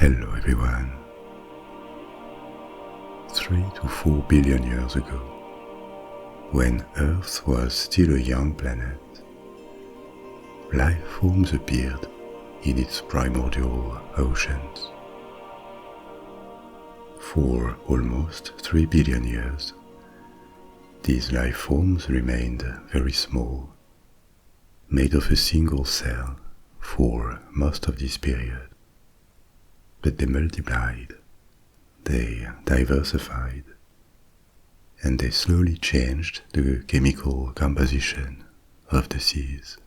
Hello everyone. 3 to 4 billion years ago, when Earth was still a young planet, life forms appeared in its primordial oceans. For almost 3 billion years, these life forms remained very small, made of a single cell for most of this period. But they multiplied, they diversified, and they slowly changed the chemical composition of the seas.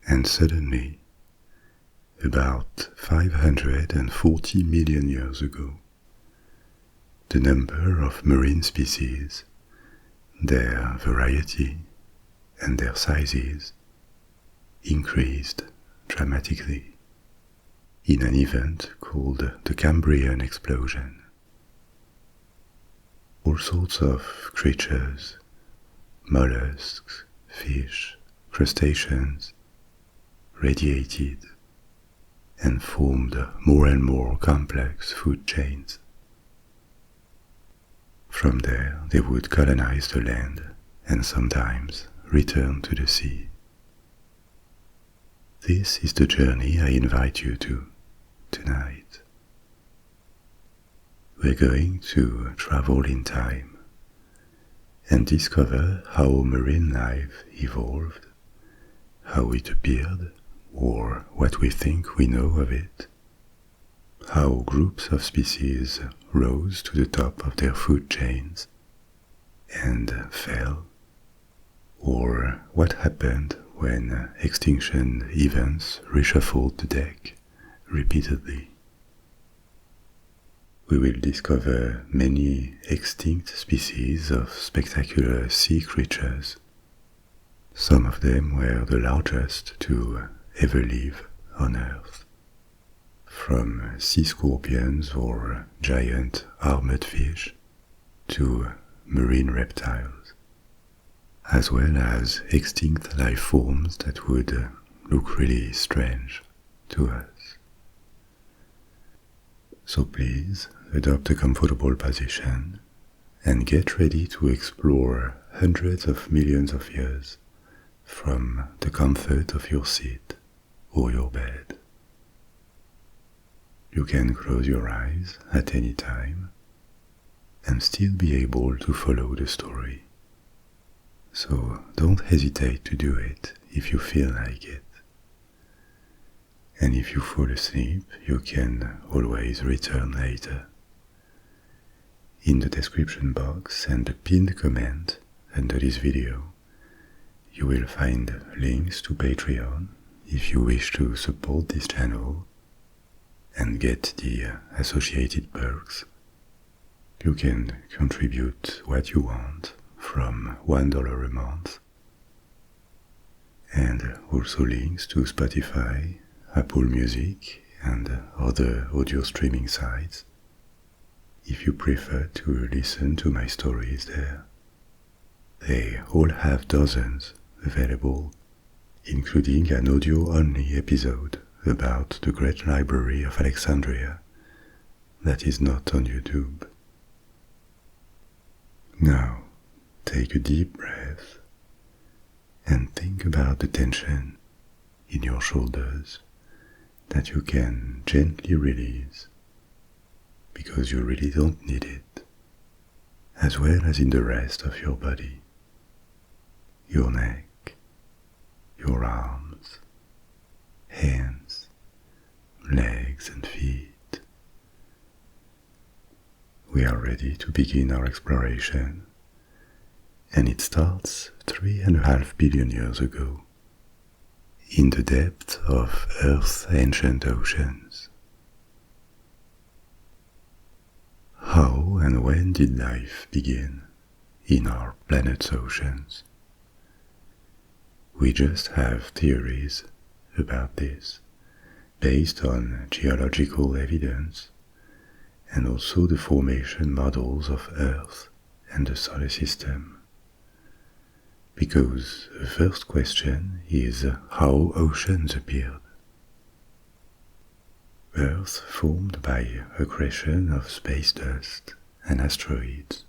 And suddenly, about 540 million years ago, the number of marine species, their variety, and their sizes increased dramatically in an event called the Cambrian explosion. All sorts of creatures, mollusks, fish, crustaceans, radiated and formed more and more complex food chains. From there, they would colonize the land and sometimes return to the sea. This is the journey I invite you to tonight. We're going to travel in time and discover how marine life evolved, how it appeared, or what we think we know of it, how groups of species rose to the top of their food chains and fell, or what happened when extinction events reshuffled the deck repeatedly. We will discover many extinct species of spectacular sea creatures. Some of them were the largest to ever live on Earth, from sea scorpions or giant armored fish to marine reptiles, as well as extinct life forms that would look really strange to us. So please adopt a comfortable position and get ready to explore hundreds of millions of years from the comfort of your seat or your bed. You can close your eyes at any time and still be able to follow the story. So don't hesitate to do it if you feel like it. And if you fall asleep, you can always return later. In the description box and the pinned comment under this video, you will find links to Patreon if you wish to support this channel and get the associated perks. You can contribute what you want from $1 a month, and also links to Spotify, Apple Music, and other audio streaming sites if you prefer to listen to my stories there. They all have dozens available, including an audio-only episode about the Great Library of Alexandria that is not on YouTube. Now, take a deep breath and think about the tension in your shoulders that you can gently release, because you really don't need it, as well as in the rest of your body, your neck, your arms, hands, legs and feet. We are ready to begin our exploration, and it starts 3.5 billion years ago, in the depth of Earth's ancient oceans. How and when did life begin in our planet's oceans? We just have theories about this, based on geological evidence and also the formation models of Earth and the solar system. Because the first question is how oceans appeared. Earth formed by accretion of space dust and asteroids,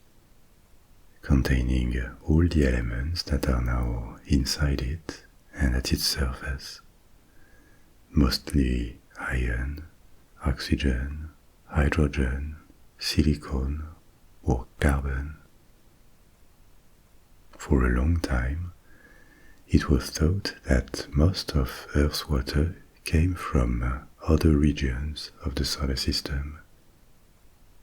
containing all the elements that are now inside it and at its surface, mostly iron, oxygen, hydrogen, silicon, or carbon. For a long time, it was thought that most of Earth's water came from other regions of the solar system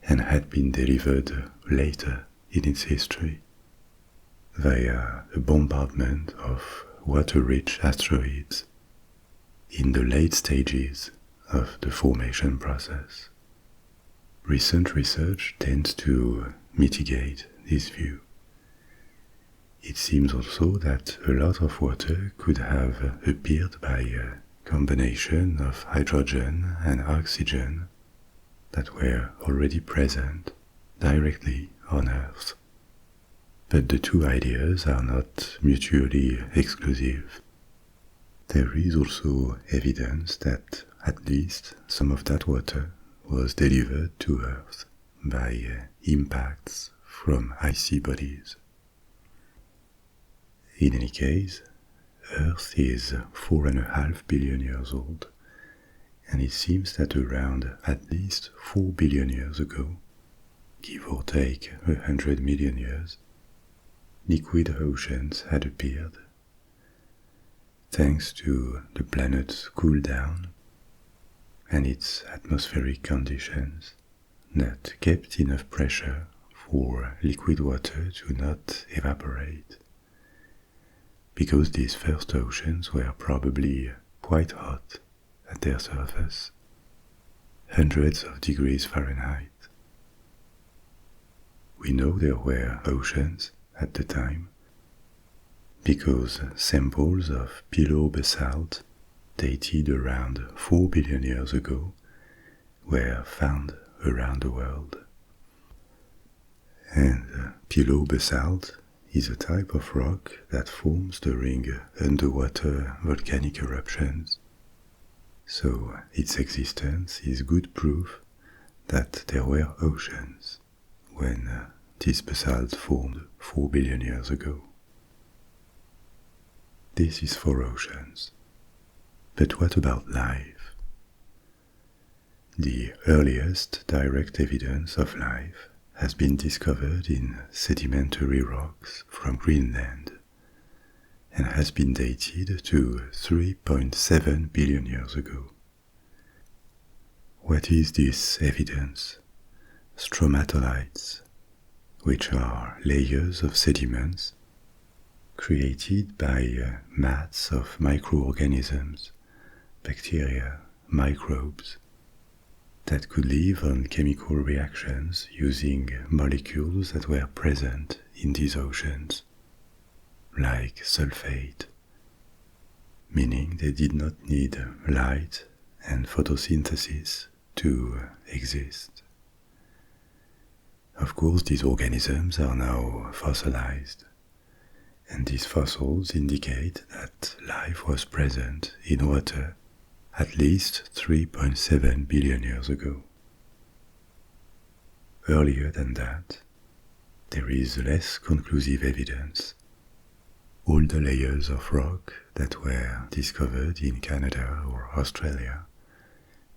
and had been delivered later in its history via a bombardment of water-rich asteroids in the late stages of the formation process. Recent research tends to mitigate this view. It seems also that a lot of water could have appeared by a combination of hydrogen and oxygen that were already present directly on Earth. But the two ideas are not mutually exclusive. There is also evidence that at least some of that water was delivered to Earth by impacts from icy bodies. In any case, Earth is 4.5 billion years old, and it seems that around at least 4 billion years ago, give or take 100 million years, liquid oceans had appeared. Thanks to the planet's cool down and its atmospheric conditions that kept enough pressure for liquid water to not evaporate. Because these first oceans were probably quite hot at their surface, hundreds of degrees Fahrenheit. We know there were oceans at the time because samples of pillow basalt dated around 4 billion years ago were found around the world. And pillow basalt is a type of rock that forms during underwater volcanic eruptions. So its existence is good proof that there were oceans when this basalt formed 4 billion years ago. This is for oceans. But what about life? The earliest direct evidence of life has been discovered in sedimentary rocks from Greenland and has been dated to 3.7 billion years ago. What is this evidence? Stromatolites, which are layers of sediments created by mats of microorganisms, bacteria, microbes, that could live on chemical reactions using molecules that were present in these oceans, like sulfate, meaning they did not need light and photosynthesis to exist. Of course, these organisms are now fossilized, and these fossils indicate that life was present in water at least 3.7 billion years ago. Earlier than that, there is less conclusive evidence. All the layers of rock that were discovered in Canada or Australia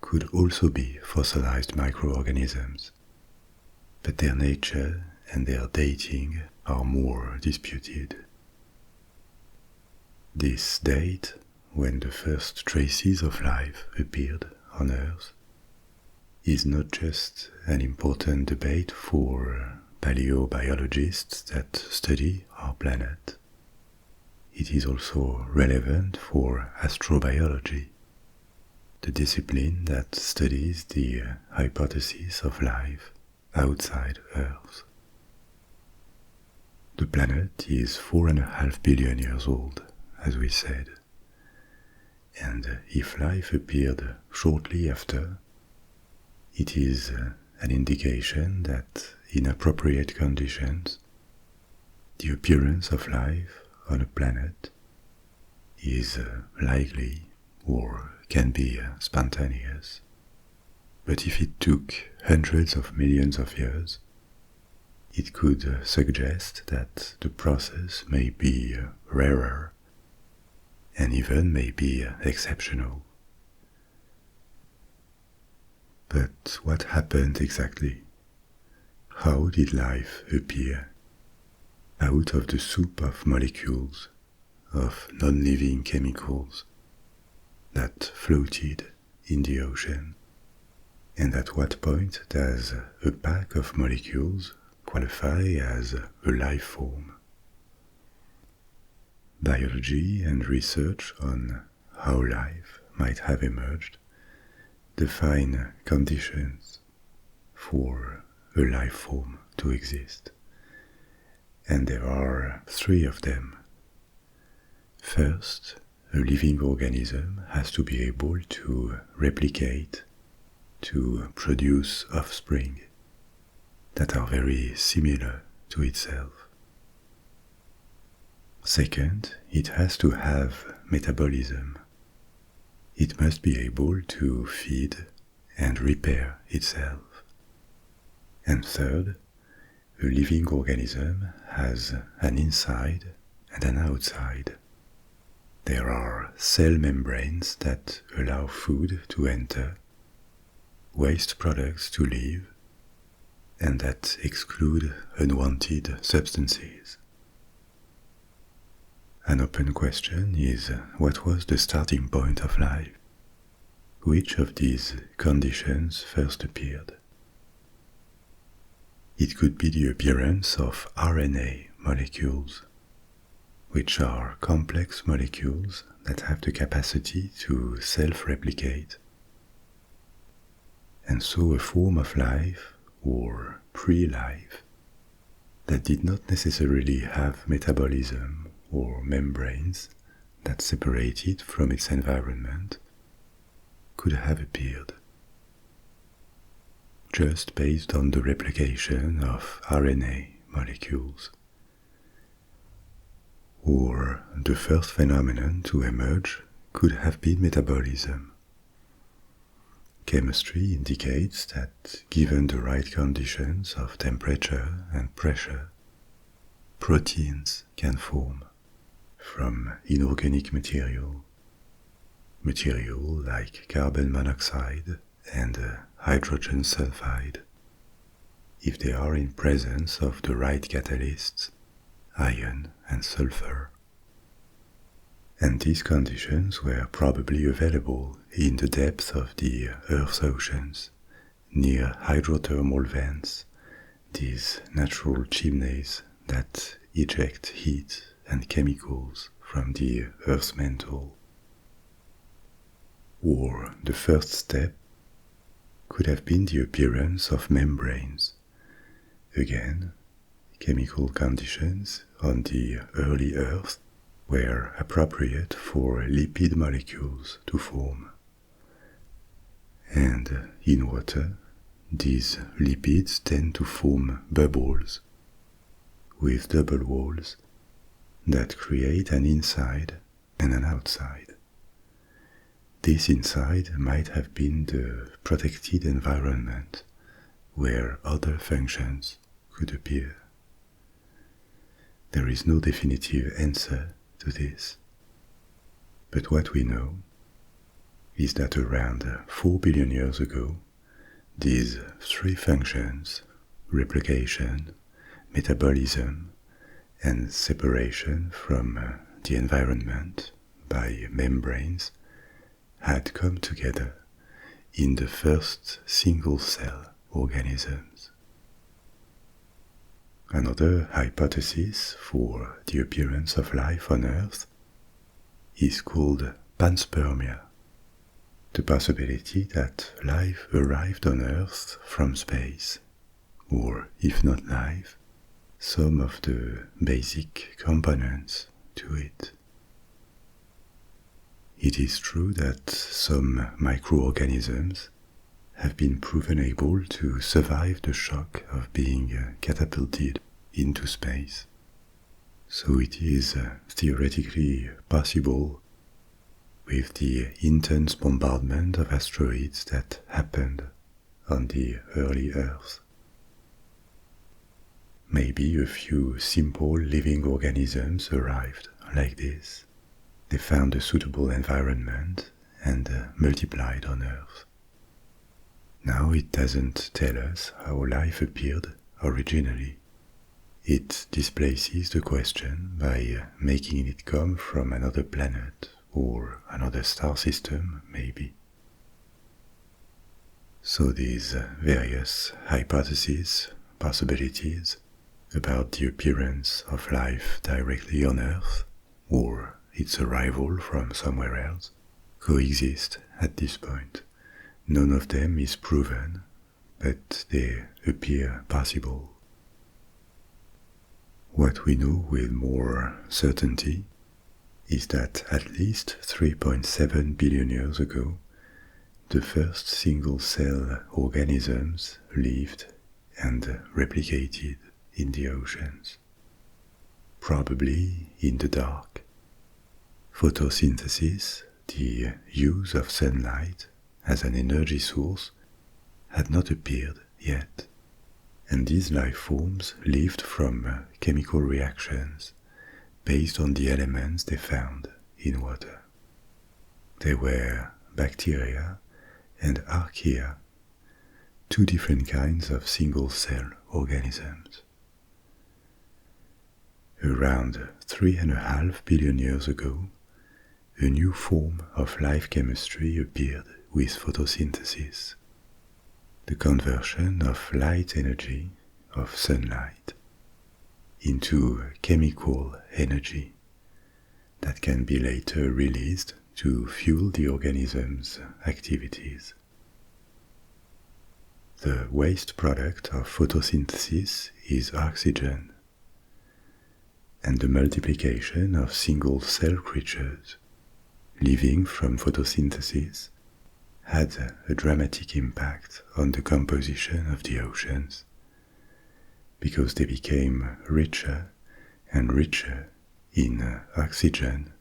could also be fossilized microorganisms, but their nature and their dating are more disputed. This date, when the first traces of life appeared on Earth, is not just an important debate for paleobiologists that study our planet. It is also relevant for astrobiology, the discipline that studies the hypothesis of life outside Earth. The planet is 4.5 billion years old, as we said. And if life appeared shortly after, it is an indication that in appropriate conditions, the appearance of life on a planet is likely or can be spontaneous. But if it took hundreds of millions of years, it could suggest that the process may be rarer and even may be exceptional. But what happened exactly? How did life appear out of the soup of molecules, of non-living chemicals that floated in the ocean? And at what point does a pack of molecules qualify as a life form? Biology and research on how life might have emerged define conditions for a life form to exist. And there are three of them. First, a living organism has to be able to replicate, to produce offspring that are very similar to itself. Second, it has to have metabolism. It must be able to feed and repair itself. And third, a living organism has an inside and an outside. There are cell membranes that allow food to enter, waste products to leave, and that exclude unwanted substances. An open question is, what was the starting point of life? Which of these conditions first appeared? It could be the appearance of RNA molecules, which are complex molecules that have the capacity to self-replicate, and so a form of life, or pre-life, that did not necessarily have metabolism or membranes that separate it from its environment, could have appeared, just based on the replication of RNA molecules. Or the first phenomenon to emerge could have been metabolism. Chemistry indicates that given the right conditions of temperature and pressure, proteins can form from inorganic material like carbon monoxide and hydrogen sulfide, if they are in presence of the right catalysts, iron and sulfur. And these conditions were probably available in the depths of the Earth's oceans, near hydrothermal vents, these natural chimneys that eject heat and chemicals from the Earth's mantle. Or the first step could have been the appearance of membranes. Again, chemical conditions on the early Earth were appropriate for lipid molecules to form. And in water, these lipids tend to form bubbles with double walls that create an inside and an outside. This inside might have been the protected environment where other functions could appear. There is no definitive answer to this, but what we know is that around 4 billion years ago, these three functions, replication, metabolism, and separation from the environment by membranes, had come together in the first single-cell organisms. Another hypothesis for the appearance of life on Earth is called panspermia, the possibility that life arrived on Earth from space, or if not life, some of the basic components to it. It is true that some microorganisms have been proven able to survive the shock of being catapulted into space. So it is theoretically possible, with the intense bombardment of asteroids that happened on the early Earth. Maybe a few simple living organisms arrived like this. They found a suitable environment and multiplied on Earth. Now it doesn't tell us how life appeared originally. It displaces the question by making it come from another planet or another star system, maybe. So these various hypotheses, possibilities about the appearance of life directly on Earth or its arrival from somewhere else coexist at this point. None of them is proven, but they appear possible. What we know with more certainty is that at least 3.7 billion years ago, the first single-cell organisms lived and replicated in the oceans, probably in the dark. Photosynthesis, the use of sunlight as an energy source, had not appeared yet, and these life forms lived from chemical reactions based on the elements they found in water. They were bacteria and archaea, two different kinds of single-cell organisms. Around 3.5 billion years ago, a new form of life chemistry appeared with photosynthesis, the conversion of light energy, of sunlight, into chemical energy that can be later released to fuel the organism's activities. The waste product of photosynthesis is oxygen, and the multiplication of single-cell creatures living from photosynthesis had a dramatic impact on the composition of the oceans, because they became richer and richer in oxygen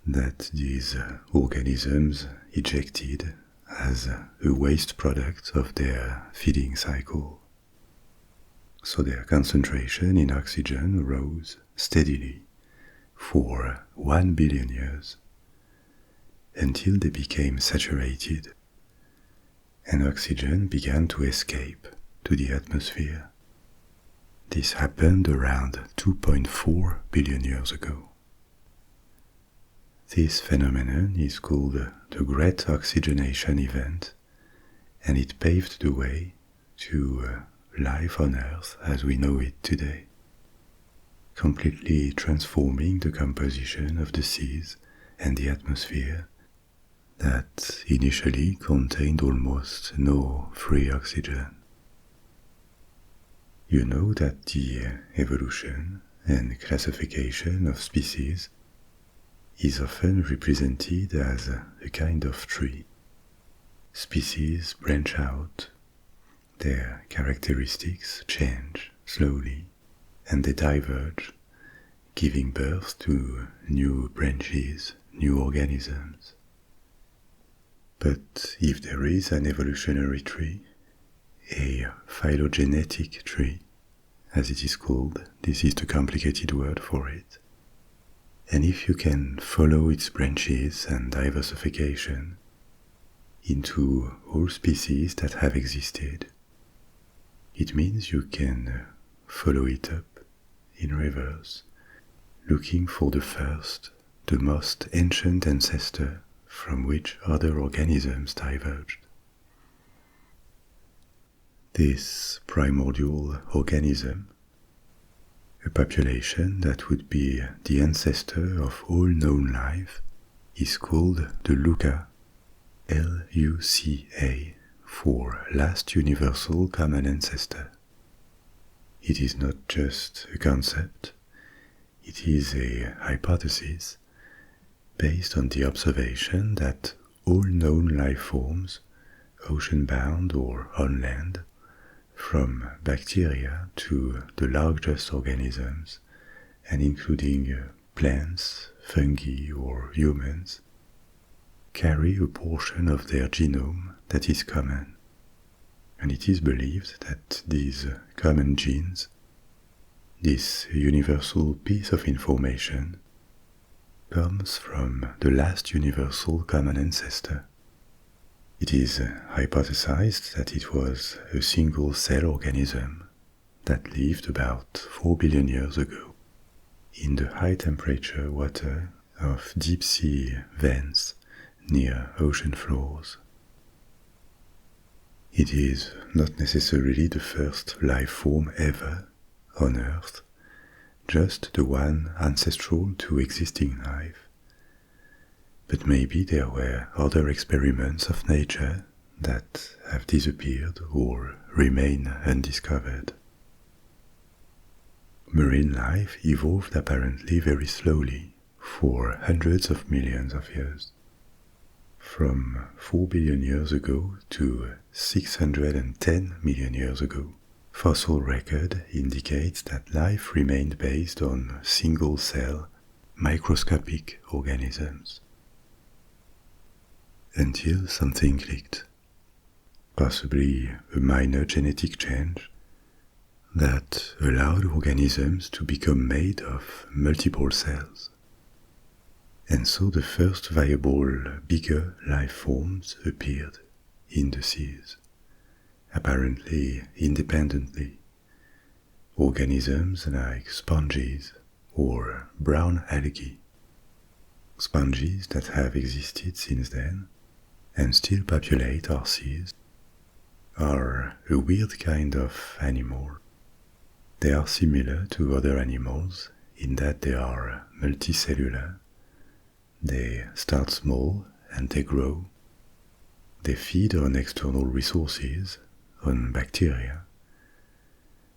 that these organisms ejected as a waste product of their feeding cycle. So their concentration in oxygen rose steadily for 1 billion years, until they became saturated, and oxygen began to escape to the atmosphere. This happened around 2.4 billion years ago. This phenomenon is called the Great Oxygenation Event, and it paved the way to life on Earth as we know it today, completely transforming the composition of the seas and the atmosphere that initially contained almost no free oxygen. You know that the evolution and classification of species is often represented as a kind of tree. Species branch out, their characteristics change slowly, and they diverge, giving birth to new branches, new organisms. But if there is an evolutionary tree, a phylogenetic tree, as it is called, this is the complicated word for it, and if you can follow its branches and diversification into all species that have existed, it means you can follow it up in reverse, looking for the first, the most ancient ancestor from which other organisms diverged. This primordial organism, a population that would be the ancestor of all known life, is called the LUCA, L-U-C-A, for Last Universal Common Ancestor. It is not just a concept, it is a hypothesis based on the observation that all known life forms, ocean-bound or on land, from bacteria to the largest organisms, and including plants, fungi, or humans, carry a portion of their genome that is common, And it is believed that these common genes, this universal piece of information, comes from the last universal common ancestor. It is hypothesized that it was a single-cell organism that lived about 4 billion years ago in the high-temperature water of deep-sea vents near ocean floors. It is not necessarily the first life form ever on Earth, just the one ancestral to existing life. But maybe there were other experiments of nature that have disappeared or remain undiscovered. Marine life evolved apparently very slowly for hundreds of millions of years. From 4 billion years ago to 610 million years ago, fossil record indicates that life remained based on single-cell, microscopic organisms. Until something clicked, possibly a minor genetic change that allowed organisms to become made of multiple cells. And so the first viable, bigger life forms appeared in the seas, apparently independently. Organisms like sponges or brown algae. Sponges that have existed since then and still populate our seas are a weird kind of animal. They are similar to other animals in that they are multicellular. They start small and they grow. They feed on external resources, on bacteria,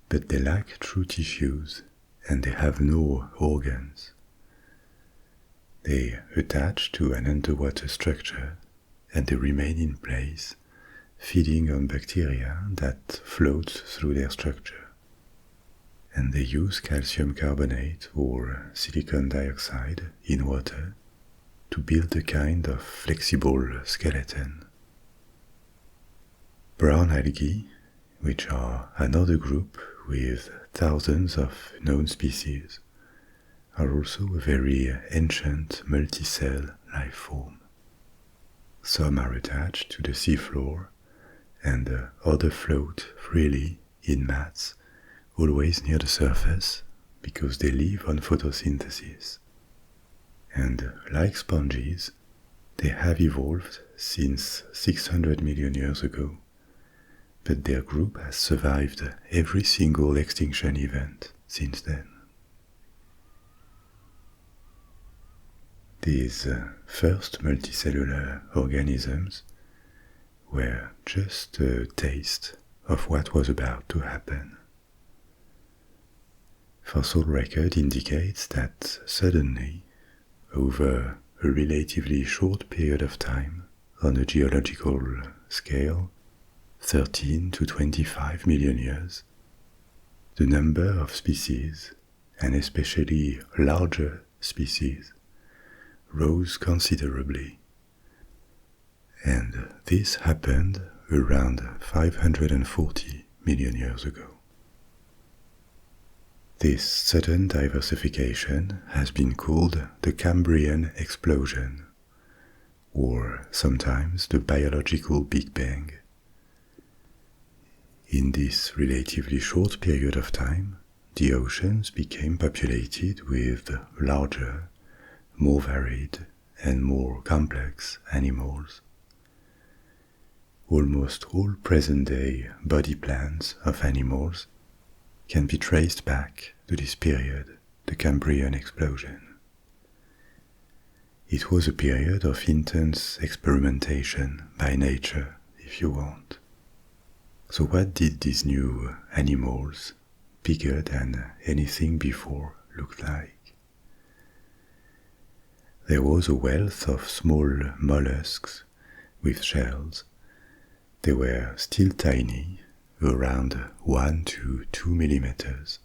but they lack true tissues and they have no organs. They attach to an underwater structure and they remain in place, feeding on bacteria that float through their structure. And they use calcium carbonate or silicon dioxide in water to build a kind of flexible skeleton. Brown algae, which are another group with thousands of known species, are also a very ancient multicell life form. Some are attached to the seafloor and others float freely in mats, always near the surface because they live on photosynthesis. And like sponges, they have evolved since 600 million years ago, but their group has survived every single extinction event since then. These first multicellular organisms were just a taste of what was about to happen. Fossil record indicates that suddenly, over a relatively short period of time, on a geological scale, 13 to 25 million years, the number of species, and especially larger species, rose considerably. And this happened around 540 million years ago. This sudden diversification has been called the Cambrian explosion, or sometimes the biological Big Bang. In this relatively short period of time, the oceans became populated with larger, more varied, and more complex animals. Almost all present-day body plans of animals can be traced back to this period, the Cambrian explosion. It was a period of intense experimentation by nature, if you want. So what did these new animals, bigger than anything before, look like? There was a wealth of small mollusks with shells. They were still tiny, around 1 to 2 millimeters,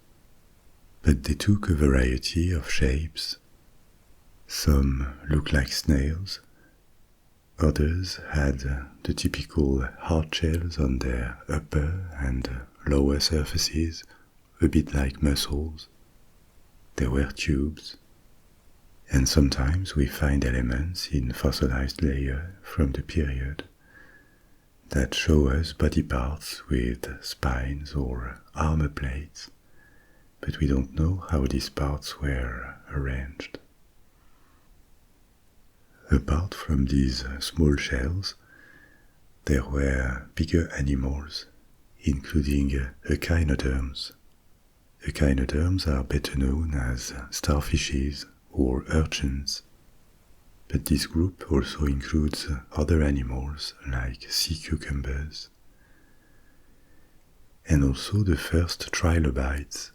but they took a variety of shapes. Some look like snails, Others had the typical hard shells on their upper and lower surfaces, a bit like mussels. There were tubes, and sometimes we find elements in fossilized layer from the period that show us body parts with spines or armor plates, but we don't know how these parts were arranged. Apart from these small shells, there were bigger animals, including echinoderms. Echinoderms are better known as starfishes or urchins, but this group also includes other animals like sea cucumbers, and also the first trilobites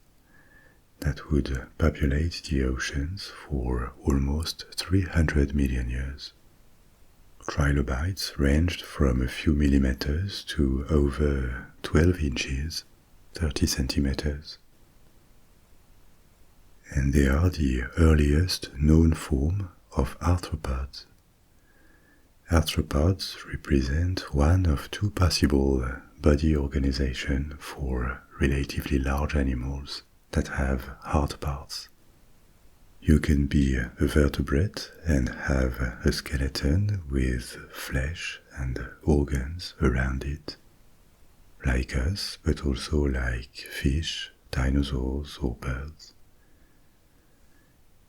that would populate the oceans for almost 300 million years. Trilobites ranged from a few millimeters to over 12 inches, 30 centimeters. And they are the earliest known form of arthropods. Arthropods represent one of two possible body organization for relatively large animals that have hard parts. You can be a vertebrate and have a skeleton with flesh and organs around it, like us, but also like fish, dinosaurs, or birds.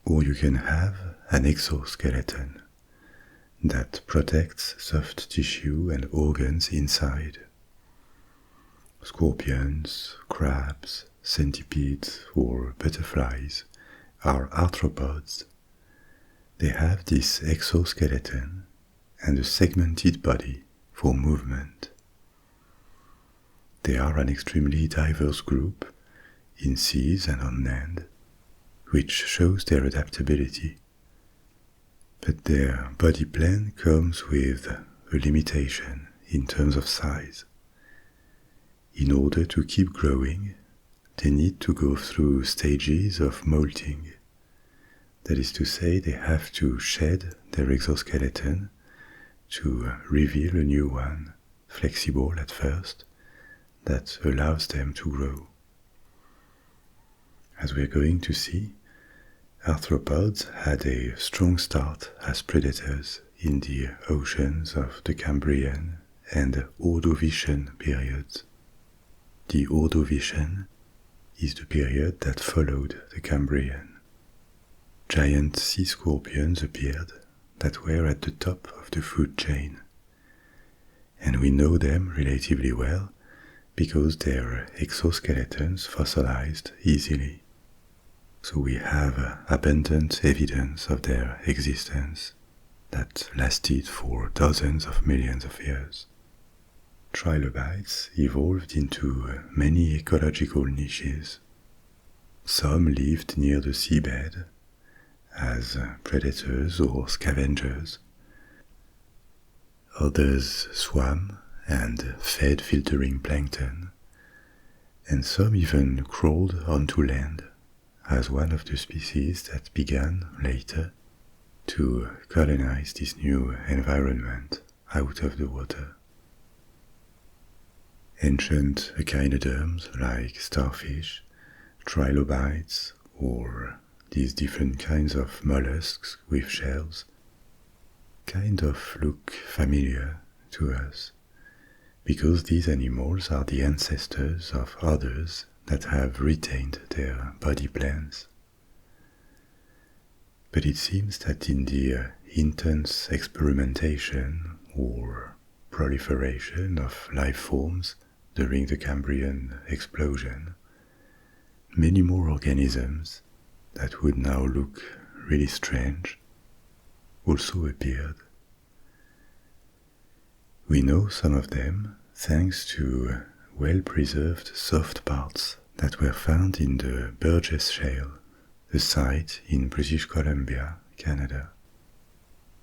Or you can have an exoskeleton that protects soft tissue and organs inside. Scorpions, crabs, centipedes, or butterflies are arthropods. They have this exoskeleton and a segmented body for movement. They are an extremely diverse group in seas and on land, which shows their adaptability. But their body plan comes with a limitation in terms of size. In order to keep growing, they need to go through stages of molting. That is to say, they have to shed their exoskeleton to reveal a new one, flexible at first, that allows them to grow. As we're going to see, arthropods had a strong start as predators in the oceans of the Cambrian and Ordovician periods. The Ordovician is the period that followed the Cambrian. Giant sea scorpions appeared that were at the top of the food chain, and we know them relatively well because their exoskeletons fossilized easily. So we have abundant evidence of their existence that lasted for dozens of millions of years. Trilobites evolved into many ecological niches. Some lived near the seabed as predators or scavengers. Others swam and fed filtering plankton, and some even crawled onto land as one of the species that began later to colonize this new environment out of the water. Ancient echinoderms like starfish, trilobites, or these different kinds of mollusks with shells kind of look familiar to us, because these animals are the ancestors of others that have retained their body plans. But it seems that in the intense experimentation or proliferation of life forms during the Cambrian explosion, many more organisms that would now look really strange also appeared. We know some of them thanks to well-preserved soft parts that were found in the Burgess Shale, a site in British Columbia, Canada,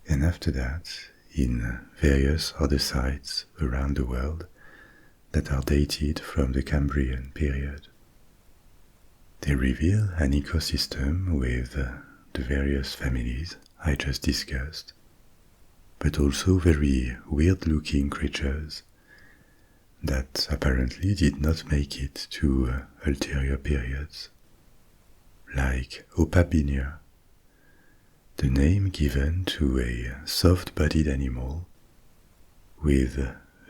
and after that in various other sites around the world that are dated from the Cambrian period. They reveal an ecosystem with the various families I just discussed, but also very weird-looking creatures that apparently did not make it to ulterior periods, like Opabinia, the name given to a soft-bodied animal with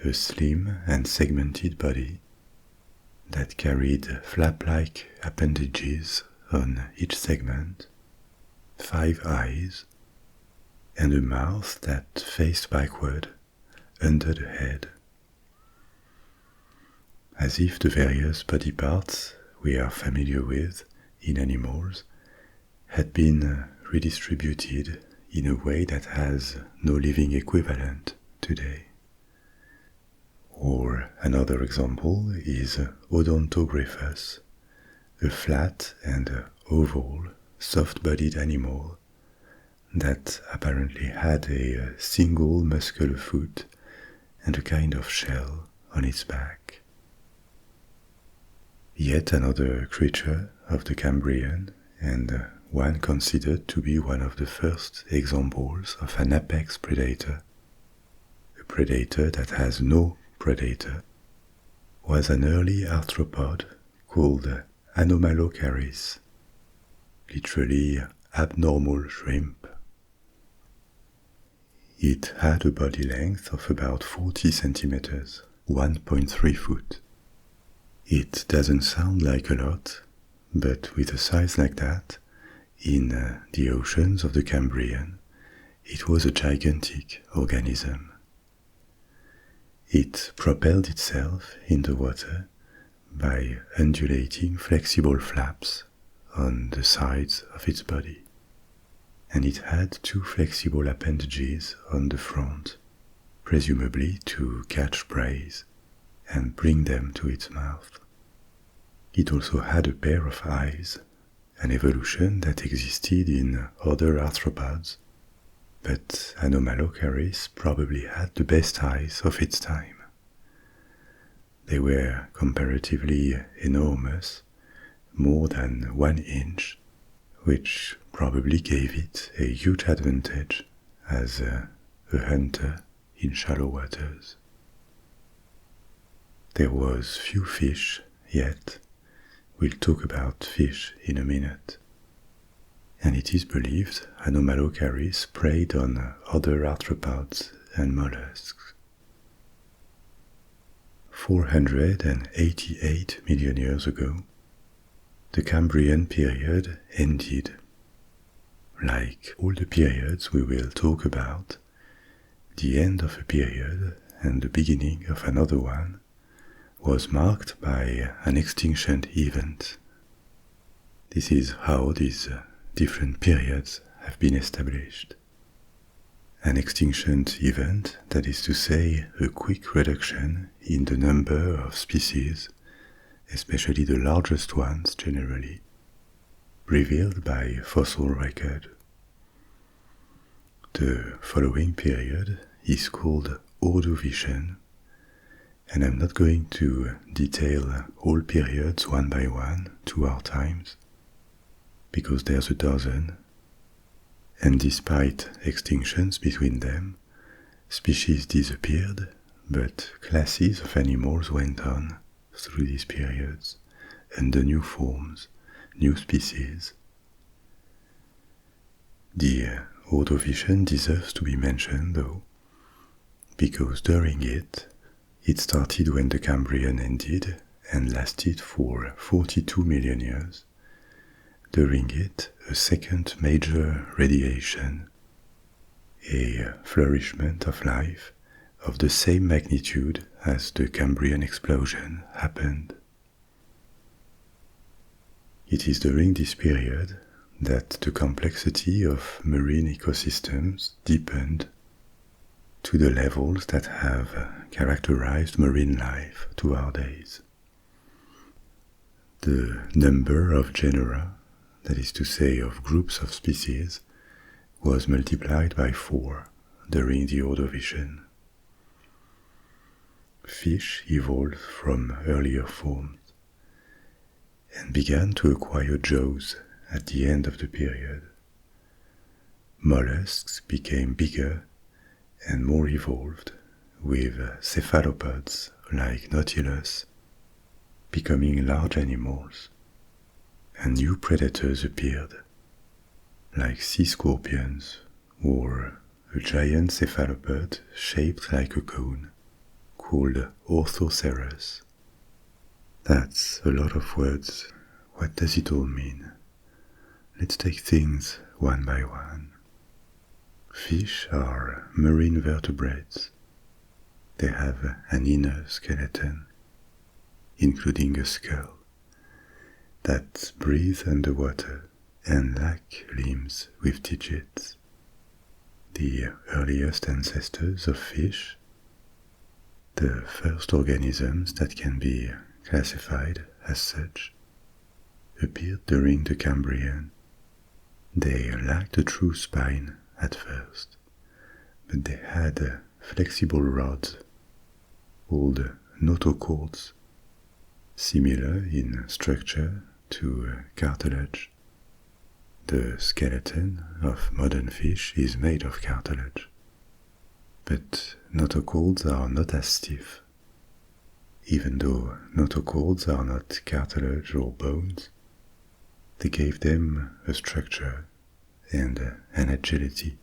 a slim and segmented body that carried flap-like appendages on each segment, 5 eyes, and a mouth that faced backward under the head, as if the various body parts we are familiar with in animals had been redistributed in a way that has no living equivalent today. Or another example is Odontogryphus, a flat and oval, soft-bodied animal that apparently had a single muscular foot and a kind of shell on its back. Yet another creature of the Cambrian, and one considered to be one of the first examples of an apex predator, a predator that has no predator, was an early arthropod called Anomalocaris, literally abnormal shrimp. It had a body length of about 40 centimeters, 1.3 foot. It doesn't sound like a lot, but with a size like that, in the oceans of the Cambrian, it was a gigantic organism. It propelled itself in the water by undulating flexible flaps on the sides of its body, and it had 2 flexible appendages on the front, presumably to catch prey and bring them to its mouth. It also had a pair of eyes, an evolution that existed in other arthropods, but Anomalocaris probably had the best eyes of its time. They were comparatively enormous, more than 1 inch, which probably gave it a huge advantage as a hunter in shallow waters. There was few fish yet. We'll talk about fish in a minute. And it is believed Anomalocaris preyed on other arthropods and mollusks. 488 million years ago, the Cambrian period ended. Like all the periods we will talk about, the end of a period and the beginning of another one was marked by an extinction event. This is how these different periods have been established. An extinction event, that is to say, a quick reduction in the number of species, especially the largest ones generally, revealed by fossil record. The following period is called Ordovician, and I'm not going to detail all periods one by one to our times, because there's a dozen, and despite extinctions between them, species disappeared, but classes of animals went on through these periods, under new forms, new species. The Ordovician deserves to be mentioned, though, because during it started when the Cambrian ended and lasted for 42 million years. During it, a second major radiation, a flourishment of life of the same magnitude as the Cambrian explosion happened. It is during this period that the complexity of marine ecosystems deepened to the levels that have characterized marine life to our days. The number of genera, that is to say of groups of species, was multiplied by 4 during the Ordovician. Fish evolved from earlier forms and began to acquire jaws at the end of the period. Mollusks became bigger and more evolved, with cephalopods like Nautilus becoming large animals, and new predators appeared, like sea scorpions or a giant cephalopod shaped like a cone called Orthoceras. That's a lot of words. What does it all mean? Let's take things one by one. Fish are marine vertebrates. They have an inner skeleton, including a skull, that breathe underwater and lack limbs with digits. The earliest ancestors of fish, the first organisms that can be classified as such, appeared during the Cambrian. They lacked a true spine at first, but they had flexible rods called notochords, similar in structure to cartilage. The skeleton of modern fish is made of cartilage, but notochords are not as stiff. Even though notochords are not cartilage or bones, they gave them a structure and an agility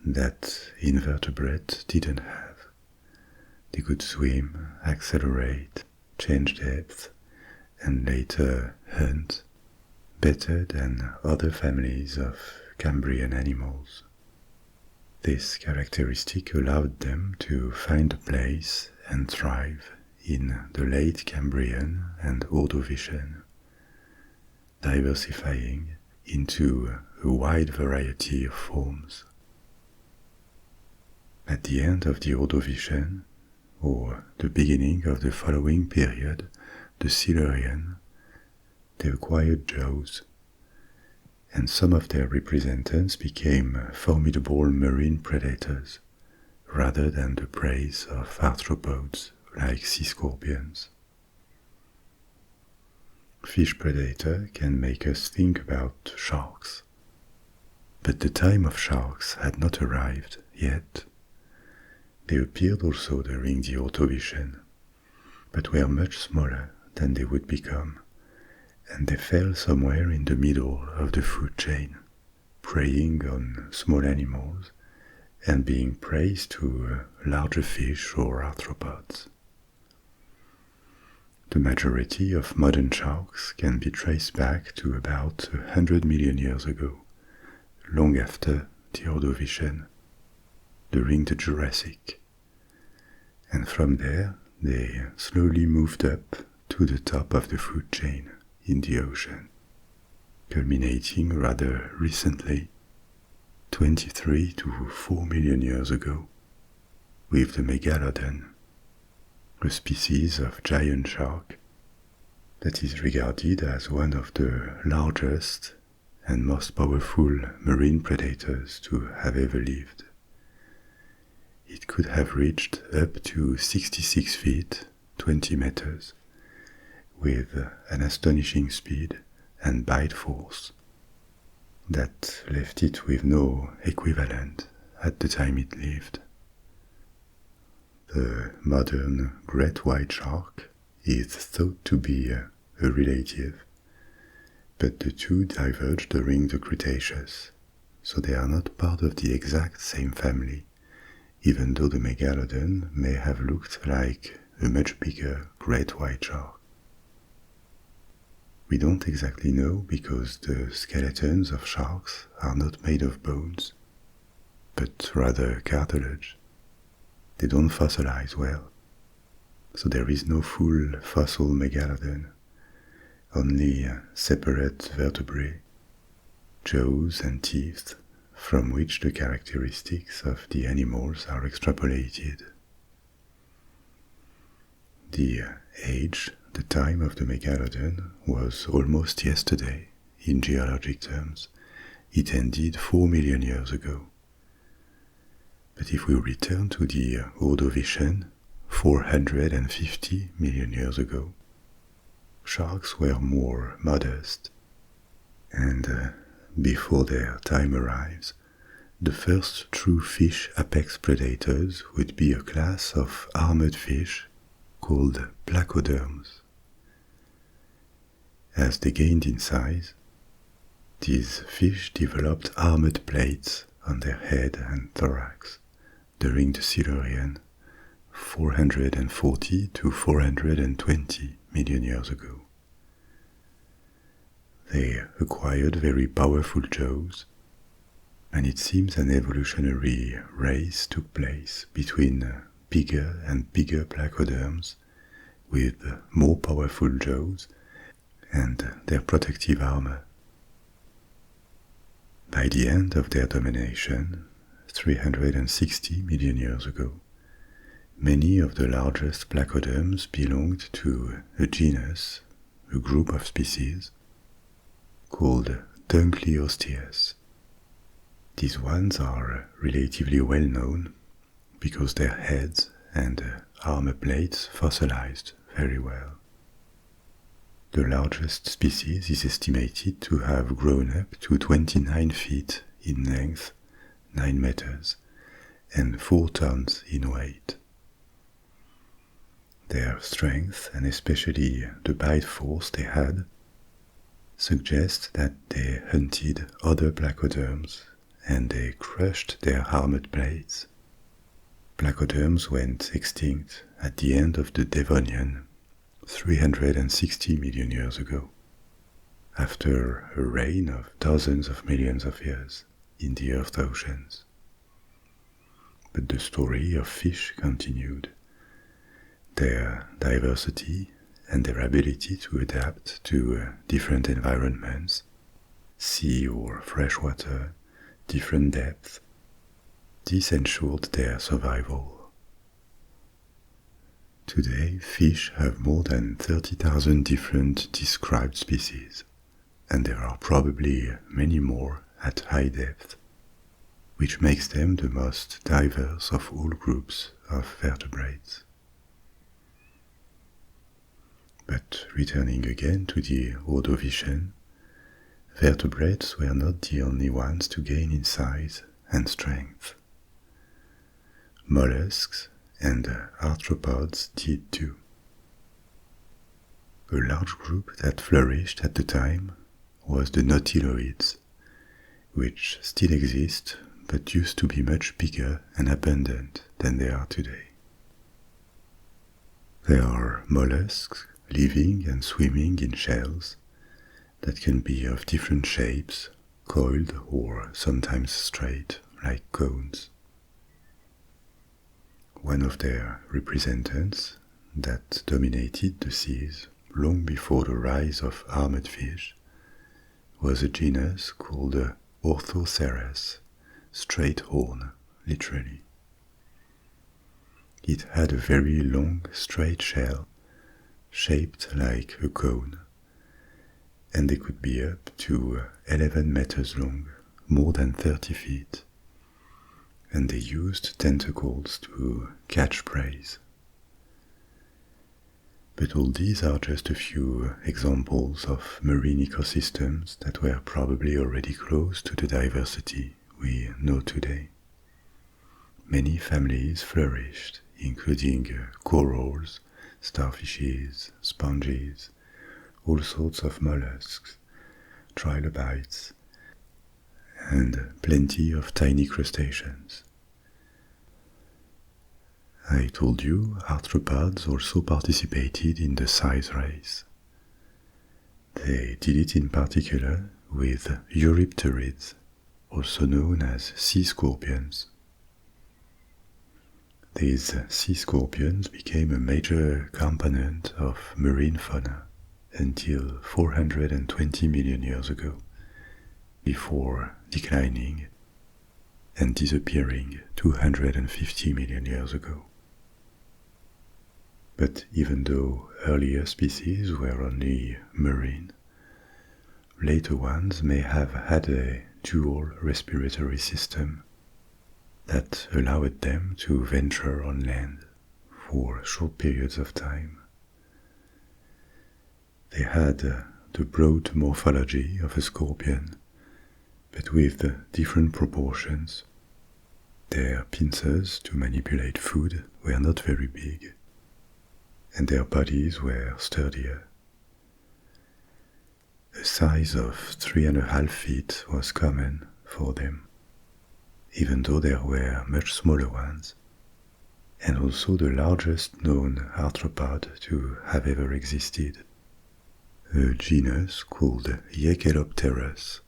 that invertebrates didn't have. They could swim, accelerate, change depth, and later hunt better than other families of Cambrian animals. This characteristic allowed them to find a place and thrive in the late Cambrian and Ordovician, diversifying into a wide variety of forms. At the end of the Ordovician, or the beginning of the following period, the Silurian, they acquired jaws, and some of their representants became formidable marine predators, rather than the prey of arthropods like sea scorpions. Fish predator can make us think about sharks, but the time of sharks had not arrived yet. They appeared also during the Ordovician, but were much smaller than they would become, and they fell somewhere in the middle of the food chain, preying on small animals and being prey to larger fish or arthropods. The majority of modern sharks can be traced back to about 100 million years ago, long after the Ordovician, during the Jurassic. And from there, they slowly moved up to the top of the food chain in the ocean, culminating rather recently, 23 to 4 million years ago, with the megalodon, a species of giant shark that is regarded as one of the largest and most powerful marine predators to have ever lived. It could have reached up to 66 feet, 20 meters, with an astonishing speed and bite force that left it with no equivalent at the time it lived. The modern great white shark is thought to be a relative, but the two diverged during the Cretaceous, so they are not part of the exact same family, even though the megalodon may have looked like a much bigger great white shark. We don't exactly know because the skeletons of sharks are not made of bones, but rather cartilage. They don't fossilize well, so there is no full fossil megalodon, only separate vertebrae, jaws and teeth, from which the characteristics of the animals are extrapolated. The age, the time of the megalodon was almost yesterday in geologic terms. It ended 4 million years ago. But if we return to the Ordovician, 450 million years ago, sharks were more modest, and before their time arrives, The first true fish apex predators would be a class of armored fish called placoderms. As they gained in size, these fish developed armored plates on their head and thorax during the Silurian 440 to 420 million years ago. They acquired very powerful jaws, and it seems an evolutionary race took place between bigger and bigger placoderms with more powerful jaws and their protective armor. By the end of their domination, 360 million years ago, many of the largest placoderms belonged to a genus, a group of species, called Dunkleosteus. These ones are relatively well known because their heads and armor plates fossilized very well. The largest species is estimated to have grown up to 29 feet in length, 9 meters, and 4 tons in weight. Their strength, and especially the bite force they had, suggest that they hunted other placoderms and they crushed their armored plates. Placoderms went extinct at the end of the Devonian 360 million years ago, after a reign of dozens of millions of years in the Earth's oceans. But the story of fish continued. Their diversity and their ability to adapt to different environments, sea or freshwater, different depths, this ensured their survival. Today, fish have more than 30,000 different described species, and there are probably many more at high depth, which makes them the most diverse of all groups of vertebrates. But returning again to the Ordovician, vertebrates were not the only ones to gain in size and strength. Mollusks and arthropods did too. A large group that flourished at the time was the nautiloids, which still exist but used to be much bigger and abundant than they are today. They are mollusks living and swimming in shells that can be of different shapes, coiled or sometimes straight, like cones. One of their representants that dominated the seas long before the rise of armored fish was a genus called Orthoceras, straight horn, literally. It had a very long, straight shell, shaped like a cone, and they could be up to 11 meters long, more than 30 feet. And they used tentacles to catch prey. But all these are just a few examples of marine ecosystems that were probably already close to the diversity we know today. Many families flourished, including corals, starfishes, sponges, all sorts of mollusks, trilobites, and plenty of tiny crustaceans. I told you arthropods also participated in the size race. They did it in particular with eurypterids, also known as sea scorpions. These sea scorpions became a major component of marine fauna until 420 million years ago, before declining and disappearing 250 million years ago. But even though earlier species were only marine, later ones may have had a dual respiratory system that allowed them to venture on land for short periods of time. They had the broad morphology of a scorpion, but with different proportions Their pincers to manipulate food were not very big, and their bodies were sturdier. A size of 3.5 feet was common for them, even though there were much smaller ones, and also the largest known arthropod to have ever existed, a genus called Echelopterus.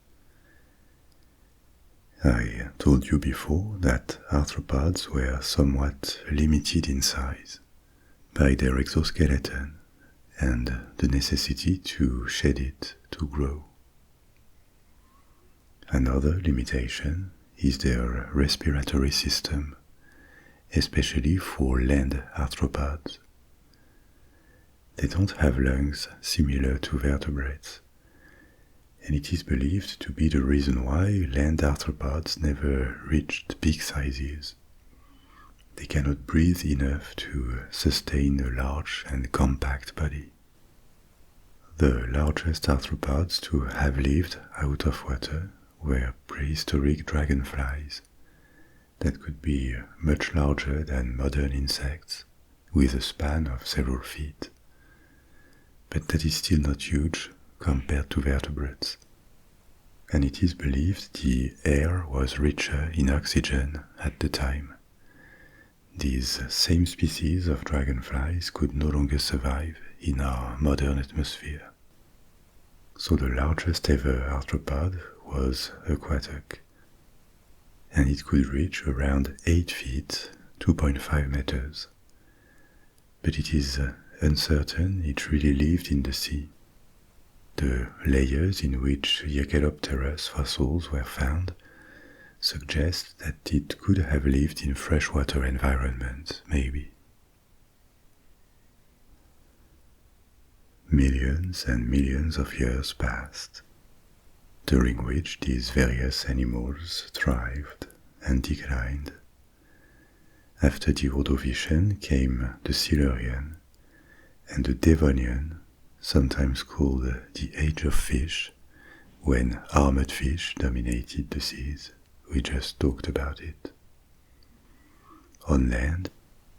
I told you before that arthropods were somewhat limited in size by their exoskeleton and the necessity to shed it to grow. Another limitation is their respiratory system, especially for land arthropods. They don't have lungs similar to vertebrates, and it is believed to be the reason why land arthropods never reached big sizes. They cannot breathe enough to sustain a large and compact body. The largest arthropods to have lived out of water were prehistoric dragonflies that could be much larger than modern insects, with a span of several feet. But that is still not huge compared to vertebrates, and it is believed the air was richer in oxygen at the time. These same species of dragonflies could no longer survive in our modern atmosphere. So the largest ever arthropod was a quadock, and it could reach around 8 feet, 2.5 meters. But it is uncertain it really lived in the sea. The layers in which Echelopterus fossils were found suggest that it could have lived in freshwater environments, maybe. Millions and millions of years passed, during which these various animals thrived and declined. After the Ordovician came the Silurian and the Devonian, sometimes called the Age of Fish, when armored fish dominated the seas. We just talked about it. On land,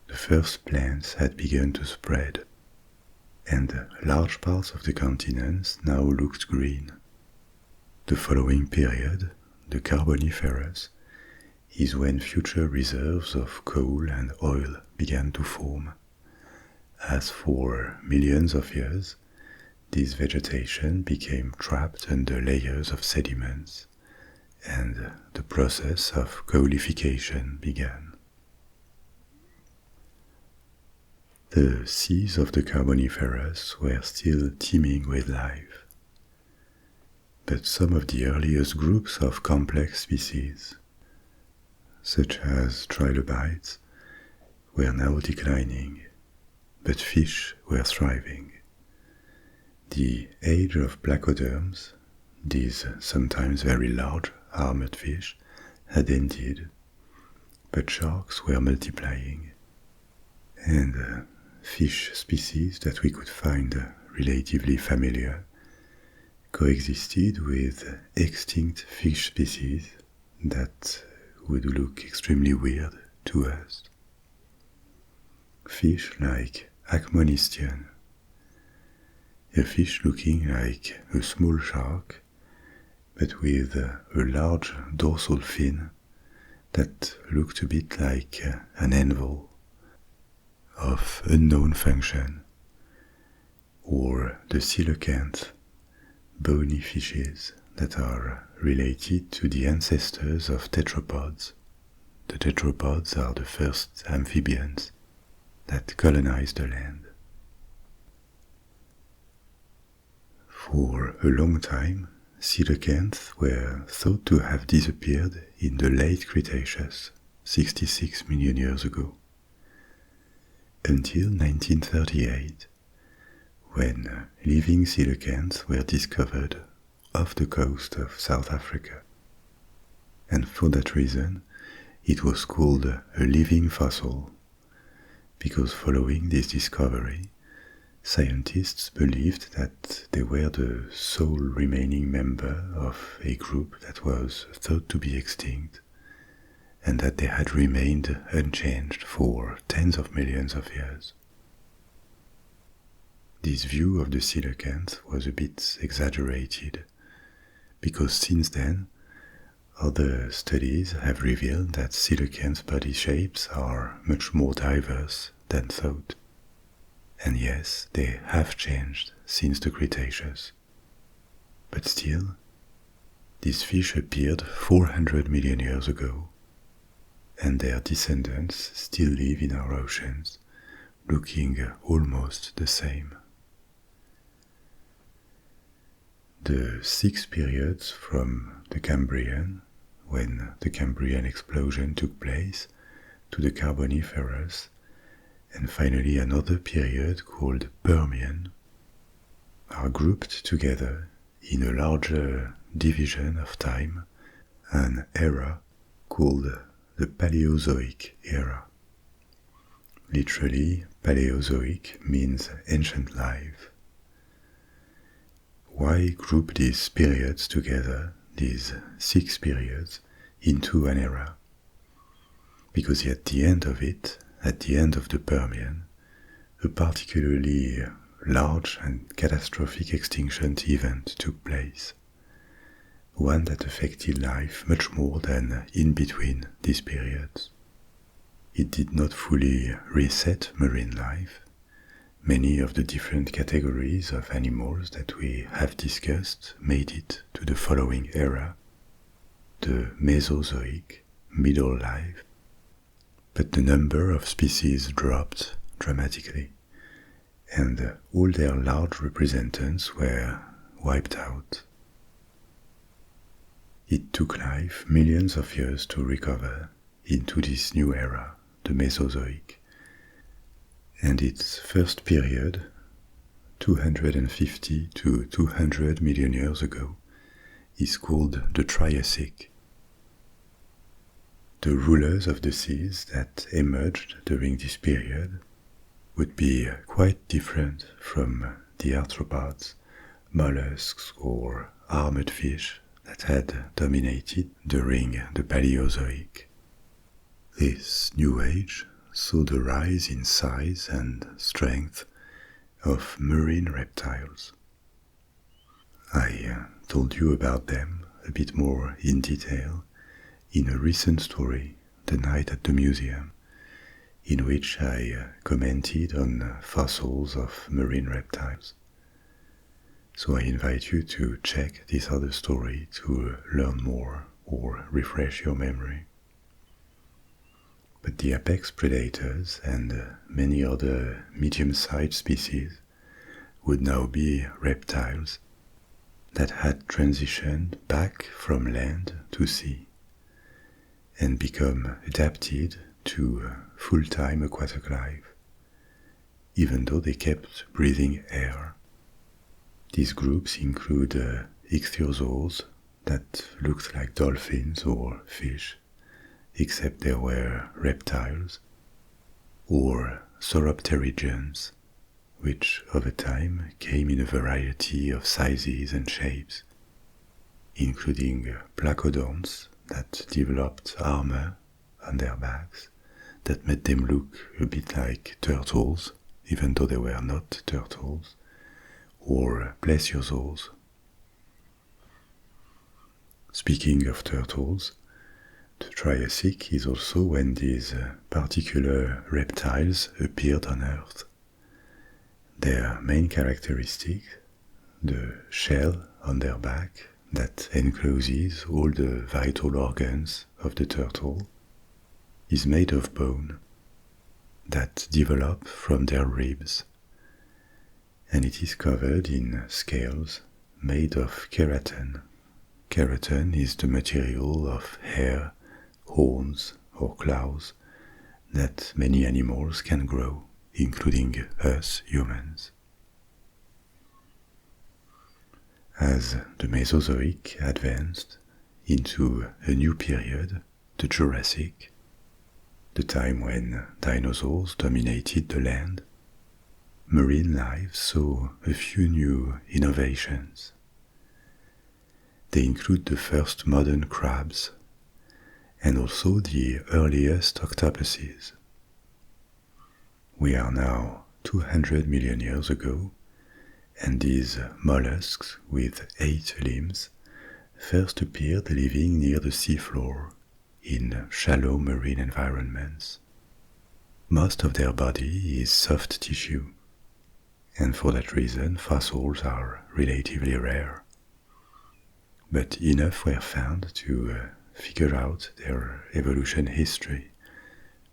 the first plants had begun to spread, and large parts of the continents now looked green. The following period, the Carboniferous, is when future reserves of coal and oil began to form. As for millions of years, this vegetation became trapped under layers of sediments, and the process of coalification began. The seas of the Carboniferous were still teeming with life, but some of the earliest groups of complex species, such as trilobites, were now declining, but fish were thriving. The age of placoderms, these sometimes very large armored fish, had ended, but sharks were multiplying, and fish species that we could find relatively familiar coexisted with extinct fish species that would look extremely weird to us. Fish like Acmonistian, a fish looking like a small shark, but with a large dorsal fin that looked a bit like an anvil of unknown function, or the coelacanth, bony fishes that are related to the ancestors of tetrapods. The tetrapods are the first amphibians that colonized the land. For a long time, coelacanths were thought to have disappeared in the late Cretaceous, 66 million years ago, until 1938, when living coelacanths were discovered off the coast of South Africa. And for that reason, it was called a living fossil, because following this discovery, scientists believed that they were the sole remaining member of a group that was thought to be extinct, and that they had remained unchanged for tens of millions of years. This view of the coelacanth was a bit exaggerated, because since then, other studies have revealed that coelacanth body shapes are much more diverse than thought. And yes, they have changed since the Cretaceous. But still, these fish appeared 400 million years ago, and their descendants still live in our oceans, looking almost the same. The 6 periods from the Cambrian, when the Cambrian explosion took place, to the Carboniferous, and finally another period called Permian, are grouped together in a larger division of time, an era called the Paleozoic era. Literally, Paleozoic means ancient life. Why group these periods together, these 6 periods, into an era? Because at the end of it, at the end of the Permian, a particularly large and catastrophic extinction event took place, one that affected life much more than in between these periods. It did not fully reset marine life. Many of the different categories of animals that we have discussed made it to the following era, the Mesozoic, middle life, but the number of species dropped dramatically, and all their large representants were wiped out. It took life millions of years to recover into this new era, the Mesozoic, and its first period, 250 to 200 million years ago, is called the Triassic. The rulers of the seas that emerged during this period would be quite different from the arthropods, mollusks or armored fish that had dominated during the Paleozoic. This new age saw the rise in size and strength of marine reptiles. I told you about them a bit more in detail in a recent story, The Night at the Museum, in which I commented on fossils of marine reptiles. So I invite you to check this other story to learn more or refresh your memory. But the apex predators and many other medium-sized species would now be reptiles that had transitioned back from land to sea and become adapted to full-time aquatic life, even though they kept breathing air. These groups include ichthyosaurs that looked like dolphins or fish, except they were reptiles, or sauropterygians, which over time came in a variety of sizes and shapes, including placodonts that developed armor on their backs that made them look a bit like turtles, even though they were not turtles, or plesiosaurs. Speaking of turtles, the Triassic is also when these particular reptiles appeared on Earth. Their main characteristic, the shell on their back that encloses all the vital organs of the turtle, is made of bone that develop from their ribs, and it is covered in scales made of keratin. Keratin is the material of hair, horns, or claws that many animals can grow, including us humans. As the Mesozoic advanced into a new period, the Jurassic, the time when dinosaurs dominated the land, marine life saw a few new innovations. They include the first modern crabs and also the earliest octopuses. We are now 200 million years ago, and these mollusks with 8 limbs first appeared living near the seafloor in shallow marine environments. Most of their body is soft tissue, and for that reason fossils are relatively rare. But enough were found to figure out their evolution history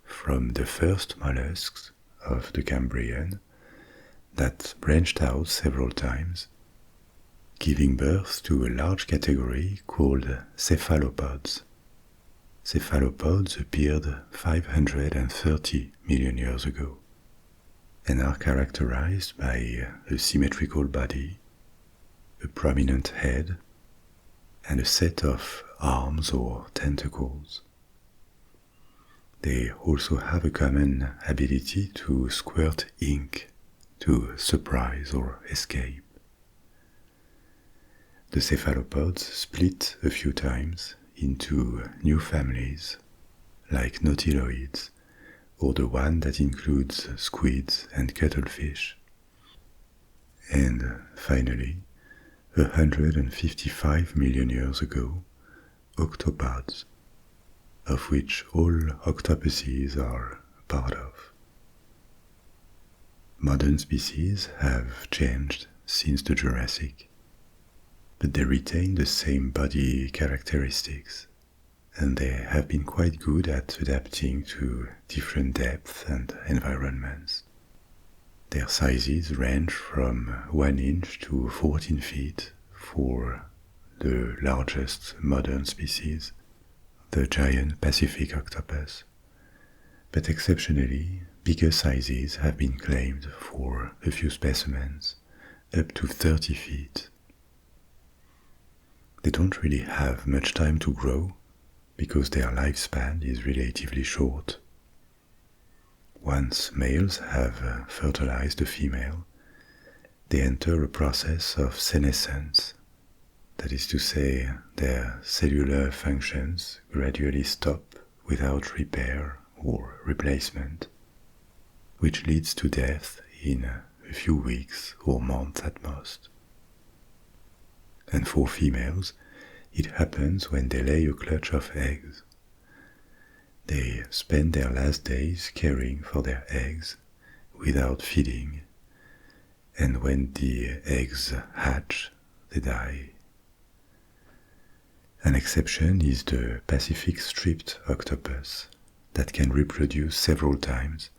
from the first mollusks of the Cambrian that branched out several times, giving birth to a large category called cephalopods. Cephalopods appeared 530 million years ago and are characterized by a symmetrical body, a prominent head, and a set of arms or tentacles. They also have a common ability to squirt ink to surprise or escape. The cephalopods split a few times into new families, like nautiloids, or the one that includes squids and cuttlefish. And finally, 155 million years ago, octopods, of which all octopuses are part of. Modern species have changed since the Jurassic, but they retain the same body characteristics, and they have been quite good at adapting to different depths and environments. Their sizes range from 1 inch to 14 feet for the largest modern species, the giant Pacific octopus, but exceptionally, bigger sizes have been claimed for a few specimens, up to 30 feet. They don't really have much time to grow because their lifespan is relatively short. Once males have fertilized a female, they enter a process of senescence. That is to say, their cellular functions gradually stop without repair or replacement, which leads to death in a few weeks or months at most. And for females, it happens when they lay a clutch of eggs. They spend their last days caring for their eggs without feeding, and when the eggs hatch, they die. An exception is the Pacific striped octopus that can reproduce several times,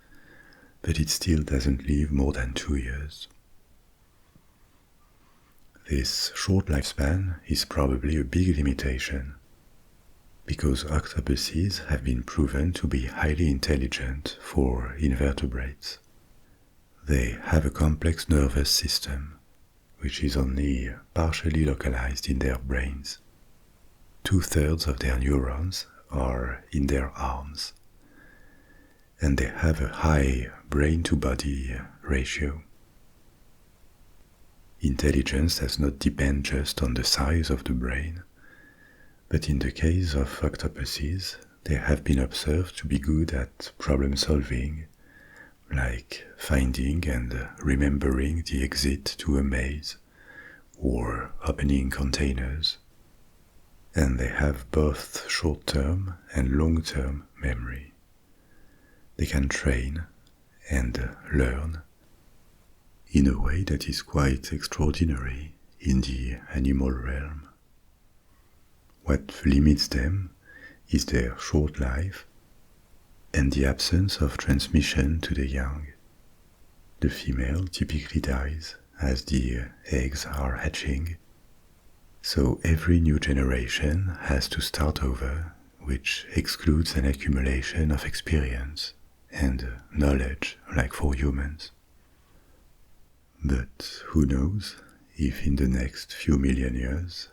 but it still doesn't live more than 2 years. This short lifespan is probably a big limitation, because octopuses have been proven to be highly intelligent for invertebrates. They have a complex nervous system, which is only partially localized in their brains. 2/3 of their neurons are in their arms, and they have a high brain-to-body ratio. Intelligence does not depend just on the size of the brain, but in the case of octopuses, they have been observed to be good at problem solving, like finding and remembering the exit to a maze, or opening containers. And they have both short-term and long-term memory. They can train and learn in a way that is quite extraordinary in the animal realm. What limits them is their short life and the absence of transmission to the young. The female typically dies as the eggs are hatching, so every new generation has to start over, which excludes an accumulation of experience and knowledge like for humans. But who knows if in the next few million years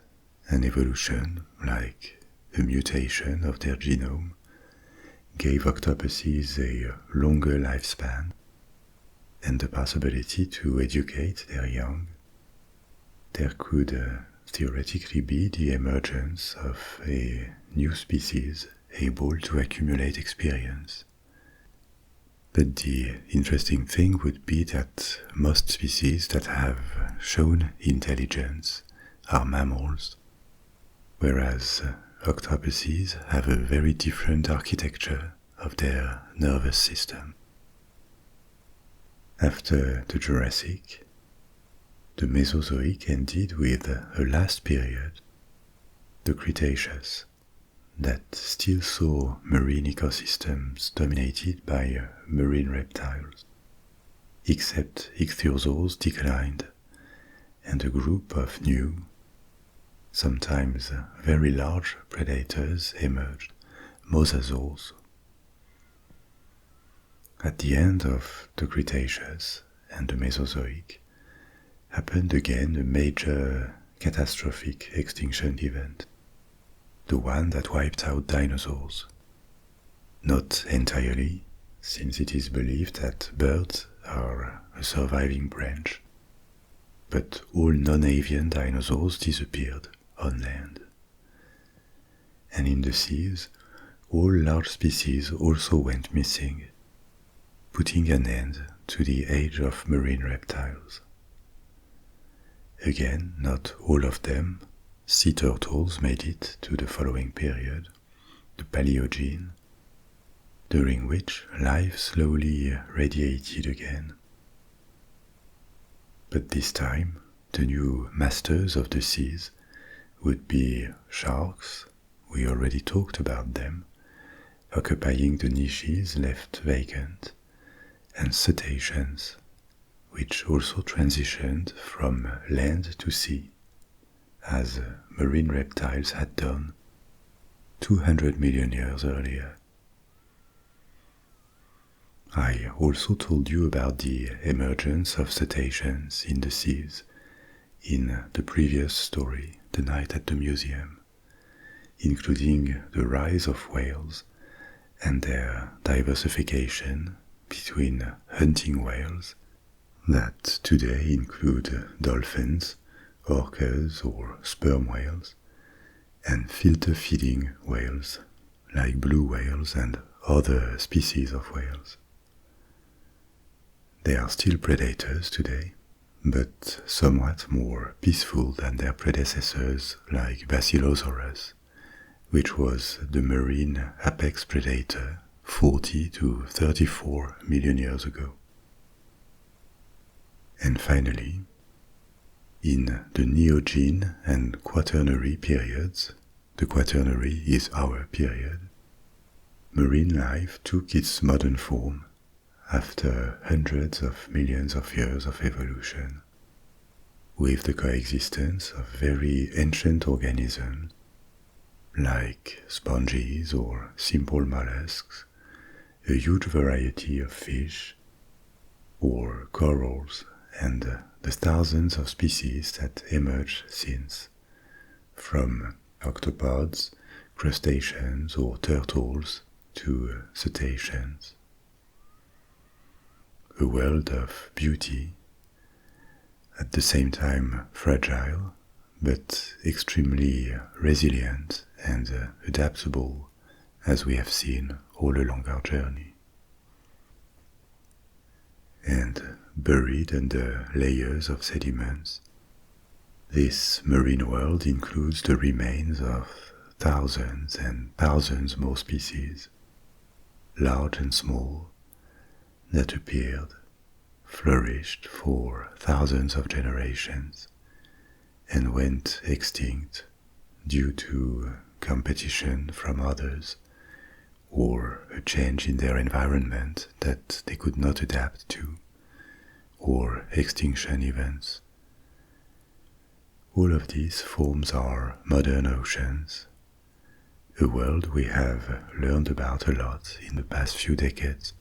an evolution, like a mutation of their genome, gave octopuses a longer lifespan and the possibility to educate their young. There could theoretically be the emergence of a new species able to accumulate experience. But the interesting thing would be that most species that have shown intelligence are mammals, whereas octopuses have a very different architecture of their nervous system. After the Jurassic, the Mesozoic ended with a last period, the Cretaceous, that still saw marine ecosystems dominated by marine reptiles, except ichthyosaurs declined, and a group of new, sometimes very large predators emerged, mosasaurs. At the end of the Cretaceous and the Mesozoic happened again a major catastrophic extinction event, the one that wiped out dinosaurs. Not entirely, since it is believed that birds are a surviving branch, but all non-avian dinosaurs disappeared on land. And in the seas, all large species also went missing, putting an end to the age of marine reptiles. Again, not all of them. Sea turtles made it to the following period, the Paleogene, during which life slowly radiated again. But this time, the new masters of the seas would be sharks, we already talked about them, occupying the niches left vacant, and cetaceans, which also transitioned from land to sea, as marine reptiles had done 200 million years earlier. I also told you about the emergence of cetaceans in the seas in the previous story, The Night at the Museum, including the rise of whales and their diversification between hunting whales that today include dolphins, orcas or sperm whales, and filter-feeding whales like blue whales and other species of whales. They are still predators today, but somewhat more peaceful than their predecessors like Basilosaurus, which was the marine apex predator 40 to 34 million years ago. And finally, in the Neogene and Quaternary periods, the Quaternary is our period, marine life took its modern form after hundreds of millions of years of evolution, with the coexistence of very ancient organisms like sponges or simple mollusks, a huge variety of fish, or corals, and the thousands of species that emerged since, from octopods, crustaceans or turtles to cetaceans. A world of beauty, at the same time fragile, but extremely resilient and adaptable, as we have seen all along our journey. And buried under layers of sediments, this marine world includes the remains of thousands and thousands more species, large and small, that appeared, flourished for thousands of generations, and went extinct due to competition from others, or a change in their environment that they could not adapt to, or extinction events. All of these forms our modern oceans, a world we have learned about a lot in the past few decades,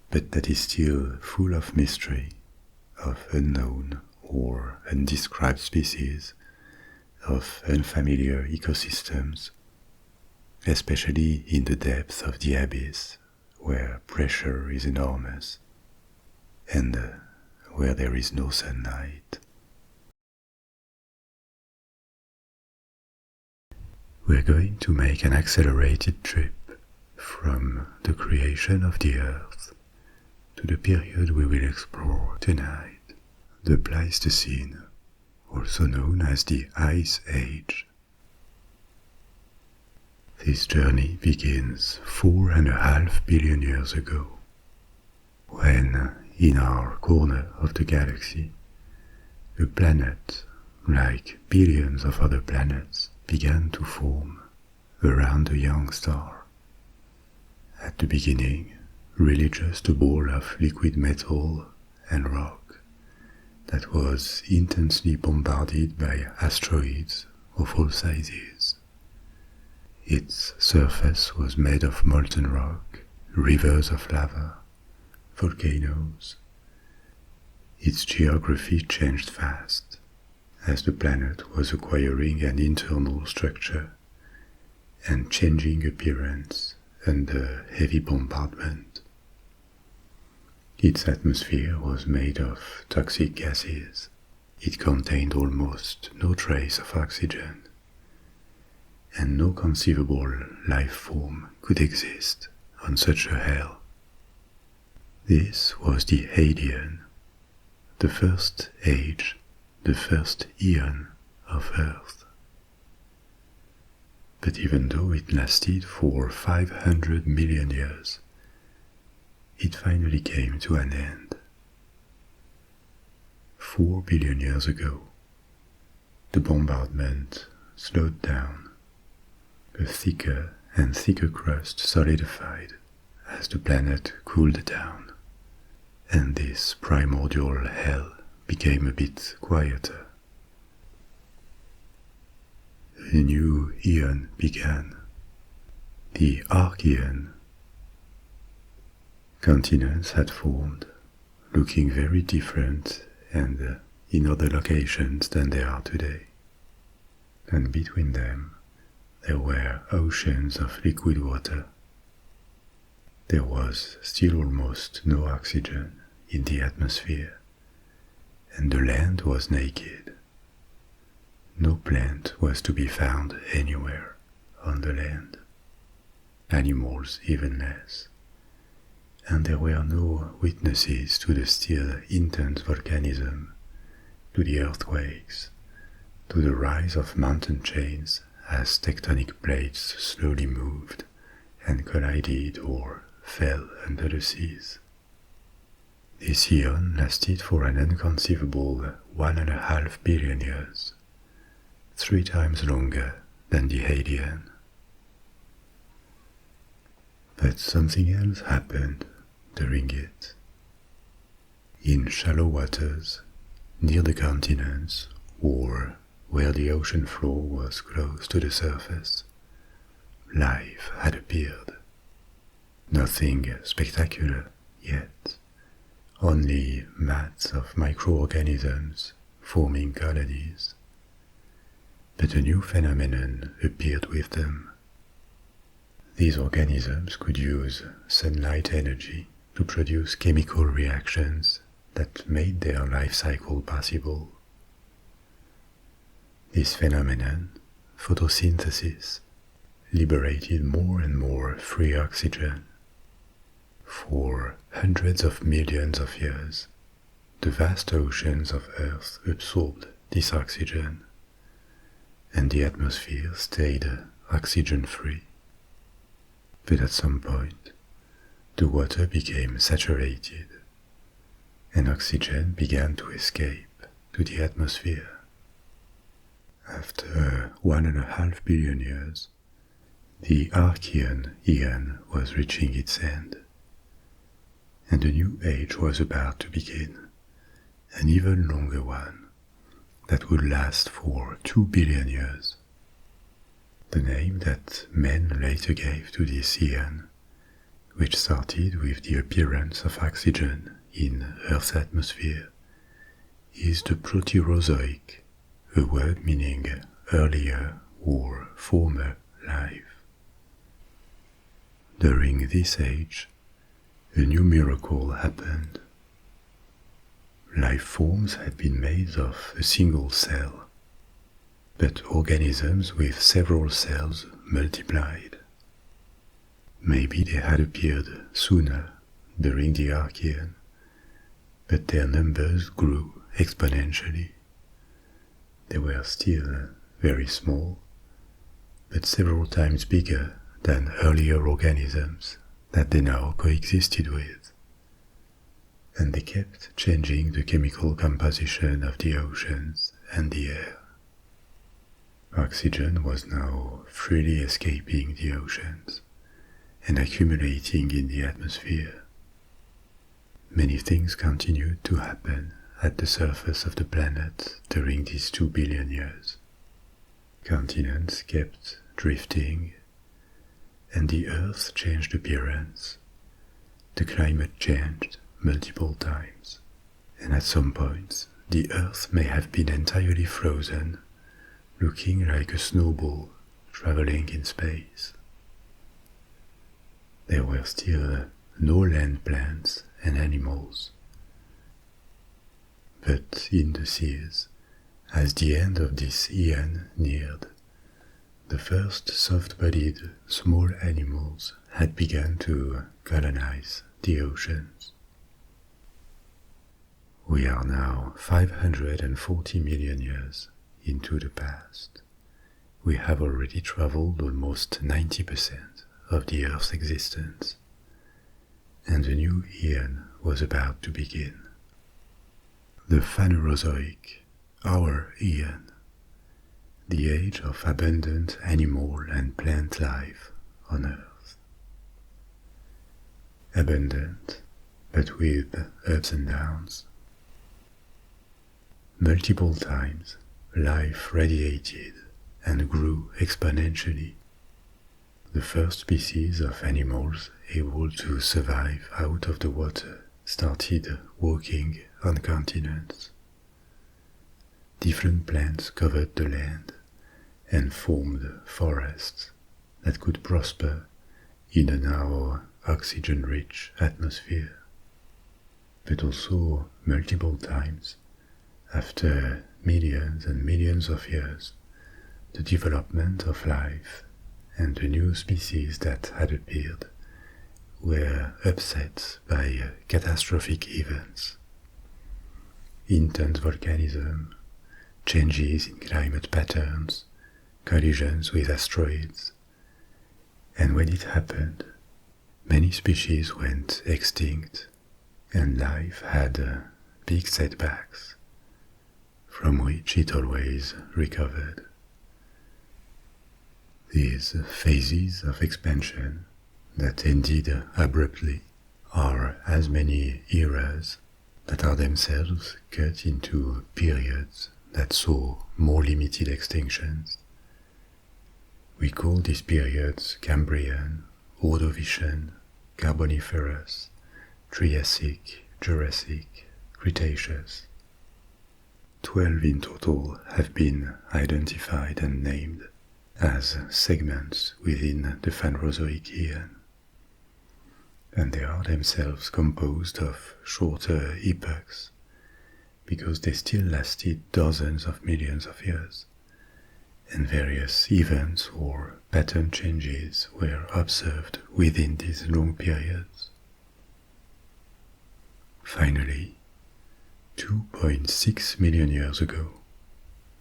but that is still full of mystery, of unknown or undescribed species, of unfamiliar ecosystems, especially in the depths of the abyss, where pressure is enormous, and where there is no sunlight. we're going to make an accelerated trip from the creation of the Earth to the period we will explore tonight, the Pleistocene, also known as the Ice Age. This journey begins 4.5 billion years ago, when, in our corner of the galaxy, a planet, like billions of other planets, began to form around a young star. At the beginning, really just a ball of liquid metal and rock that was intensely bombarded by asteroids of all sizes. Its surface was made of molten rock, rivers of lava, volcanoes. Its geography changed fast, as the planet was acquiring an internal structure and changing appearance under heavy bombardment. Its atmosphere was made of toxic gases. It contained almost no trace of oxygen, and no conceivable life form could exist on such a hell. This was the Hadean, the first age, the first eon of Earth. But even though it lasted for 500 million years, it finally came to an end. 4 billion years ago, the bombardment slowed down. A thicker and thicker crust solidified as the planet cooled down, and this primordial hell became a bit quieter. A new eon began, the Archean. Continents had formed, looking very different and in other locations than they are today. And between them, there were oceans of liquid water. There was still almost no oxygen in the atmosphere, and the land was naked. No plant was to be found anywhere on the land, animals even less, and there were no witnesses to the still intense volcanism, to the earthquakes, to the rise of mountain chains as tectonic plates slowly moved and collided or fell under the seas. This eon lasted for an inconceivable 1.5 billion years, 3 times longer than the Hadean. But something else happened during it. In shallow waters, near the continents, or where the ocean floor was close to the surface, life had appeared. Nothing spectacular yet, only mats of microorganisms forming colonies. But a new phenomenon appeared with them. These organisms could use sunlight energy to produce chemical reactions that made their life cycle possible. This phenomenon, photosynthesis, liberated more and more free oxygen. For hundreds of millions of years, the vast oceans of Earth absorbed this oxygen, and the atmosphere stayed oxygen-free. But at some point, the water became saturated, and oxygen began to escape to the atmosphere. After 1.5 billion years, the Archean eon was reaching its end, and a new age was about to begin, an even longer one that would last for 2 billion years. The name that men later gave to this eon, which started with the appearance of oxygen in Earth's atmosphere, is the Proterozoic, a word meaning earlier or former life. During this age, a new miracle happened. Life forms had been made of a single cell, but organisms with several cells multiplied. Maybe they had appeared sooner during the Archean, but their numbers grew exponentially. They were still very small, but several times bigger than earlier organisms that they now coexisted with. And they kept changing the chemical composition of the oceans and the air. Oxygen was now freely escaping the oceans and accumulating in the atmosphere. Many things continued to happen at the surface of the planet during these 2 billion years. Continents kept drifting, and the Earth changed appearance. The climate changed multiple times, and at some points the Earth may have been entirely frozen, looking like a snowball traveling in space. There were still no land plants and animals. But in the seas, as the end of this eon neared, the first soft-bodied small animals had begun to colonize the oceans. We are now 540 million years into the past. We have already traveled almost 90% of the Earth's existence, and the new eon was about to begin. The Phanerozoic, our eon, the age of abundant animal and plant life on Earth. Abundant, but with ups and downs. Multiple times, life radiated and grew exponentially. The first species of animals able to survive out of the water started walking on continents. Different plants covered the land and formed forests that could prosper in a now oxygen-rich atmosphere. But also multiple times, after millions and millions of years, the development of life and the new species that had appeared were upset by catastrophic events. Intense volcanism, changes in climate patterns, collisions with asteroids, and when it happened, many species went extinct and life had big setbacks, from which it always recovered. These phases of expansion that ended abruptly are as many eras that are themselves cut into periods that saw more limited extinctions. We call these periods Cambrian, Ordovician, Carboniferous, Triassic, Jurassic, Cretaceous. 12 in total have been identified and named as segments within the Phanerozoic eon, and they are themselves composed of shorter epochs because they still lasted dozens of millions of years, and various events or pattern changes were observed within these long periods. Finally, 2.6 million years ago,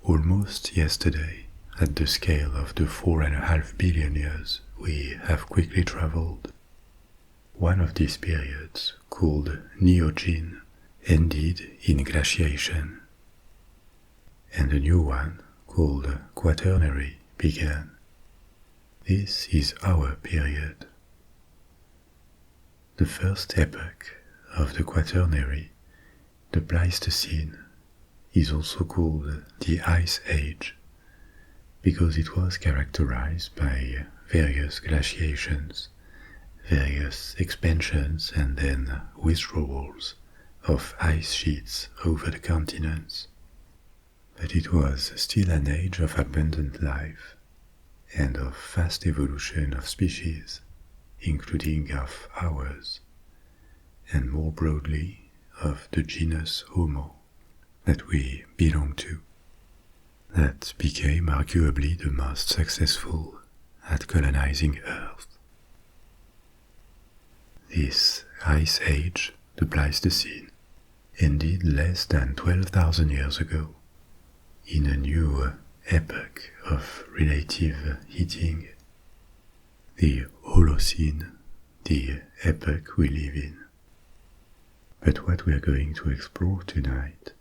almost yesterday, at the scale of the 4.5 billion years we have quickly traveled, one of these periods, called Neogene, ended in glaciation, and a new one, called Quaternary, began. This is our period. The first epoch of the Quaternary, the Pleistocene, is also called the Ice Age, because it was characterized by various glaciations, various expansions and then withdrawals of ice sheets over the continents. But it was still an age of abundant life and of fast evolution of species, including of ours, and more broadly of the genus Homo that we belong to. that became arguably the most successful at colonizing Earth. This ice age, the Pleistocene, ended less than 12,000 years ago, in a new epoch of relative heating, the Holocene, the epoch we live in. But what we are going to explore tonight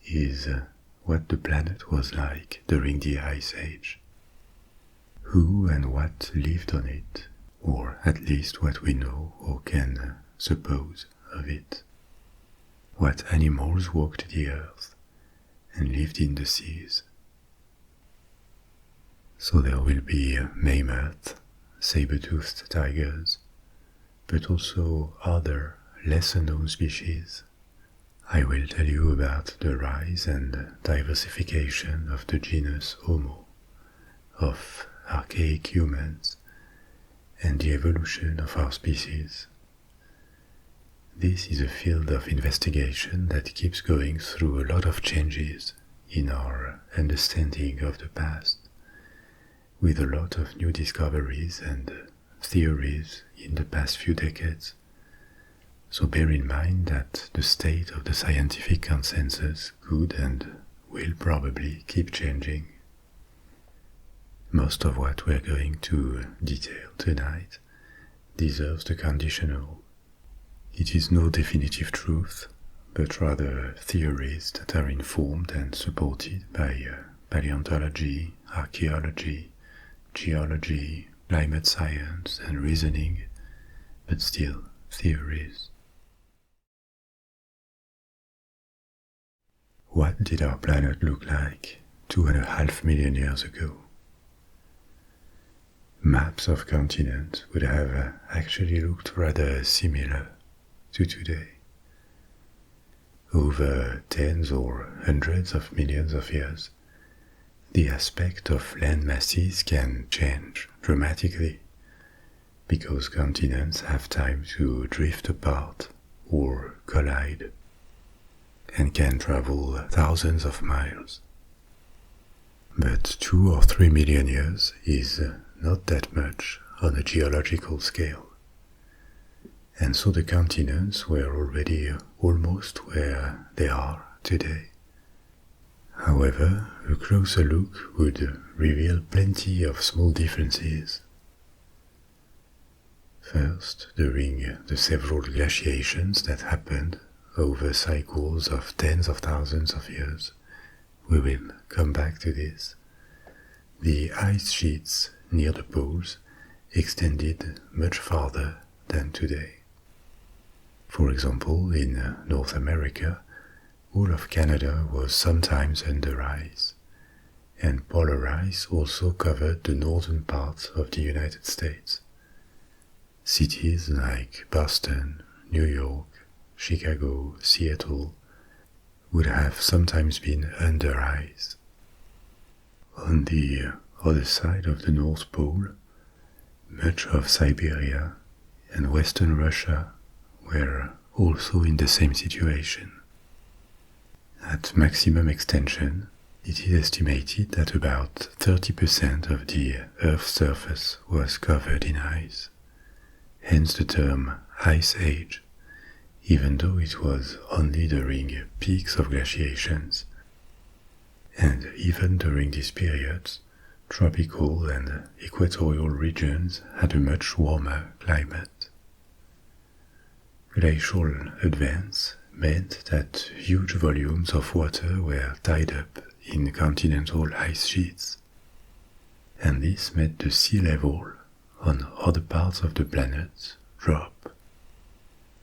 is what the planet was like during the Ice Age. Who and what lived on it, or at least what we know or can suppose of it. What animals walked the earth and lived in the seas. So there will be mammoth, saber-toothed tigers, but also other lesser-known species. I will tell you about the rise and diversification of the genus Homo, of archaic humans, and the evolution of our species. This is a field of investigation that keeps going through a lot of changes in our understanding of the past, with a lot of new discoveries and theories in the past few decades. So bear in mind that the state of the scientific consensus could and will probably keep changing. Most of what we're going to detail tonight deserves the conditional. It is no definitive truth, but rather theories that are informed and supported by paleontology, archaeology, geology, climate science, and reasoning, but still theories. What did our planet look like 2.5 million years ago? Maps of continents would have actually looked rather similar to today. Over tens or hundreds of millions of years, the aspect of land masses can change dramatically because continents have time to drift apart or collide and can travel thousands of miles. But 2 or 3 million years is not that much on a geological scale. And so the continents were already almost where they are today. However, a closer look would reveal plenty of small differences. First, during the several glaciations that happened over cycles of tens of thousands of years, we will come back to this, the ice sheets near the poles extended much farther than today. For example, in North America, all of Canada was sometimes under ice, and polar ice also covered the northern parts of the United States. Cities like Boston, New York, Chicago, Seattle would have sometimes been under ice. On the other side of the North Pole, much of Siberia and western Russia were also in the same situation. At maximum extension, it is estimated that about 30% of the Earth's surface was covered in ice, hence the term Ice Age, even though it was only during peaks of glaciations. And even during these periods, tropical and equatorial regions had a much warmer climate. Glacial advance meant that huge volumes of water were tied up in continental ice sheets, and this made the sea level on other parts of the planet drop.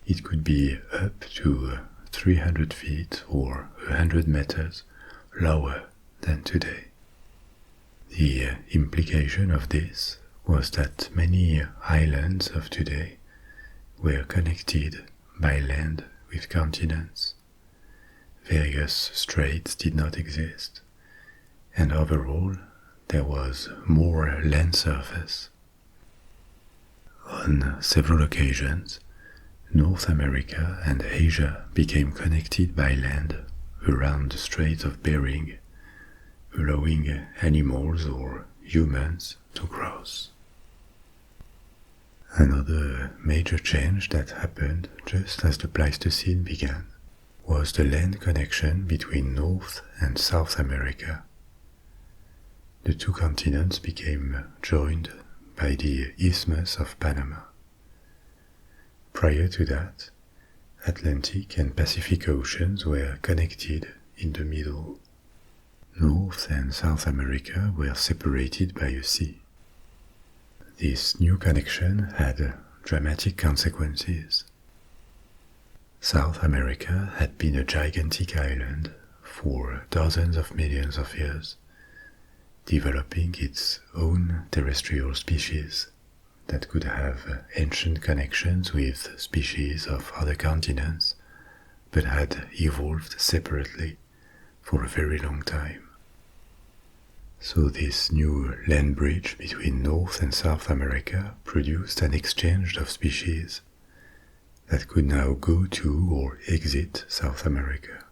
It could be up to 300 feet or 100 meters lower than today. The implication of this was that many islands of today were connected by land with continents. Various straits did not exist, and overall there was more land surface. On several occasions, North America and Asia became connected by land around the Strait of Bering, allowing animals or humans to cross. Another major change that happened just as the Pleistocene began was the land connection between North and South America. The two continents became joined by the Isthmus of Panama. Prior to that, Atlantic and Pacific Oceans were connected in the middle. North and South America were separated by a sea. This new connection had dramatic consequences. South America had been a gigantic island for dozens of millions of years, developing its own terrestrial species that could have ancient connections with species of other continents, but had evolved separately for a very long time. So this new land bridge between North and South America produced an exchange of species that could now go to or exit South America.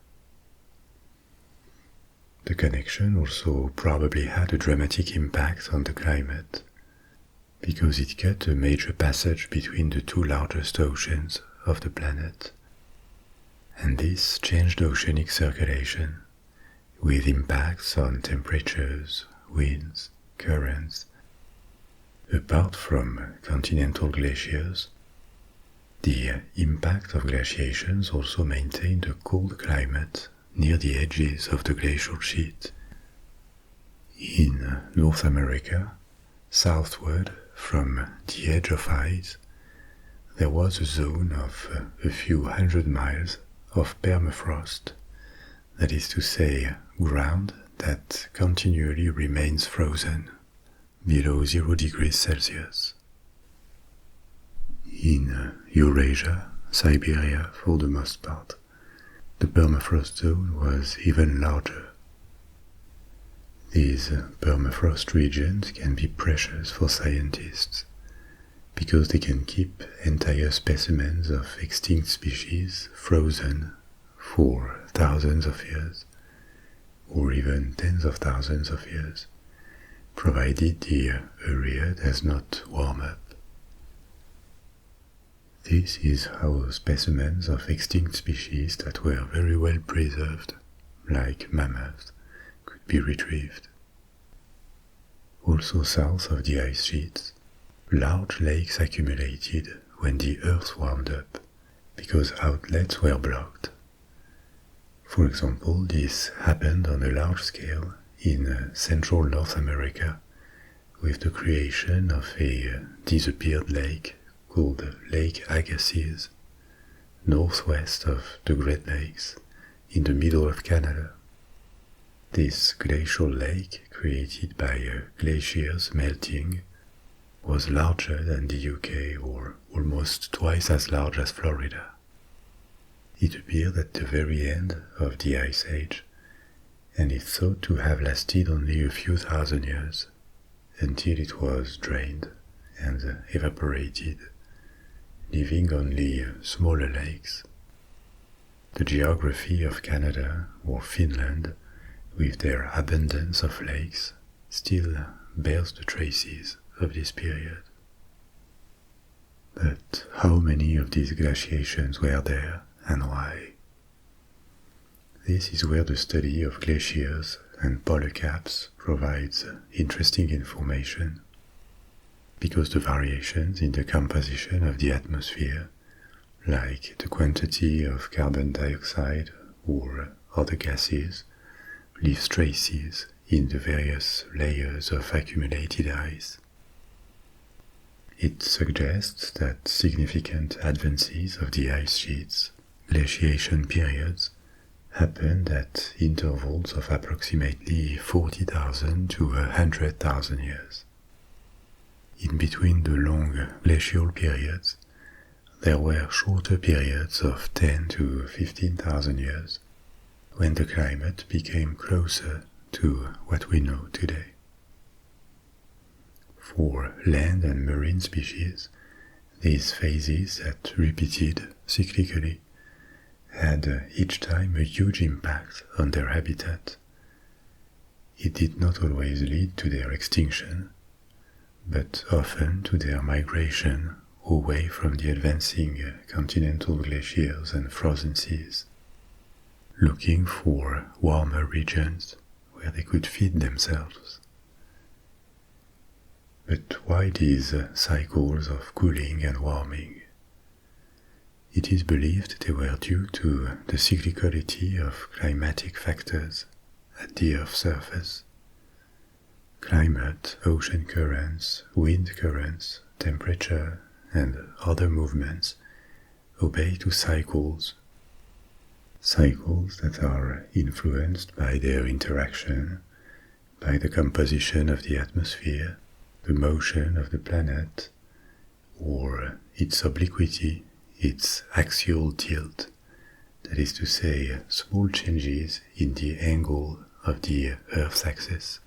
The connection also probably had a dramatic impact on the climate, because it cut a major passage between the two largest oceans of the planet. And this changed oceanic circulation, with impacts on temperatures, winds, currents. Apart from continental glaciers, the impact of glaciations also maintained a cold climate near the edges of the glacial sheet. In North America, southward from the edge of ice, there was a zone of a few hundred miles of permafrost, that is to say, ground that continually remains frozen below 0 degrees Celsius. In Eurasia, Siberia for the most part, the permafrost zone was even larger. These permafrost regions can be precious for scientists because they can keep entire specimens of extinct species frozen for thousands of years, or even tens of thousands of years, provided the area does not warm up. This is how specimens of extinct species that were very well preserved, like mammoths, could be retrieved. Also south of the ice sheets, large lakes accumulated when the Earth warmed up, because outlets were blocked. For example, this happened on a large scale in central North America, with the creation of a disappeared lake called Lake Agassiz, northwest of the Great Lakes, in the middle of Canada. This glacial lake, created by glaciers melting, was larger than the UK, or almost twice as large as Florida. It appeared at the very end of the Ice Age, and is thought to have lasted only a few thousand years, until it was drained and evaporated, leaving only smaller lakes. The geography of Canada or Finland, with their abundance of lakes, still bears the traces of this period. But how many of these glaciations were there, and why? This is where the study of glaciers and polar caps provides interesting information, because the variations in the composition of the atmosphere, like the quantity of carbon dioxide or other gases, leaves traces in the various layers of accumulated ice. It suggests that significant advances of the ice sheets, glaciation periods, happened at intervals of approximately 40,000 to 100,000 years. In between the long glacial periods, there were shorter periods of 10 to 15,000 years, when the climate became closer to what we know today. For land and marine species, these phases that repeated cyclically had each time a huge impact on their habitat. it did not always lead to their extinction, but often to their migration away from the advancing continental glaciers and frozen seas, looking for warmer regions where they could feed themselves. But why these cycles of cooling and warming? It is believed they were due to the cyclicality of climatic factors at the Earth's surface. Climate, ocean currents, wind currents, temperature, and other movements obey to cycles that are influenced by their interaction, by the composition of the atmosphere, the motion of the planet, or its obliquity, its axial tilt, that is to say, small changes in the angle of the Earth's axis.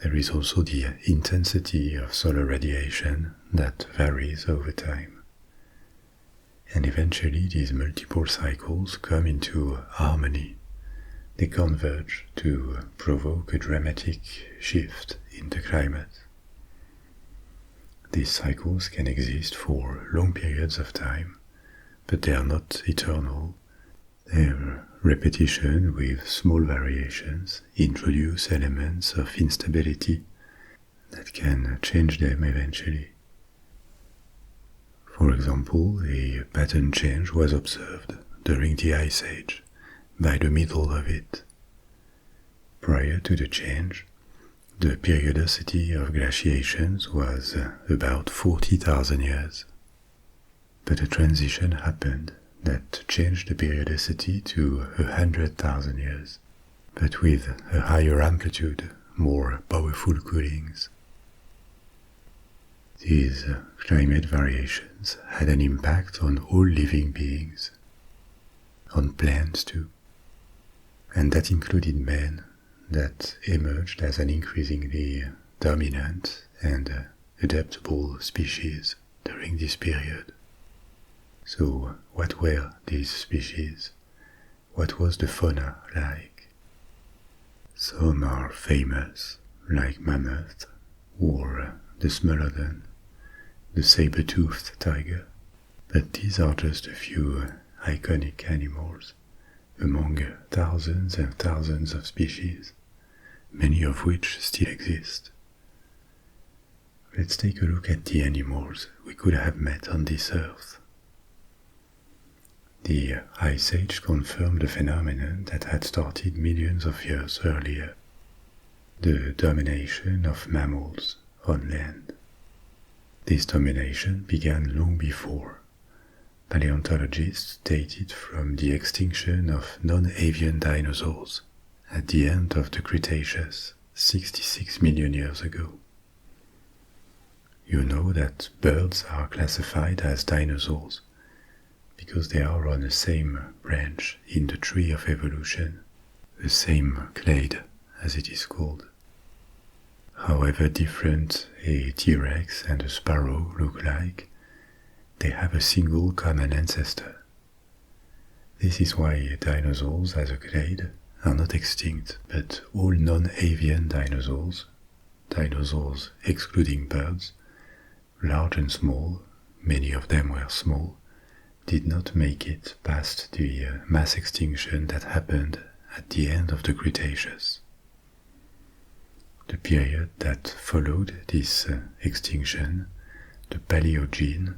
There is also the intensity of solar radiation that varies over time. And eventually these multiple cycles come into harmony. They converge to provoke a dramatic shift in the climate. These cycles can exist for long periods of time, but they are not eternal. Their repetition with small variations introduce elements of instability that can change them eventually. For example, a pattern change was observed during the Ice Age, by the middle of it. Prior to the change, the periodicity of glaciations was about 40,000 years. But a transition happened that changed the periodicity to 100,000 years, but with a higher amplitude, more powerful coolings. These climate variations had an impact on all living beings, on plants too, and that included man, that emerged as an increasingly dominant and adaptable species during this period. So, what were these species? What was the fauna like? Some are famous, like mammoth, or the smilodon, the saber-toothed tiger, but these are just a few iconic animals among thousands and thousands of species, many of which still exist. Let's take a look at the animals we could have met on this earth. The Ice Age confirmed a phenomenon that had started millions of years earlier, the domination of mammals on land. This domination began long before. Paleontologists date it from the extinction of non-avian dinosaurs at the end of the Cretaceous, 66 million years ago. You know that birds are classified as dinosaurs because they are on the same branch in the tree of evolution, the same clade as it is called. However different a T-Rex and a sparrow look like, they have a single common ancestor. This is why dinosaurs as a clade are not extinct, but all non-avian dinosaurs, dinosaurs excluding birds, large and small, many of them were small, did not make it past the mass extinction that happened at the end of the Cretaceous. The period that followed this extinction, the Paleogene,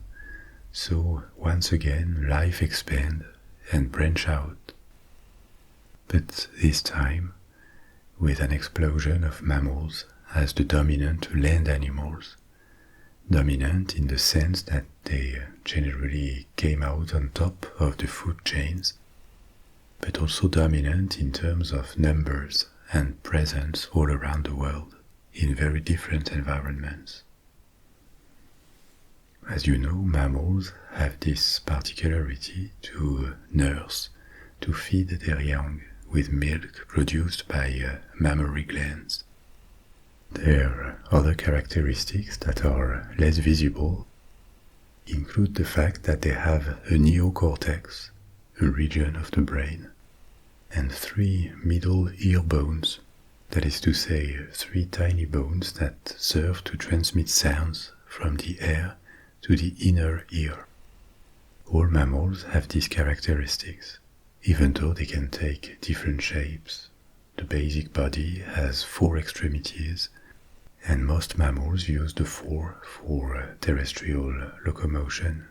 saw once again life expand and branch out. But this time, with an explosion of mammals as the dominant land animals, dominant in the sense that they generally came out on top of the food chains, but also dominant in terms of numbers and presence all around the world in very different environments. As you know, mammals have this particularity to nurse, to feed their young with milk produced by mammary glands. There are other characteristics that are less visible include the fact that they have a neocortex, a region of the brain, and 3 middle ear bones that is to say, three tiny bones that serve to transmit sounds from the air to the inner ear. All mammals have these characteristics, even though they can take different shapes. The basic body has four extremities, and most mammals use the four for terrestrial locomotion.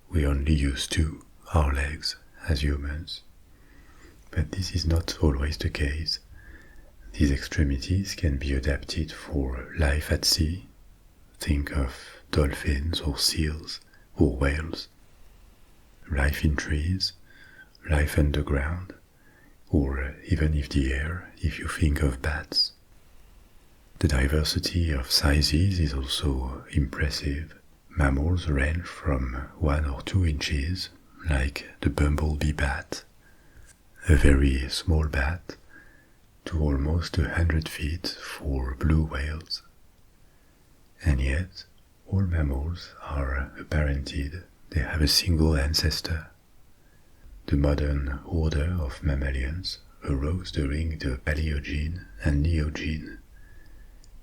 We only use two, our legs, as humans. But this is not always the case. These extremities can be adapted for life at sea. Think of dolphins or seals or whales. Life in trees, life underground, or even in the air if you think of bats. The diversity of sizes is also impressive. Mammals range from 1 or 2 inches, like the bumblebee bat, a very small bat, to almost 100 feet for blue whales. And yet, all mammals are apparented. They have a single ancestor. The modern order of mammalians arose during the Paleogene and Neogene.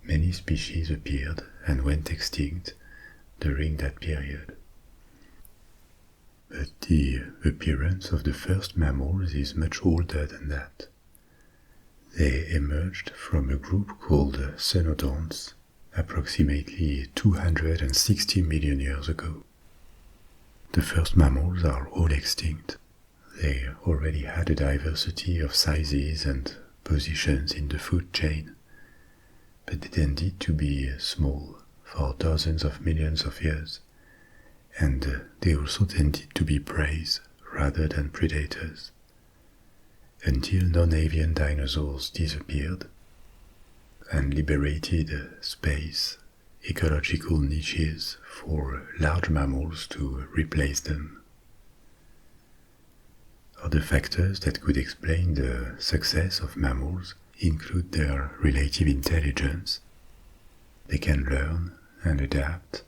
Many species appeared and went extinct during that period. But the appearance of the first mammals is much older than that. They emerged from a group called cynodonts approximately 260 million years ago. The first mammals are all extinct. They already had a diversity of sizes and positions in the food chain, but they tended to be small for dozens of millions of years, and they also tended to be prey rather than predators. Until non-avian dinosaurs disappeared and liberated space, ecological niches for large mammals to replace them. Other factors that could explain the success of mammals include their relative intelligence. They can learn and adapt.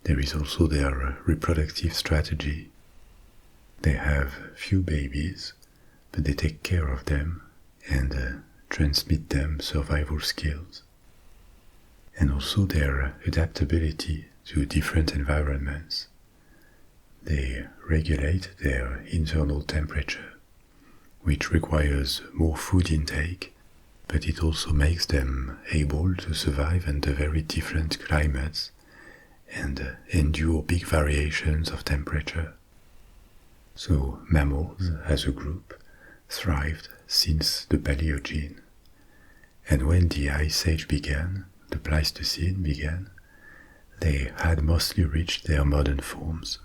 There is also their reproductive strategy. They have few babies, but they take care of them and transmit them survival skills. And also their adaptability to different environments. They regulate their internal temperature, which requires more food intake, but it also makes them able to survive under very different climates and endure big variations of temperature. So mammals, as a group, thrived since the Paleogene. And when the Ice Age began, the Pleistocene began, they had mostly reached their modern forms.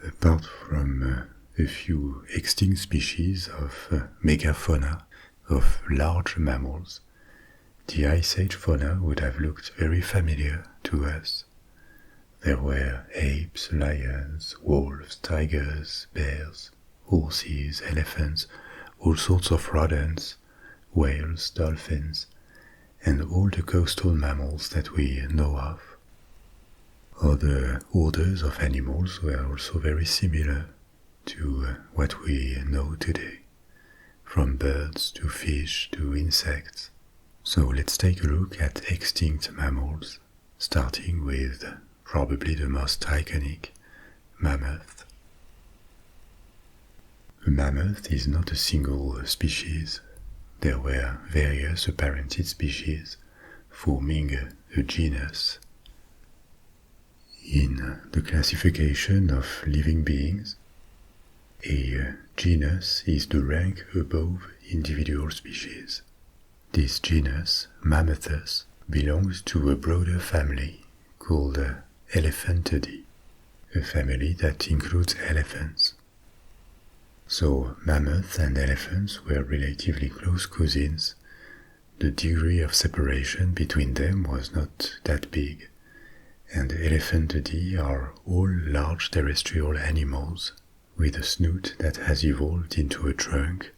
Apart from a few extinct species of megafauna, of large mammals, the Ice Age fauna would have looked very familiar to us. There were apes, lions, wolves, tigers, bears, horses, elephants, all sorts of rodents, whales, dolphins, and all the coastal mammals that we know of. Other orders of animals were also very similar to what we know today, from birds to fish to insects. So let's take a look at extinct mammals, starting with probably the most iconic, mammoth. A mammoth is not a single species. There were various apparented species forming a genus. In the classification of living beings, a genus is the rank above individual species. This genus, Mammuthus, belongs to a broader family called Elephantidae, a family that includes elephants. So mammoths and elephants were relatively close cousins. The degree of separation between them was not that big, and Elephantidae are all large terrestrial animals with a snout that has evolved into a trunk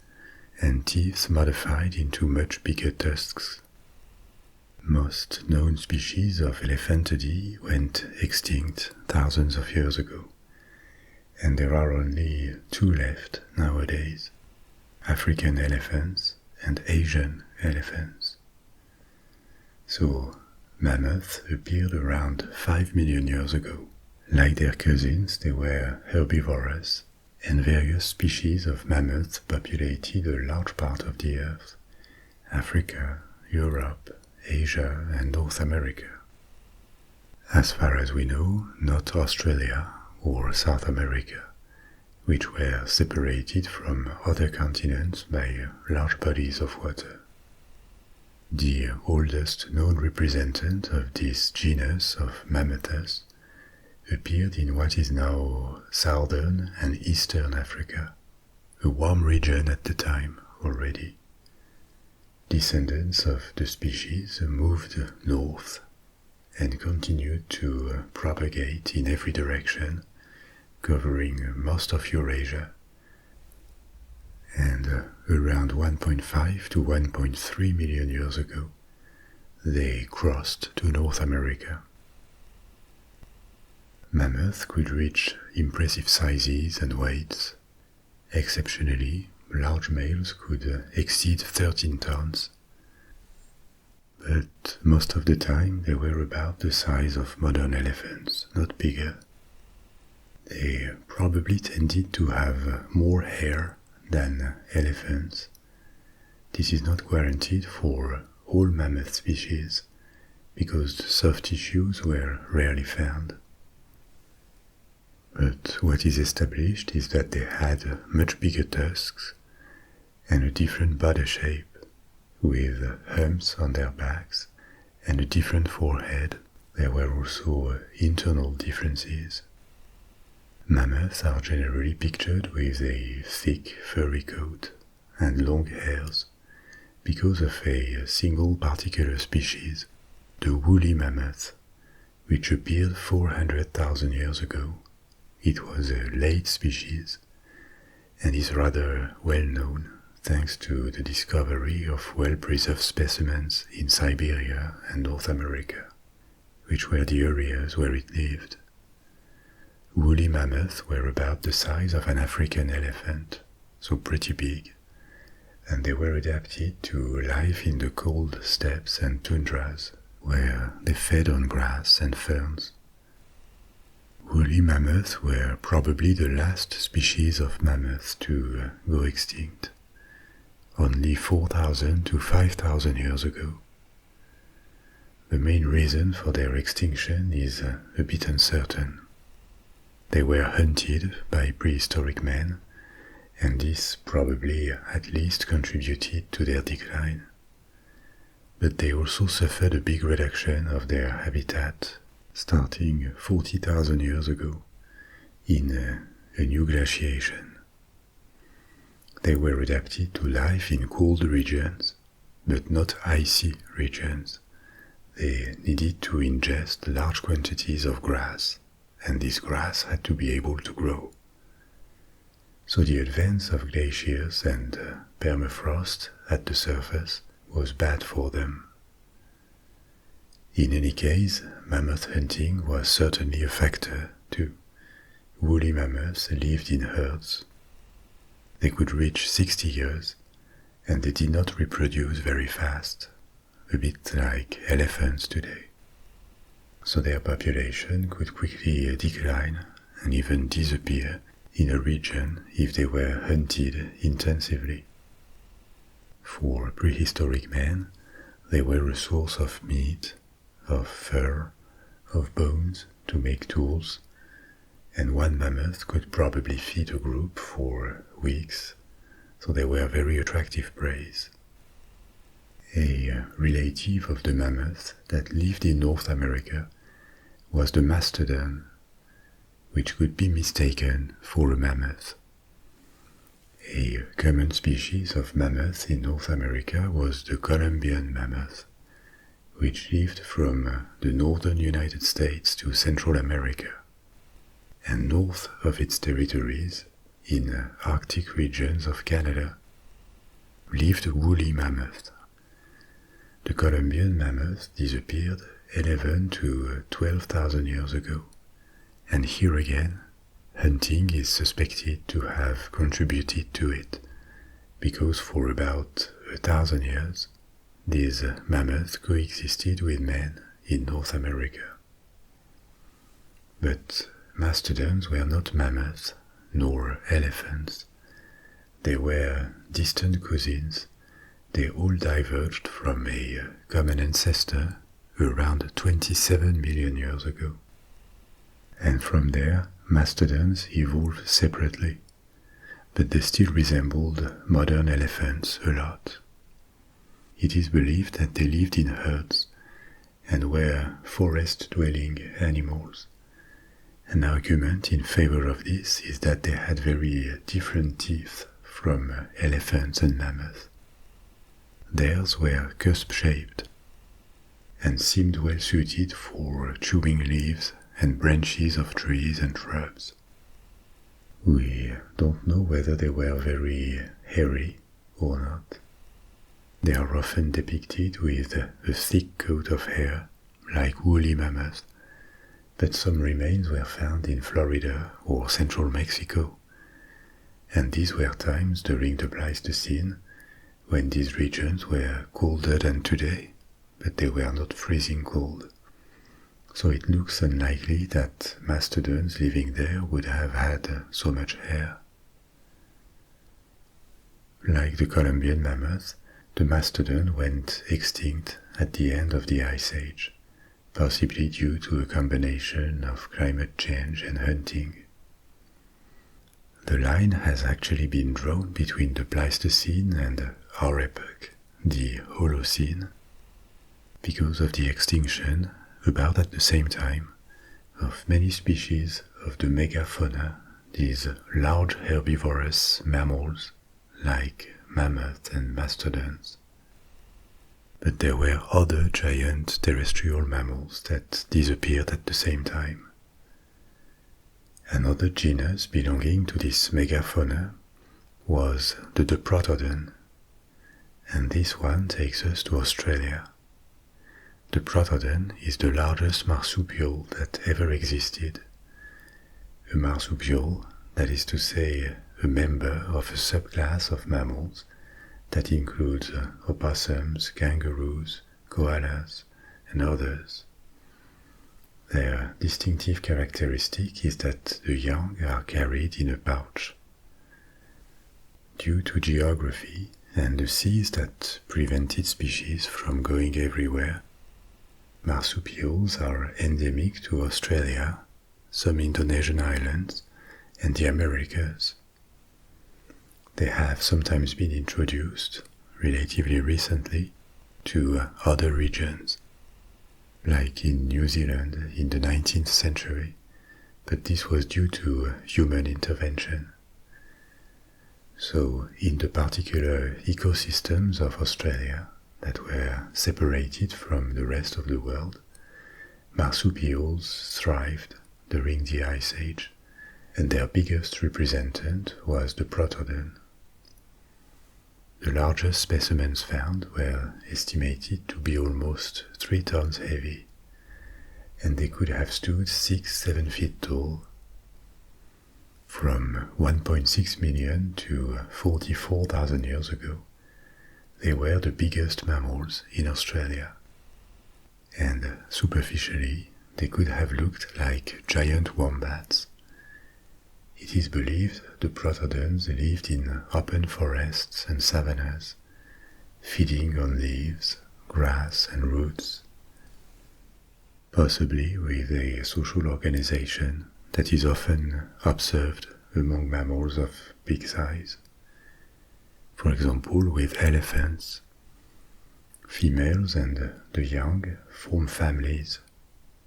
and teeth modified into much bigger tusks. Most known species of Elephantidae went extinct thousands of years ago, and there are only two left nowadays: African elephants and Asian elephants. So, mammoths appeared around 5 million years ago. Like their cousins, they were herbivorous, and various species of mammoths populated a large part of the Earth: Africa, Europe, Asia, and North America. As far as we know, not Australia or South America, which were separated from other continents by large bodies of water. The oldest known representant of this genus of Mammuthus appeared in what is now southern and eastern Africa, a warm region at the time already. Descendants of the species moved north and continued to propagate in every direction, covering most of Eurasia, and around 1.5 to 1.3 million years ago, they crossed to North America. Mammoths could reach impressive sizes and weights. Exceptionally, large males could exceed 13 tons, but most of the time they were about the size of modern elephants, not bigger. They probably tended to have more hair than elephants. This is not guaranteed for all mammoth species, because soft tissues were rarely found. But what is established is that they had much bigger tusks and a different body shape, with humps on their backs and a different forehead. There were also internal differences. Mammoths are generally pictured with a thick furry coat and long hairs because of a single particular species, the woolly mammoth, which appeared 400,000 years ago. It was a late species and is rather well known thanks to the discovery of well-preserved specimens in Siberia and North America, which were the areas where it lived. Woolly mammoths were about the size of an African elephant, so pretty big, and they were adapted to life in the cold steppes and tundras, where they fed on grass and ferns. Woolly mammoths were probably the last species of mammoths to go extinct, only 4,000 to 5,000 years ago. The main reason for their extinction is a bit uncertain. They were hunted by prehistoric men, and this probably at least contributed to their decline. But they also suffered a big reduction of their habitat starting 40,000 years ago in a new glaciation. They were adapted to life in cold regions, but not icy regions. They needed to ingest large quantities of grass, and this grass had to be able to grow. So the advance of glaciers and permafrost at the surface was bad for them. In any case, mammoth hunting was certainly a factor too. Woolly mammoths lived in herds. They could reach 60 years, and they did not reproduce very fast, a bit like elephants today. So their population could quickly decline and even disappear in a region if they were hunted intensively. For prehistoric men, they were a source of meat, of fur, of bones to make tools, and one mammoth could probably feed a group for weeks, so they were very attractive prey. A relative of the mammoth that lived in North America was the mastodon, which could be mistaken for a mammoth. A common species of mammoth in North America was the Columbian mammoth, which lived from the northern United States to Central America, and north of its territories, in Arctic regions of Canada, lived a woolly mammoth. The Columbian mammoth disappeared 11 to 12,000 years ago, and here again, hunting is suspected to have contributed to it, because for about 1,000 years, these mammoths coexisted with men in North America. But mastodons were not mammoths nor elephants. They were distant cousins. They all diverged from a common ancestor around 27 million years ago. And from there, mastodons evolved separately, but they still resembled modern elephants a lot. It is believed that they lived in herds and were forest-dwelling animals. An argument in favor of this is that they had very different teeth from elephants and mammoths. Theirs were cusp-shaped and seemed well suited for chewing leaves and branches of trees and shrubs. We don't know whether they were very hairy or not. They are often depicted with a thick coat of hair, like woolly mammoths, but some remains were found in Florida or central Mexico, and these were times during the Pleistocene when these regions were colder than today, but they were not freezing cold. So it looks unlikely that mastodons living there would have had so much hair. Like the Columbian mammoth, the mastodon went extinct at the end of the Ice Age, possibly due to a combination of climate change and hunting. The line has actually been drawn between the Pleistocene and our epoch, the Holocene, because of the extinction, about at the same time, of many species of the megafauna, these large herbivorous mammals like mammoths and mastodons. But there were other giant terrestrial mammals that disappeared at the same time. Another genus belonging to this megafauna was the Diprotodon, and this one takes us to Australia. The Diprotodon is the largest marsupial that ever existed. A marsupial, that is to say, a member of a subclass of mammals that includes opossums, kangaroos, koalas, and others. Their distinctive characteristic is that the young are carried in a pouch. Due to geography and the seas that prevented species from going everywhere, marsupials are endemic to Australia, some Indonesian islands, and the Americas. They have sometimes been introduced, relatively recently, to other regions, like in New Zealand in the 19th century, but this was due to human intervention. So, in the particular ecosystems of Australia that were separated from the rest of the world, marsupials thrived during the Ice Age, and their biggest representant was the Protodon. The largest specimens found were estimated to be almost 3 tons heavy, and they could have stood 6-7 feet tall. From 1.6 million to 44,000 years ago, they were the biggest mammals in Australia, and superficially they could have looked like giant wombats. It is believed the Protodons lived in open forests and savannas, feeding on leaves, grass, and roots, possibly with a social organization that is often observed among mammals of big size. For example, with elephants, females and the young form families,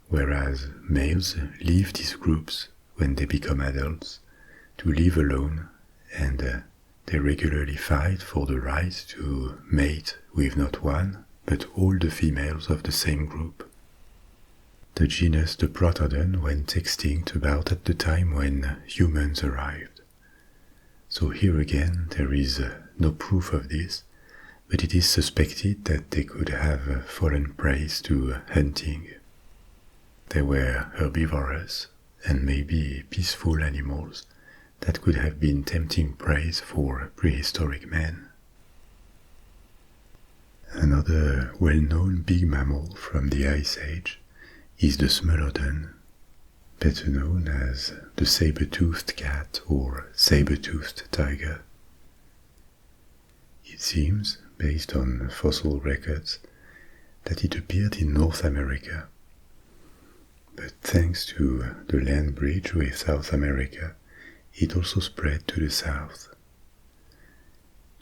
whereas males leave these groups when they become adults to live alone, and they regularly fight for the right to mate with not one, but all the females of the same group. The genus Diprotodon went extinct about at the time when humans arrived. So here again there is no proof of this, but it is suspected that they could have fallen prey to hunting. They were herbivorous and maybe peaceful animals that could have been tempting prey for prehistoric men. Another well-known big mammal from the Ice Age is the Smilodon, better known as the saber-toothed cat or saber-toothed tiger. It seems, based on fossil records, that it appeared in North America. But thanks to the land bridge with South America, it also spread to the south.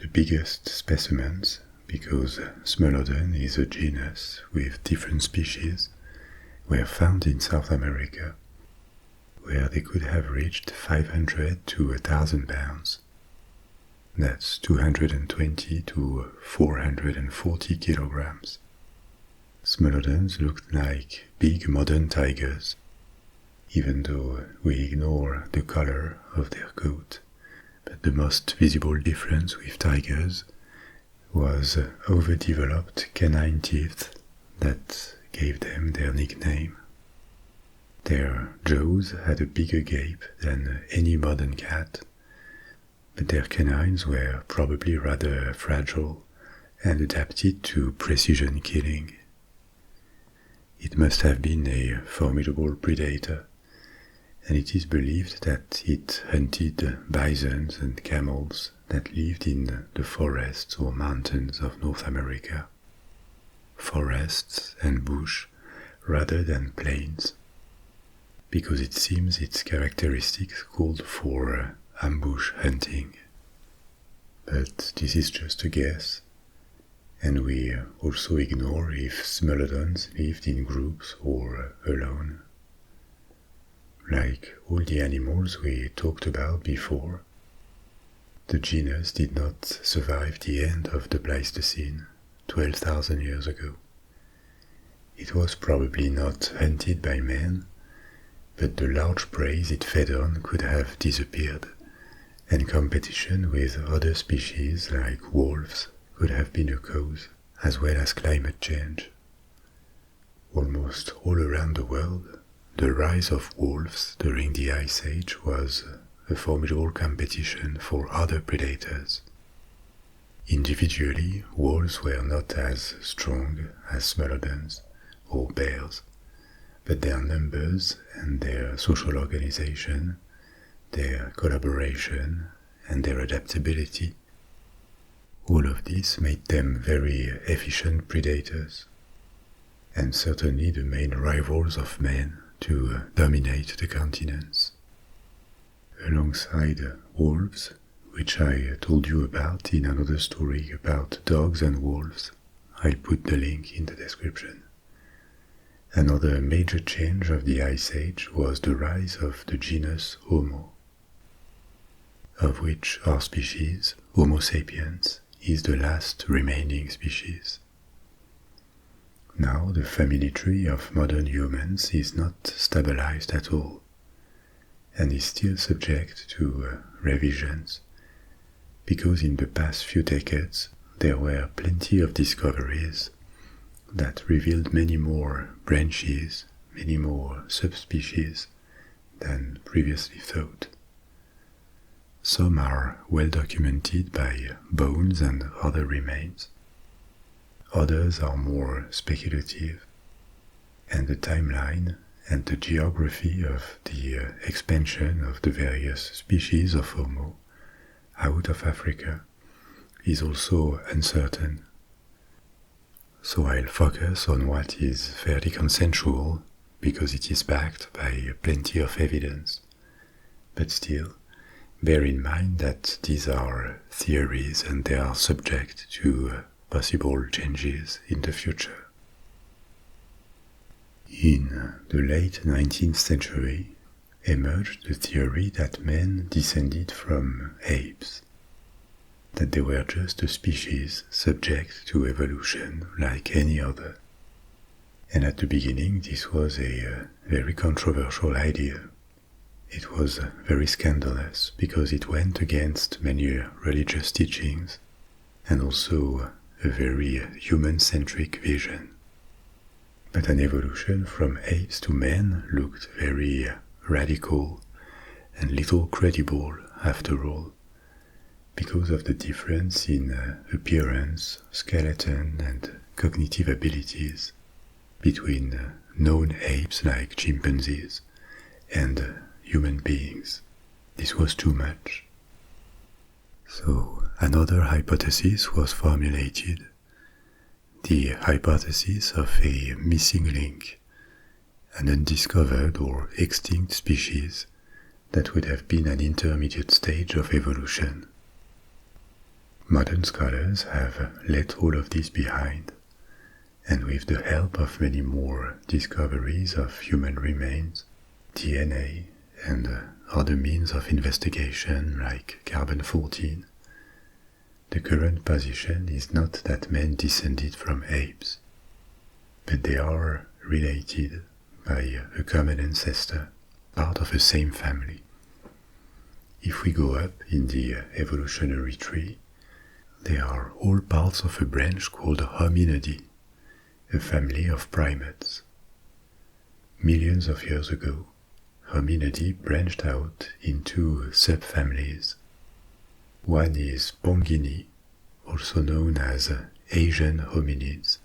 The biggest specimens, because Smilodon is a genus with different species, were found in South America, where they could have reached 500 to 1,000 pounds. That's 220 to 440 kilograms. Smilodons looked like big modern tigers, even though we ignore the color of their coat. But the most visible difference with tigers was overdeveloped canine teeth that gave them their nickname. Their jaws had a bigger gape than any modern cat, but their canines were probably rather fragile and adapted to precision killing. It must have been a formidable predator, and it is believed that it hunted bisons and camels that lived in the forests or mountains of North America. Forests and bush rather than plains, because it seems its characteristics called for ambush hunting. But this is just a guess, and we also ignore if Smilodons lived in groups or alone. Like all the animals we talked about before, the genus did not survive the end of the Pleistocene, 12,000 years ago. It was probably not hunted by man, but the large prey it fed on could have disappeared, and competition with other species like wolves could have been a cause, as well as climate change. Almost all around the world, the rise of wolves during the Ice Age was a formidable competition for other predators. Individually, wolves were not as strong as Smilodons or bears, but their numbers and their social organization, their collaboration and their adaptability, all of this made them very efficient predators, and certainly the main rivals of men to dominate the continents. Alongside wolves, which I told you about in another story about dogs and wolves, I'll put the link in the description. Another major change of the Ice Age was the rise of the genus Homo, of which our species, Homo sapiens, is the last remaining species. Now the family tree of modern humans is not stabilized at all, and is still subject to revisions, because in the past few decades there were plenty of discoveries that revealed many more branches, many more subspecies than previously thought. Some are well documented by bones and other remains. Others are more speculative, and the timeline and the geography of the expansion of the various species of Homo out of Africa is also uncertain. So I'll focus on what is fairly consensual because it is backed by plenty of evidence. But still, bear in mind that these are theories and they are subject to possible changes in the future. In the late 19th century emerged the theory that men descended from apes, that they were just a species subject to evolution like any other. And at the beginning this was a very controversial idea. It was very scandalous because it went against many religious teachings and also a very human-centric vision. But an evolution from apes to men looked very radical and little credible after all, because of the difference in appearance, skeleton, and cognitive abilities between known apes like chimpanzees and human beings. This was too much. So another hypothesis was formulated, the hypothesis of a missing link, an undiscovered or extinct species that would have been an intermediate stage of evolution. Modern scholars have left all of this behind, and with the help of many more discoveries of human remains, DNA, and other means of investigation like carbon-14, the current position is not that men descended from apes, but they are related by a common ancestor, part of the same family. If we go up in the evolutionary tree, they are all parts of a branch called Hominidae, a family of primates. Millions of years ago, Hominidae branched out into subfamilies. One is Pongini, also known as Asian hominids,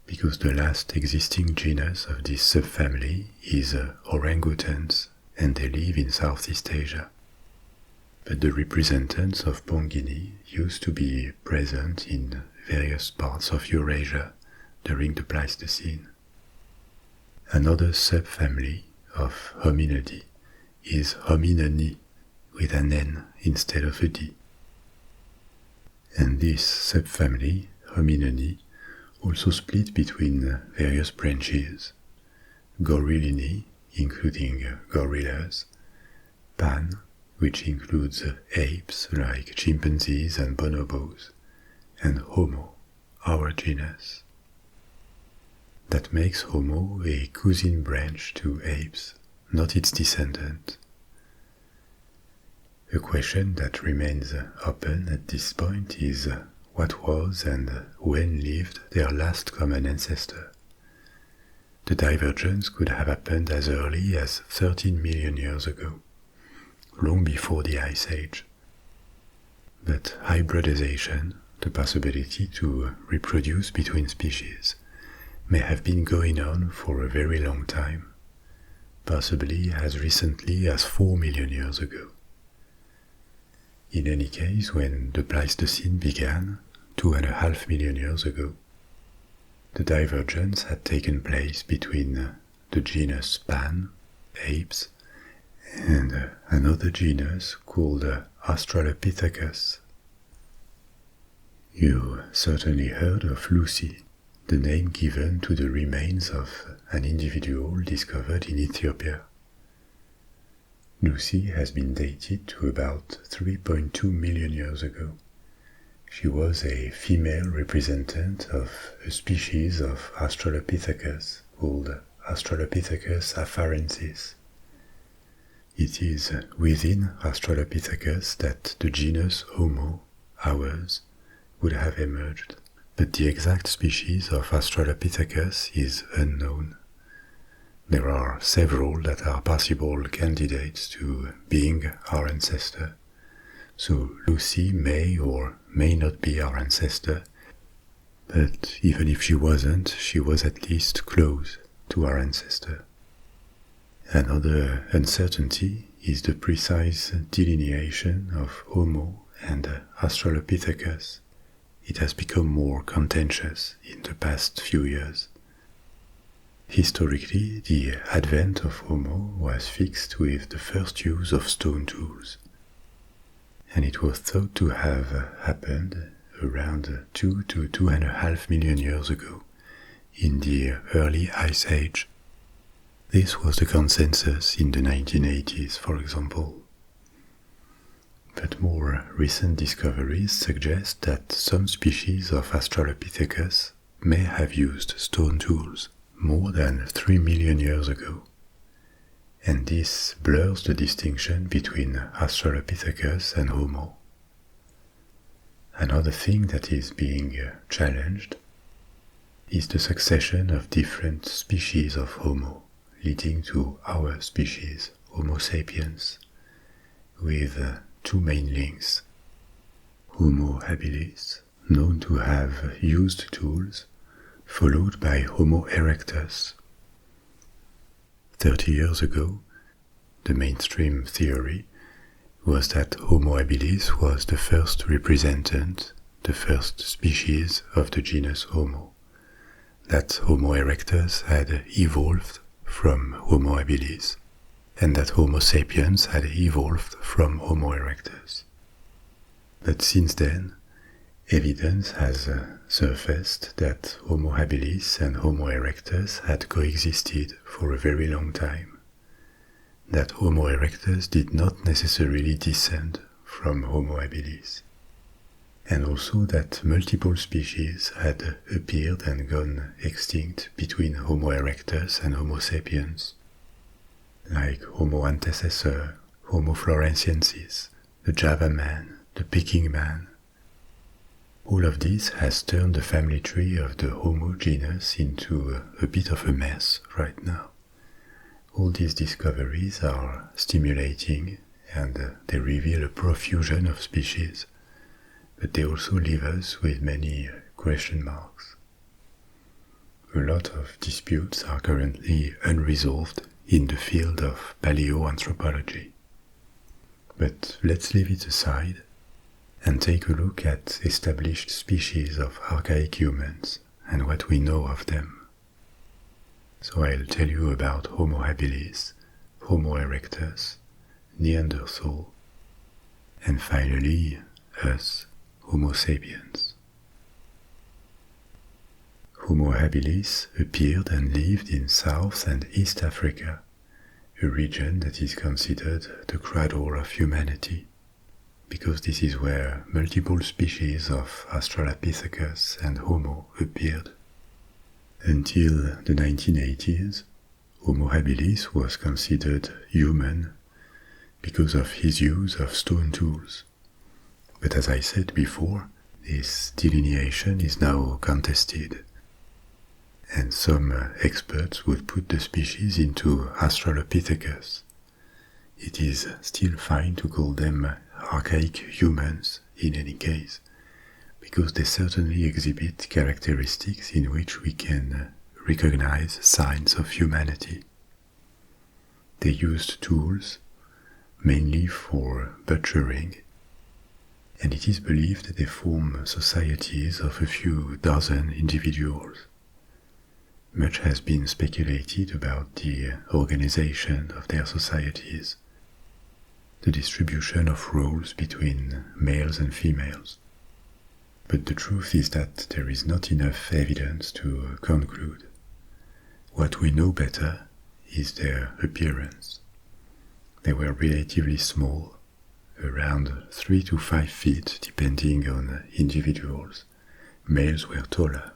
because the last existing genus of this subfamily is orangutans, and they live in Southeast Asia. But the representants of Pongini used to be present in various parts of Eurasia during the Pleistocene. Another subfamily of Hominidae is Hominini, with an N instead of a D. And this subfamily, Hominini, also split between various branches: Gorillini, including gorillas, Pan, which includes apes like chimpanzees and bonobos, and Homo, our genus. That makes Homo a cousin branch to apes, not its descendant. A question that remains open at this point is what was and when lived their last common ancestor. The divergence could have happened as early as 13 million years ago, long before the Ice Age. But hybridization, the possibility to reproduce between species, may have been going on for a very long time, possibly as recently as 4 million years ago. In any case, when the Pleistocene began, 2.5 million years ago, the divergence had taken place between the genus Pan, apes, and another genus called Australopithecus. You certainly heard of Lucy, the name given to the remains of an individual discovered in Ethiopia. Lucy has been dated to about 3.2 million years ago. She was a female representant of a species of Australopithecus called Australopithecus afarensis. It is within Australopithecus that the genus Homo, ours, would have emerged, but the exact species of Australopithecus is unknown. There are several that are possible candidates to being our ancestor, so Lucy may or may not be our ancestor, but even if she wasn't, she was at least close to our ancestor. Another uncertainty is the precise delineation of Homo and Australopithecus. It has become more contentious in the past few years. Historically, the advent of Homo was fixed with the first use of stone tools, and it was thought to have happened around 2 to 2.5 million years ago, in the early Ice Age. This was the consensus in the 1980s, for example. But more recent discoveries suggest that some species of Australopithecus may have used stone tools more than 3 million years ago, and this blurs the distinction between Australopithecus and Homo. Another thing that is being challenged is the succession of different species of Homo, leading to our species, Homo sapiens, with two main links. Homo habilis, known to have used tools, followed by Homo erectus. 30 years ago, the mainstream theory was that Homo habilis was the first representant, the first species of the genus Homo, that Homo erectus had evolved from Homo habilis, and that Homo sapiens had evolved from Homo erectus. But since then, evidence has surfaced that Homo habilis and Homo erectus had coexisted for a very long time, that Homo erectus did not necessarily descend from Homo habilis, and also that multiple species had appeared and gone extinct between Homo erectus and Homo sapiens, like Homo antecessor, Homo floresiensis, the Java man, the Peking man. All of this has turned the family tree of the Homo genus into a bit of a mess right now. All these discoveries are stimulating and they reveal a profusion of species, but they also leave us with many question marks. A lot of disputes are currently unresolved in the field of paleoanthropology. But let's leave it aside and take a look at established species of archaic humans and what we know of them. So I'll tell you about Homo habilis, Homo erectus, Neanderthal, and finally us, Homo sapiens. Homo habilis appeared and lived in South and East Africa, a region that is considered the cradle of humanity, because this is where multiple species of Australopithecus and Homo appeared. Until the 1980s, Homo habilis was considered human because of his use of stone tools. But as I said before, this delineation is now contested, and some experts would put the species into Australopithecus. It is still fine to call them archaic humans in any case, because they certainly exhibit characteristics in which we can recognize signs of humanity. They used tools, mainly for butchering, and it is believed that they form societies of a few dozen individuals. Much has been speculated about the organization of their societies, the distribution of roles between males and females. But the truth is that there is not enough evidence to conclude. What we know better is their appearance. They were relatively small, around 3 to 5 feet depending on individuals. Males were taller.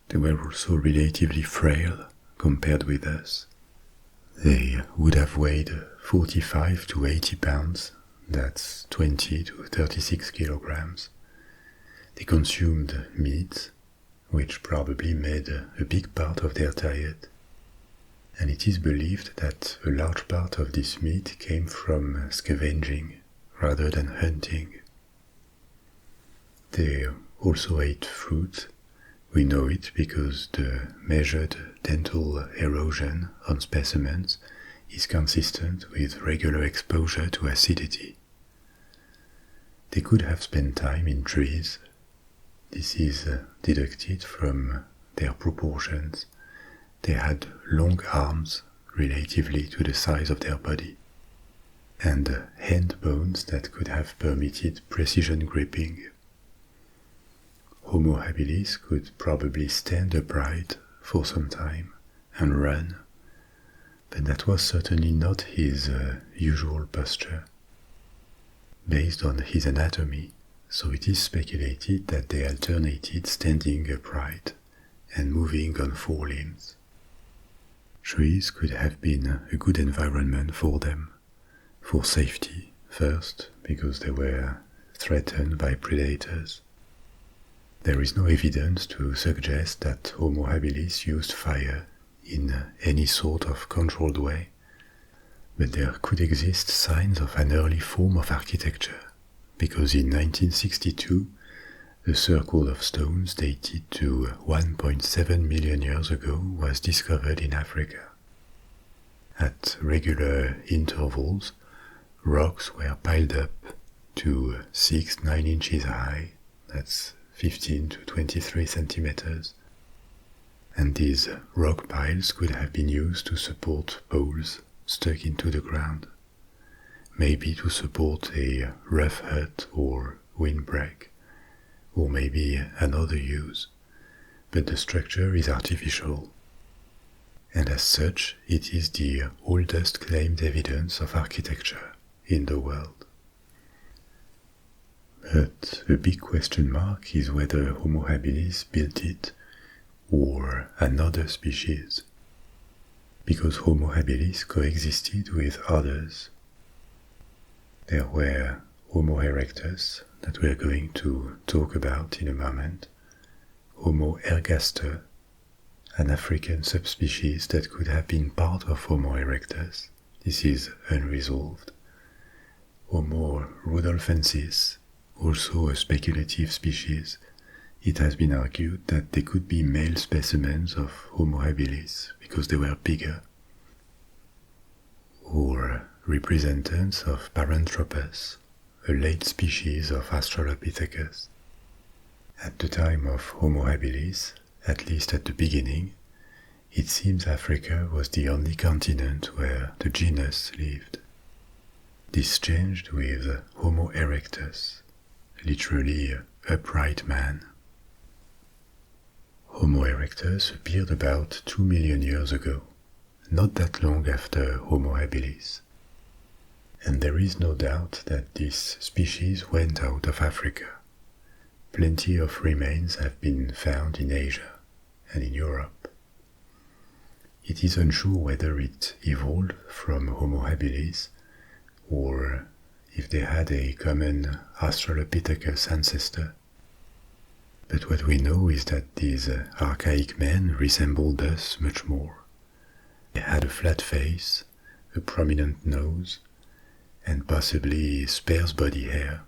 They were also relatively frail compared with us. They would have weighed 45 to 80 pounds, that's 20 to 36 kilograms. They consumed meat, which probably made a big part of their diet, and it is believed that a large part of this meat came from scavenging rather than hunting. They also ate fruit. We know it because the measured dental erosion on specimens is consistent with regular exposure to acidity. They could have spent time in trees. This is deducted from their proportions. They had long arms relatively to the size of their body, and hand bones that could have permitted precision gripping. Homo habilis could probably stand upright for some time and run, but that was certainly not his usual posture. Based on his anatomy, so it is speculated that they alternated standing upright and moving on 4 limbs. Trees could have been a good environment for them, for safety first, because they were threatened by predators. There is no evidence to suggest that Homo habilis used fire in any sort of controlled way, but there could exist signs of an early form of architecture, because in 1962 a circle of stones dated to 1.7 million years ago was discovered in Africa. At regular intervals, rocks were piled up to 6-9 inches high, that's 15 to 23 centimeters, and these rock piles could have been used to support poles stuck into the ground, maybe to support a rough hut or windbreak, or maybe another use, but the structure is artificial, and as such it is the oldest claimed evidence of architecture in the world. But a big question mark is whether Homo habilis built it or another species, because Homo habilis coexisted with others. There were Homo erectus, that we are going to talk about in a moment, Homo ergaster, an African subspecies that could have been part of Homo erectus. This is unresolved. Homo rudolfensis, also a speculative species. It has been argued that they could be male specimens of Homo habilis because they were bigger, or representants of Paranthropus, a late species of Australopithecus. At the time of Homo habilis, at least at the beginning, it seems Africa was the only continent where the genus lived. This changed with Homo erectus, literally upright man. Homo erectus appeared about 2 million years ago, not that long after Homo habilis. And there is no doubt that this species went out of Africa. Plenty of remains have been found in Asia and in Europe. It is unsure whether it evolved from Homo habilis or if they had a common Australopithecus ancestor. But what we know is that these archaic men resembled us much more. They had a flat face, a prominent nose, and possibly sparse body hair.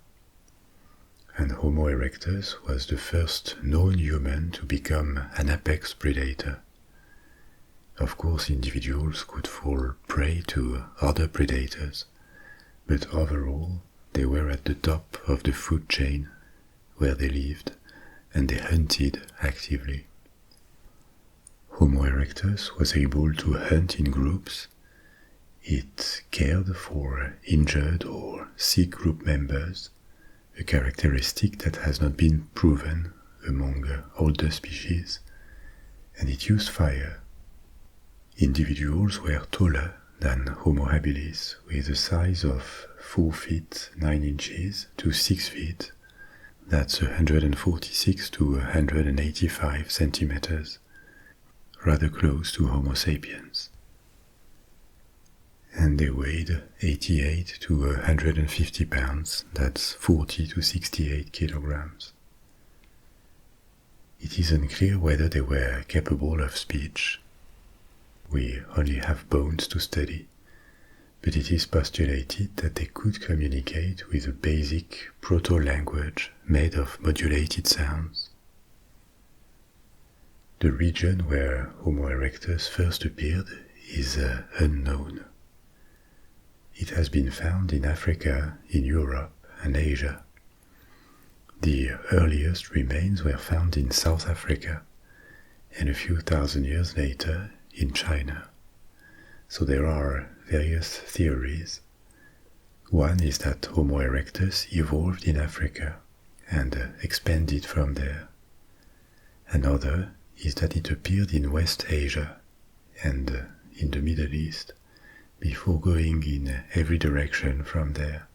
And Homo erectus was the first known human to become an apex predator. Of course, individuals could fall prey to other predators, but overall they were at the top of the food chain where they lived, and they hunted actively. Homo erectus was able to hunt in groups. It cared for injured or sick group members, a characteristic that has not been proven among older species, and it used fire. Individuals were taller than Homo habilis, with a size of 4 feet 9 inches to 6 feet, that's 146 to 185 centimeters, rather close to Homo sapiens. And they weighed 88 to 150 pounds, that's 40 to 68 kilograms. It is unclear whether they were capable of speech. We only have bones to study, but it is postulated that they could communicate with a basic proto-language made of modulated sounds. The region where Homo erectus first appeared is unknown. It has been found in Africa, in Europe, and Asia. The earliest remains were found in South Africa, and a few thousand years later in China. So there are various theories. One is that Homo erectus evolved in Africa and expanded from there. Another is that it appeared in West Asia and in the Middle East before going in every direction from there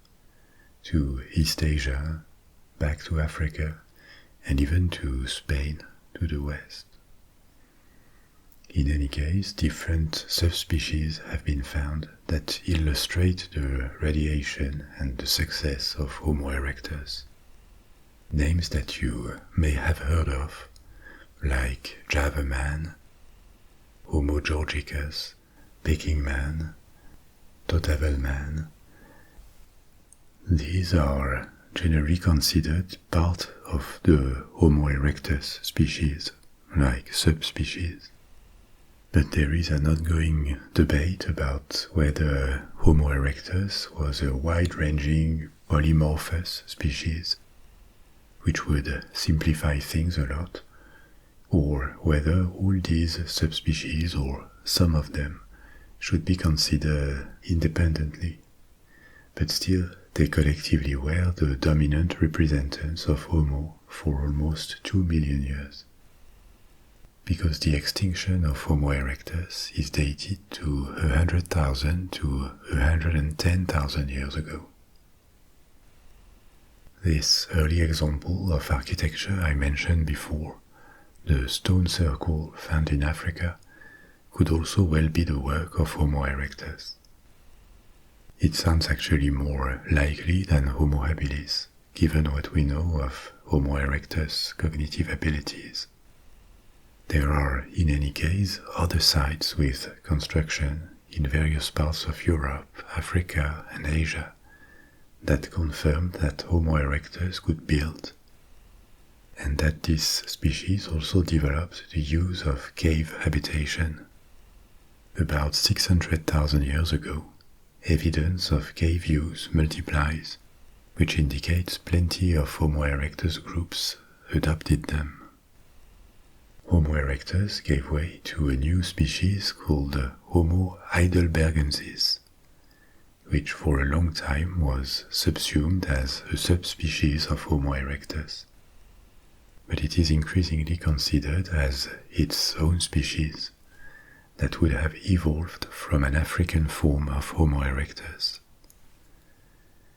to East Asia, back to Africa, and even to Spain, to the west. In any case, different subspecies have been found that illustrate the radiation and the success of Homo erectus. Names that you may have heard of, like Java man, Homo georgicus, Peking man, Totavel man. These are generally considered part of the Homo erectus species, like subspecies. But there is an ongoing debate about whether Homo erectus was a wide-ranging polymorphous species, which would simplify things a lot, or whether all these subspecies, or some of them, should be considered independently. But still, they collectively were the dominant representatives of Homo for almost 2 million years. Because the extinction of Homo erectus is dated to 100,000 to 110,000 years ago. This early example of architecture I mentioned before, the stone circle found in Africa, could also well be the work of Homo erectus. It sounds actually more likely than Homo habilis, given what we know of Homo erectus' cognitive abilities. There are, in any case, other sites with construction in various parts of Europe, Africa, and Asia that confirmed that Homo erectus could build, and that this species also developed the use of cave habitation. About 600,000 years ago, evidence of cave use multiplies, which indicates plenty of Homo erectus groups adopted them. Homo erectus gave way to a new species called Homo heidelbergensis, which for a long time was subsumed as a subspecies of Homo erectus, but it is increasingly considered as its own species that would have evolved from an African form of Homo erectus.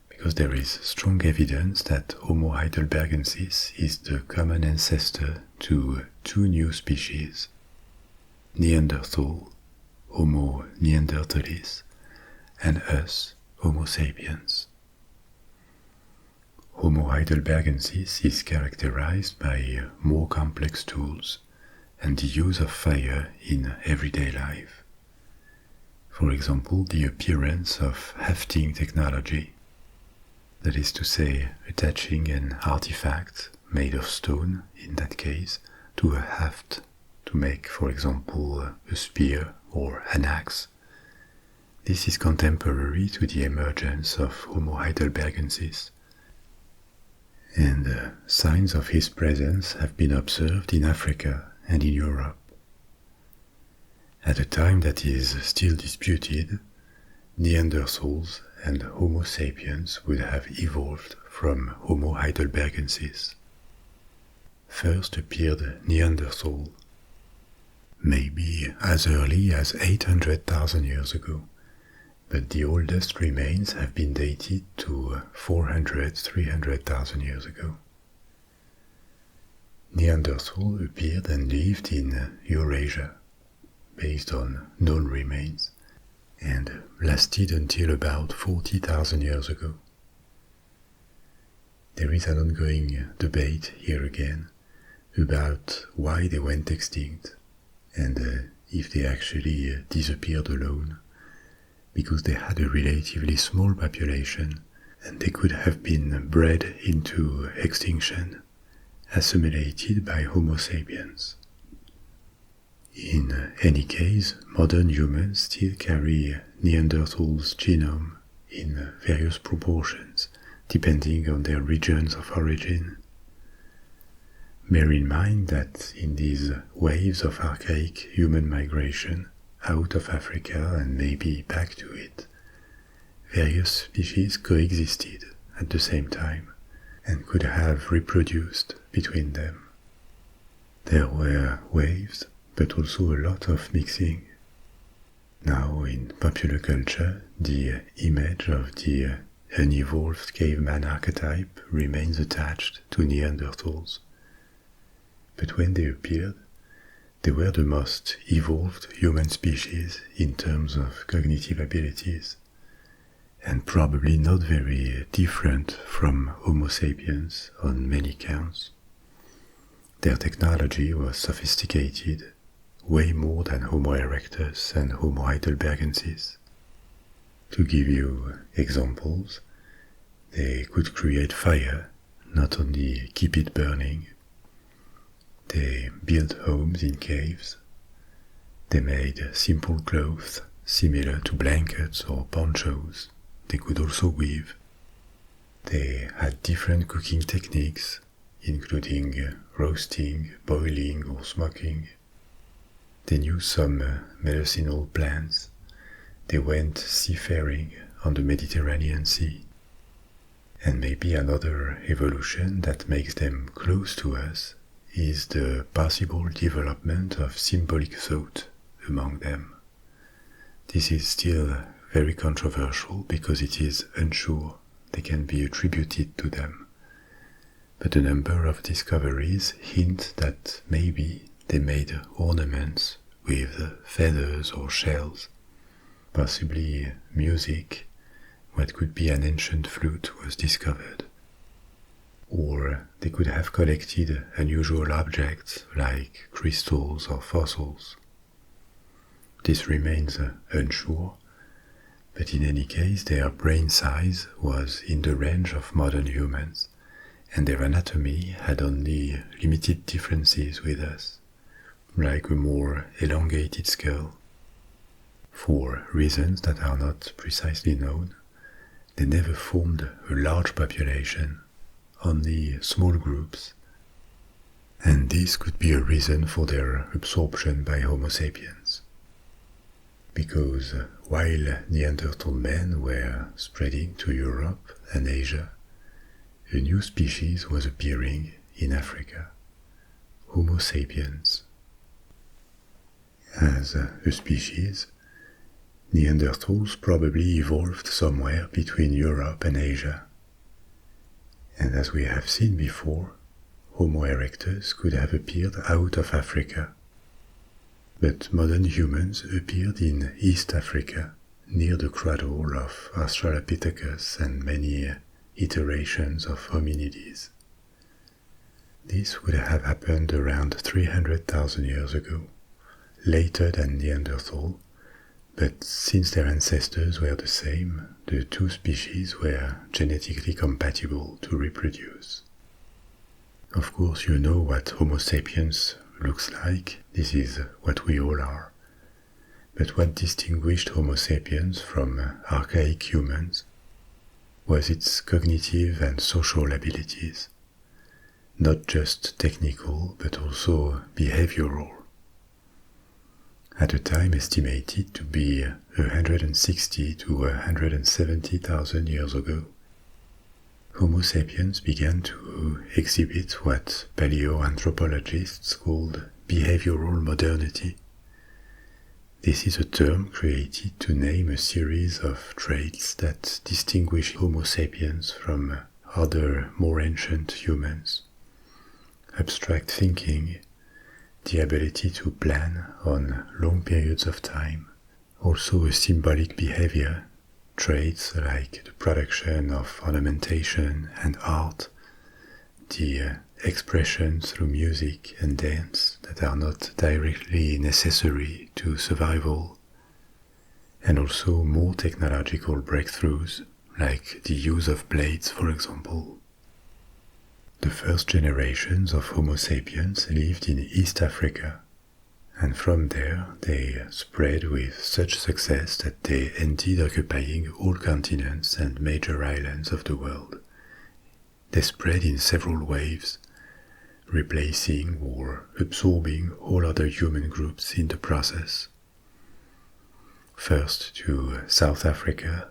Because there is strong evidence that Homo heidelbergensis is the common ancestor to two new species, Neanderthal, Homo neanderthalis, and us, Homo sapiens. Homo heidelbergensis is characterized by more complex tools and the use of fire in everyday life. For example, the appearance of hafting technology, that is to say, attaching an artifact made of stone, in that case, to a haft to make, for example, a spear or an axe. This is contemporary to the emergence of Homo heidelbergensis, and signs of his presence have been observed in Africa and in Europe. At a time that is still disputed, Neanderthals and Homo sapiens would have evolved from Homo heidelbergensis. First appeared Neanderthal, maybe as early as 800,000 years ago, but the oldest remains have been dated to 400,000–300,000 years ago. Neanderthal appeared and lived in Eurasia, based on known remains, and lasted until about 40,000 years ago. There is an ongoing debate here again about why they went extinct, and if they actually disappeared alone, because they had a relatively small population, and they could have been bred into extinction, assimilated by Homo sapiens. In any case, modern humans still carry Neanderthals' genome in various proportions, depending on their regions of origin. Bear in mind that in these waves of archaic human migration out of Africa and maybe back to it, various species coexisted at the same time and could have reproduced between them. There were waves, but also a lot of mixing. Now in popular culture, the image of the unevolved caveman archetype remains attached to Neanderthals. But when they appeared, they were the most evolved human species in terms of cognitive abilities, and probably not very different from Homo sapiens on many counts. Their technology was sophisticated, way more than Homo erectus and Homo heidelbergensis. To give you examples, They could create fire, not only keep it burning. They built homes in caves. They made simple clothes similar to blankets or ponchos. They could also weave. They had different cooking techniques, including roasting, boiling, or smoking. They knew some medicinal plants. They went seafaring on the Mediterranean Sea. And maybe another evolution that makes them close to us is the possible development of symbolic thought among them. This is still very controversial because it is unsure they can be attributed to them. But a number of discoveries hint that maybe they made ornaments with feathers or shells, possibly music. What could be an ancient flute was discovered. Or they could have collected unusual objects like crystals or fossils. This remains unsure, but in any case their brain size was in the range of modern humans, and their anatomy had only limited differences with us, like a more elongated skull. For reasons that are not precisely known, they never formed a large population, only small groups, and this could be a reason for their absorption by Homo sapiens. Because while Neanderthal men were spreading to Europe and Asia, a new species was appearing in Africa, Homo sapiens. As a species, Neanderthals probably evolved somewhere between Europe and Asia. And as we have seen before, Homo erectus could have appeared out of Africa. But modern humans appeared in East Africa, near the cradle of Australopithecus and many iterations of hominids. This would have happened around 300,000 years ago, later than Neanderthal, but since their ancestors were the same, the two species were genetically compatible to reproduce. Of course, you know what Homo sapiens looks like. This is what we all are. But what distinguished Homo sapiens from archaic humans was its cognitive and social abilities, not just technical but also behavioral. At a time estimated to be 160 to 170,000 years ago, Homo sapiens began to exhibit what paleoanthropologists called behavioral modernity. This is a term created to name a series of traits that distinguish Homo sapiens from other more ancient humans. Abstract thinking, the ability to plan on long periods of time, also a symbolic behavior, traits like the production of ornamentation and art, the expression through music and dance that are not directly necessary to survival, and also more technological breakthroughs like the use of blades, for example. The first generations of Homo sapiens lived in East Africa, and from there they spread with such success that they ended occupying all continents and major islands of the world. They spread in several waves, replacing or absorbing all other human groups in the process. First to South Africa,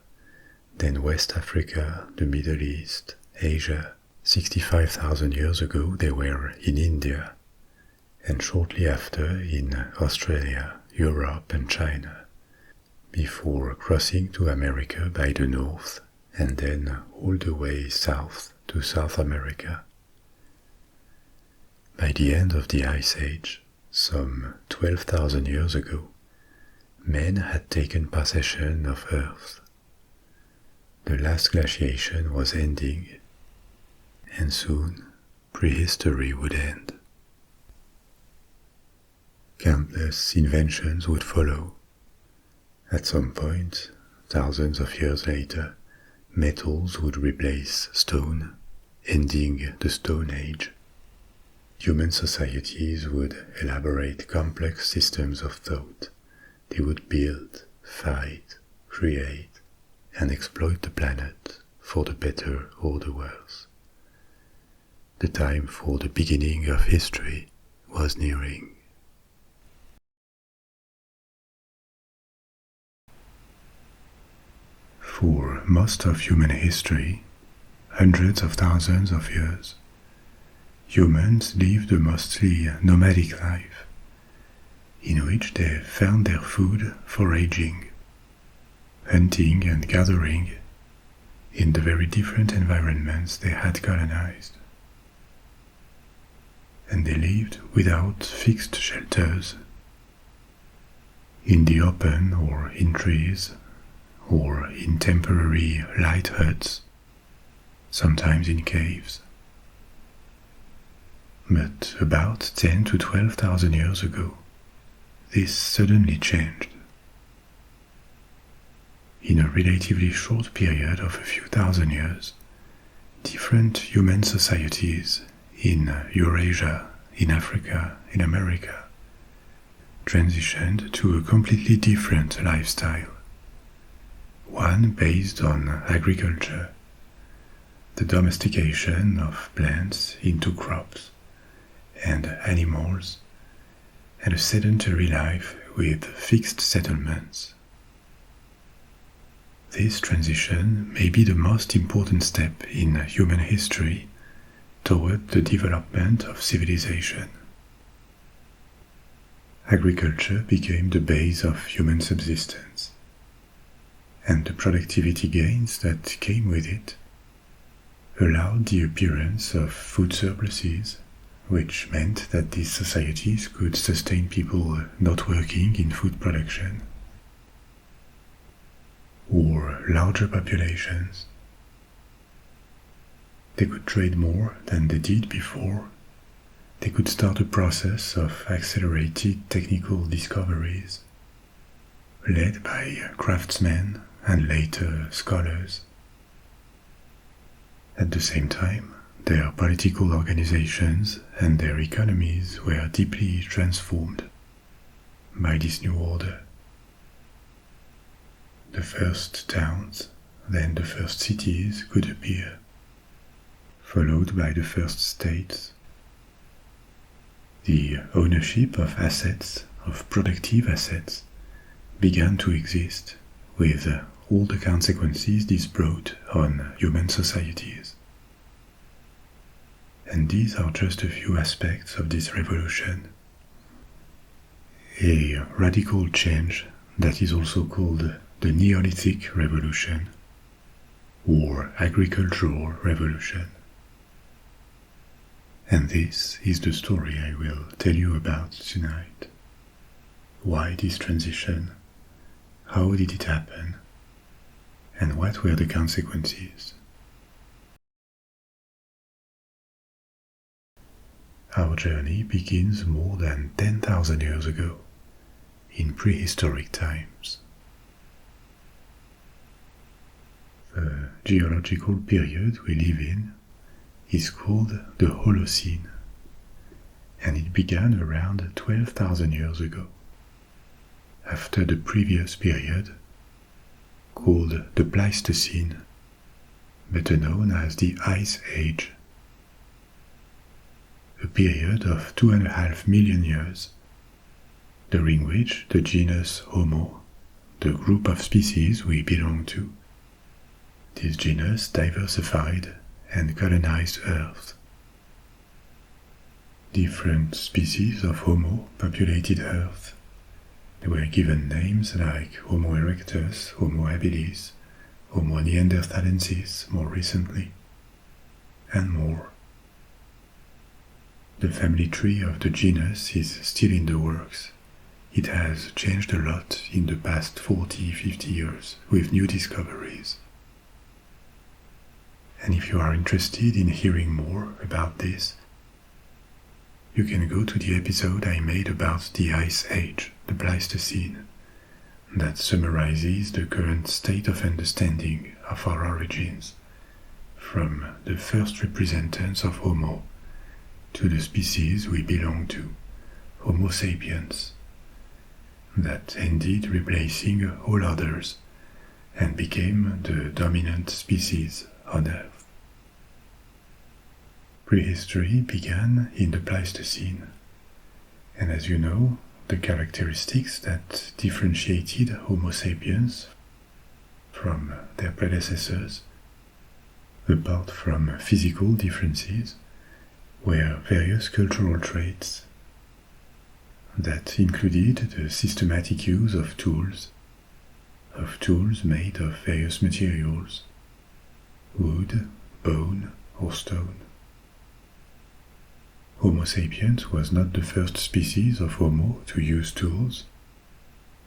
then West Africa, the Middle East, Asia. 65,000 years ago they were in India, and shortly after in Australia, Europe and China, before crossing to America by the north and then all the way south to South America. By the end of the Ice Age, some 12,000 years ago, men had taken possession of Earth. The last glaciation was ending, and soon prehistory would end. Countless inventions would follow. At some point, thousands of years later, Metals would replace stone, ending the Stone Age. Human societies would elaborate complex systems of thought. They would build, fight, create, and exploit the planet for the better or the worse. The time for the beginning of history was nearing. For most of human history, hundreds of thousands of years, humans lived a mostly nomadic life, in which they found their food foraging, hunting and gathering in the very different environments they had colonized. And they lived without fixed shelters, in the open or in trees, or in temporary light huts, sometimes in caves. But about 10 to 12,000 years ago, this suddenly changed. In a relatively short period of a few thousand years, different human societies in Eurasia, in Africa, in America, transitioned to a completely different lifestyle. One based on agriculture, the domestication of plants into crops and animals, and a sedentary life with fixed settlements. This transition may be the most important step in human history toward the development of civilization. Agriculture became the base of human subsistence, and the productivity gains that came with it allowed the appearance of food surpluses, which meant that these societies could sustain people not working in food production, or larger populations. They could trade more than they did before. They could start a process of accelerated technical discoveries, led by craftsmen and later scholars. At the same time, their political organizations and their economies were deeply transformed by this new order. The first towns, then the first cities could appear, followed by the first states. The ownership of assets, of productive assets, began to exist, with all the consequences this brought on human societies. And these are just a few aspects of this revolution. A radical change that is also called the Neolithic Revolution, or agricultural revolution. And this is the story I will tell you about tonight. Why this transition? How did it happen? And what were the consequences? Our journey begins more than 10,000 years ago, in prehistoric times. The geological period we live in is called the Holocene, and it began around 12,000 years ago, after the previous period, called the Pleistocene, better known as the Ice Age, a period of 2.5 million years, during which the genus Homo, the group of species we belong to, this genus diversified and colonized Earth. Different species of Homo populated Earth. They were given names like Homo erectus, Homo habilis, Homo neanderthalensis more recently, and more. The family tree of the genus is still in the works. It has changed a lot in the past 40-50 years with new discoveries. And if you are interested in hearing more about this, you can go to the episode I made about the Ice Age, the Pleistocene, that summarizes the current state of understanding of our origins, from the first representants of Homo to the species we belong to, Homo sapiens, that ended replacing all others and became the dominant species on Earth. Prehistory began in the Pleistocene, and as you know, the characteristics that differentiated Homo sapiens from their predecessors, apart from physical differences, were various cultural traits that included the systematic use of tools made of various materials, wood, bone, or stone. Homo sapiens was not the first species of Homo to use tools,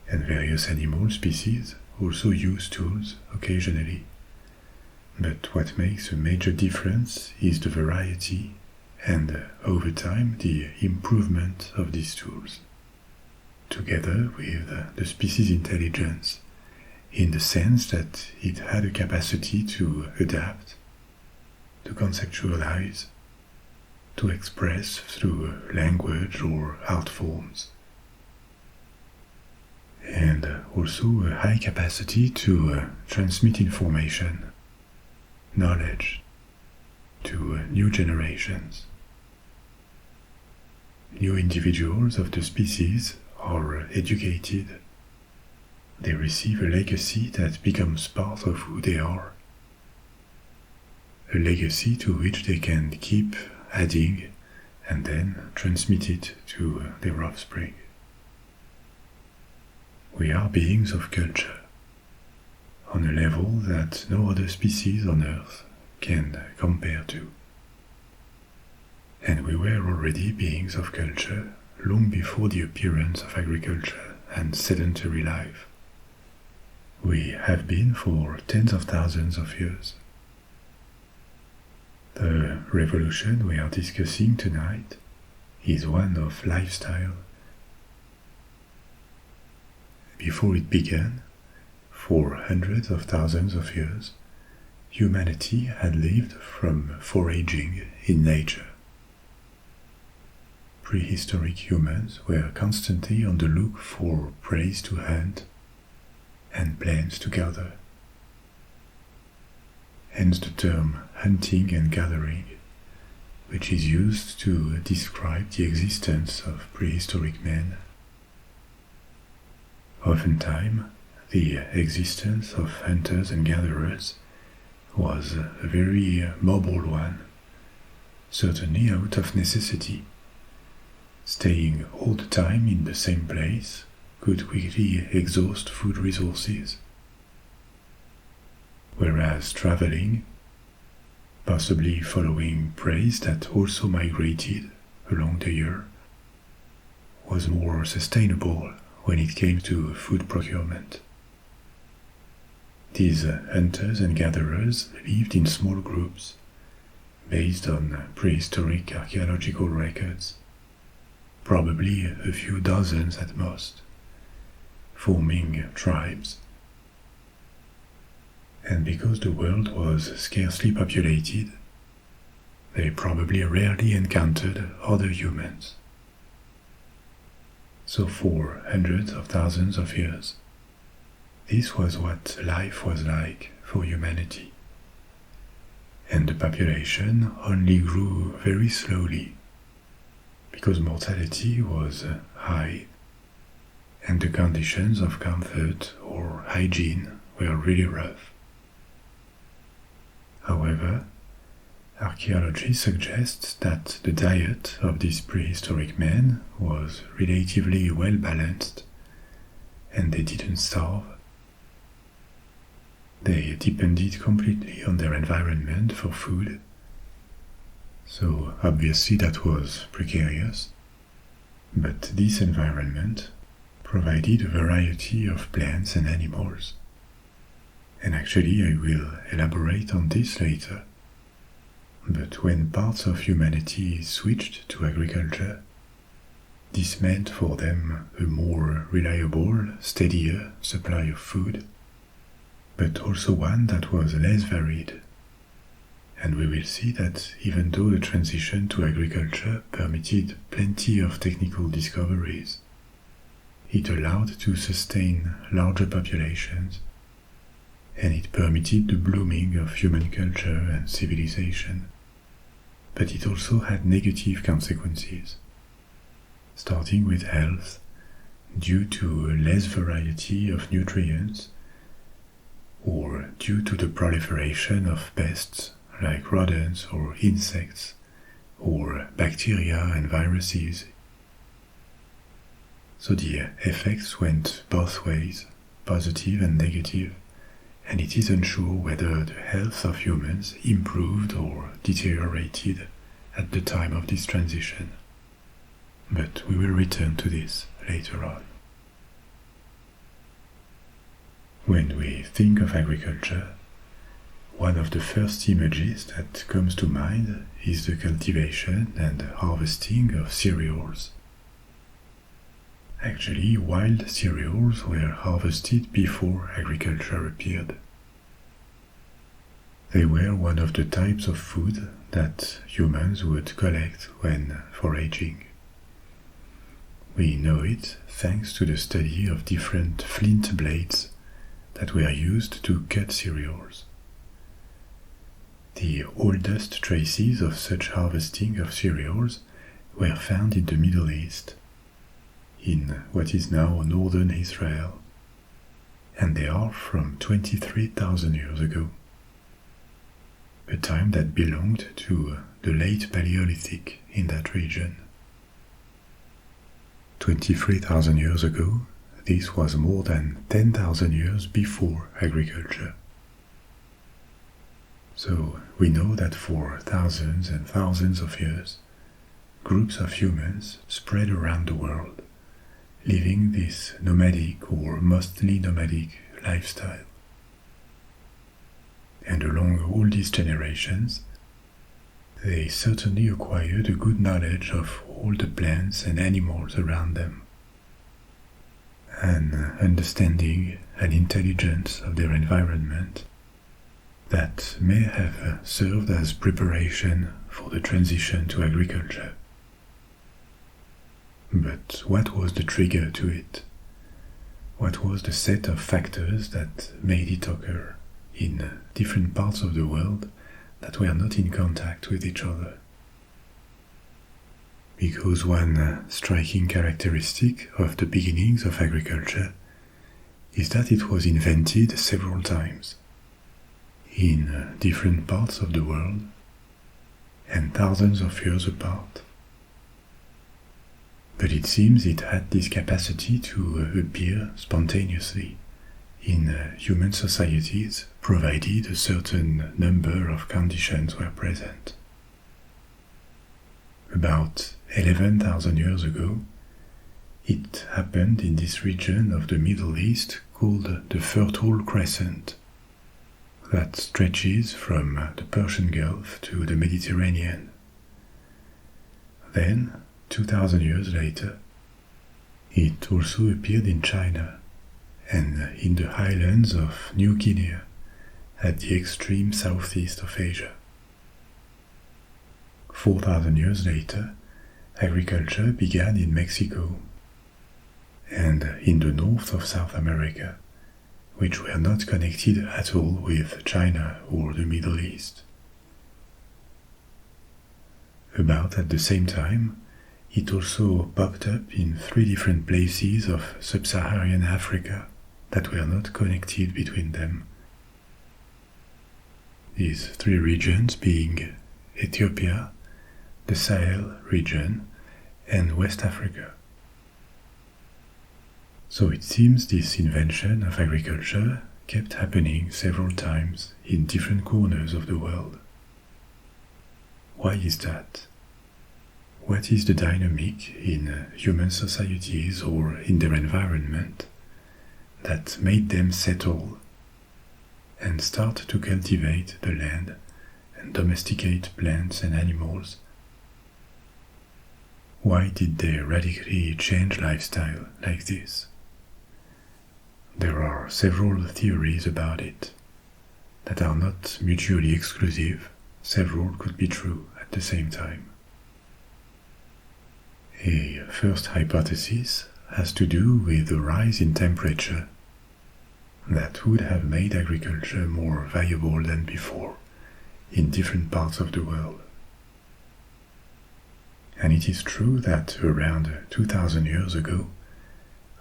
and various animal species also use tools occasionally. But what makes a major difference is the variety and, over time, the improvement of these tools, together with the species intelligence, in the sense that it had a capacity to adapt, to conceptualize, to express through language or art forms, and also a high capacity to transmit information, knowledge, to new generations. New individuals of the species are educated. They receive a legacy that becomes part of who they are, a legacy to which they can keep adding and then transmit it to their offspring. We are beings of culture, on a level that no other species on Earth can compare to. And we were already beings of culture long before the appearance of agriculture and sedentary life. We have been for tens of thousands of years. The revolution we are discussing tonight is one of lifestyle. Before it began, for hundreds of thousands of years, humanity had lived from foraging in nature. Prehistoric humans were constantly on the look for prey to hunt and plants to gather. Hence the term hunting and gathering, which is used to describe the existence of prehistoric men. Oftentimes, the existence of hunters and gatherers was a very mobile one, certainly out of necessity. Staying all the time in the same place could quickly exhaust food resources, whereas traveling, possibly following prey that also migrated along the year, was more sustainable when it came to food procurement. These hunters and gatherers lived in small groups, based on prehistoric archaeological records, probably a few dozens at most, forming tribes. And because the world was scarcely populated, they probably rarely encountered other humans. So for hundreds of thousands of years, this was what life was like for humanity. And the population only grew very slowly, because mortality was high, and the conditions of comfort or hygiene were really rough. However, archaeology suggests that the diet of these prehistoric men was relatively well balanced, and they didn't starve. They depended completely on their environment for food, so obviously that was precarious, but this environment provided a variety of plants and animals. And actually I will elaborate on this later. But when parts of humanity switched to agriculture, this meant for them a more reliable, steadier supply of food, but also one that was less varied. And we will see that even though the transition to agriculture permitted plenty of technical discoveries, it allowed to sustain larger populations, and it permitted the blooming of human culture and civilization. But it also had negative consequences, starting with health, due to a less variety of nutrients, or due to the proliferation of pests like rodents or insects, or bacteria and viruses. So the effects went both ways, positive and negative, and it is unsure whether the health of humans improved or deteriorated at the time of this transition. But we will return to this later on. When we think of agriculture, one of the first images that comes to mind is the cultivation and harvesting of cereals. Actually, wild cereals were harvested before agriculture appeared. They were one of the types of food that humans would collect when foraging. We know it thanks to the study of different flint blades that were used to cut cereals. The oldest traces of such harvesting of cereals were found in the Middle East, in what is now northern Israel, and they are from 23,000 years ago, a time that belonged to the late Paleolithic in that region. 23,000 years ago, this was more than 10,000 years before agriculture. So we know that for thousands and thousands of years, groups of humans spread around the world, living this nomadic or mostly nomadic lifestyle. And along all these generations, they certainly acquired a good knowledge of all the plants and animals around them, an understanding and intelligence of their environment that may have served as preparation for the transition to agriculture. But what was the trigger to it? What was the set of factors that made it occur in different parts of the world that were not in contact with each other? Because one striking characteristic of the beginnings of agriculture is that it was invented several times in different parts of the world and thousands of years apart. But it seems it had this capacity to appear spontaneously in human societies, provided a certain number of conditions were present. About 11,000 years ago, it happened in this region of the Middle East called the Fertile Crescent, that stretches from the Persian Gulf to the Mediterranean. Then, 2,000 years later, it also appeared in China and in the highlands of New Guinea at the extreme southeast of Asia. 4,000 years later, agriculture began in Mexico and in the north of South America, which were not connected at all with China or the Middle East. About at the same time, it also popped up in 3 different places of sub-Saharan Africa that were not connected between them. These 3 regions being Ethiopia, the Sahel region, and West Africa. So it seems this invention of agriculture kept happening several times in different corners of the world. Why is that? What is the dynamic in human societies or in their environment that made them settle and start to cultivate the land and domesticate plants and animals? Why did they radically change lifestyle like this? There are several theories about it that are not mutually exclusive. Several could be true at the same time. A first hypothesis has to do with the rise in temperature that would have made agriculture more viable than before in different parts of the world. And it is true that around 2000 years ago,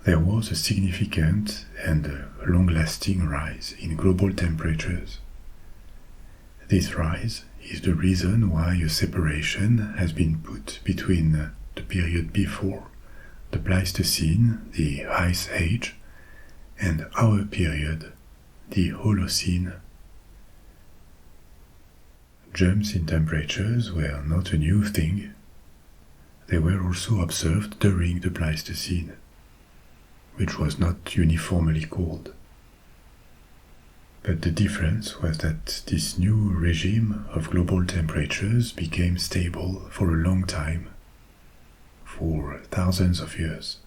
there was a significant and long-lasting rise in global temperatures. This rise is the reason why a separation has been put between the period before the Pleistocene, the Ice Age, and our period, the Holocene. Jumps in temperatures were not a new thing. They were also observed during the Pleistocene, which was not uniformly cold. But the difference was that this new regime of global temperatures became stable for a long time, for thousands of years.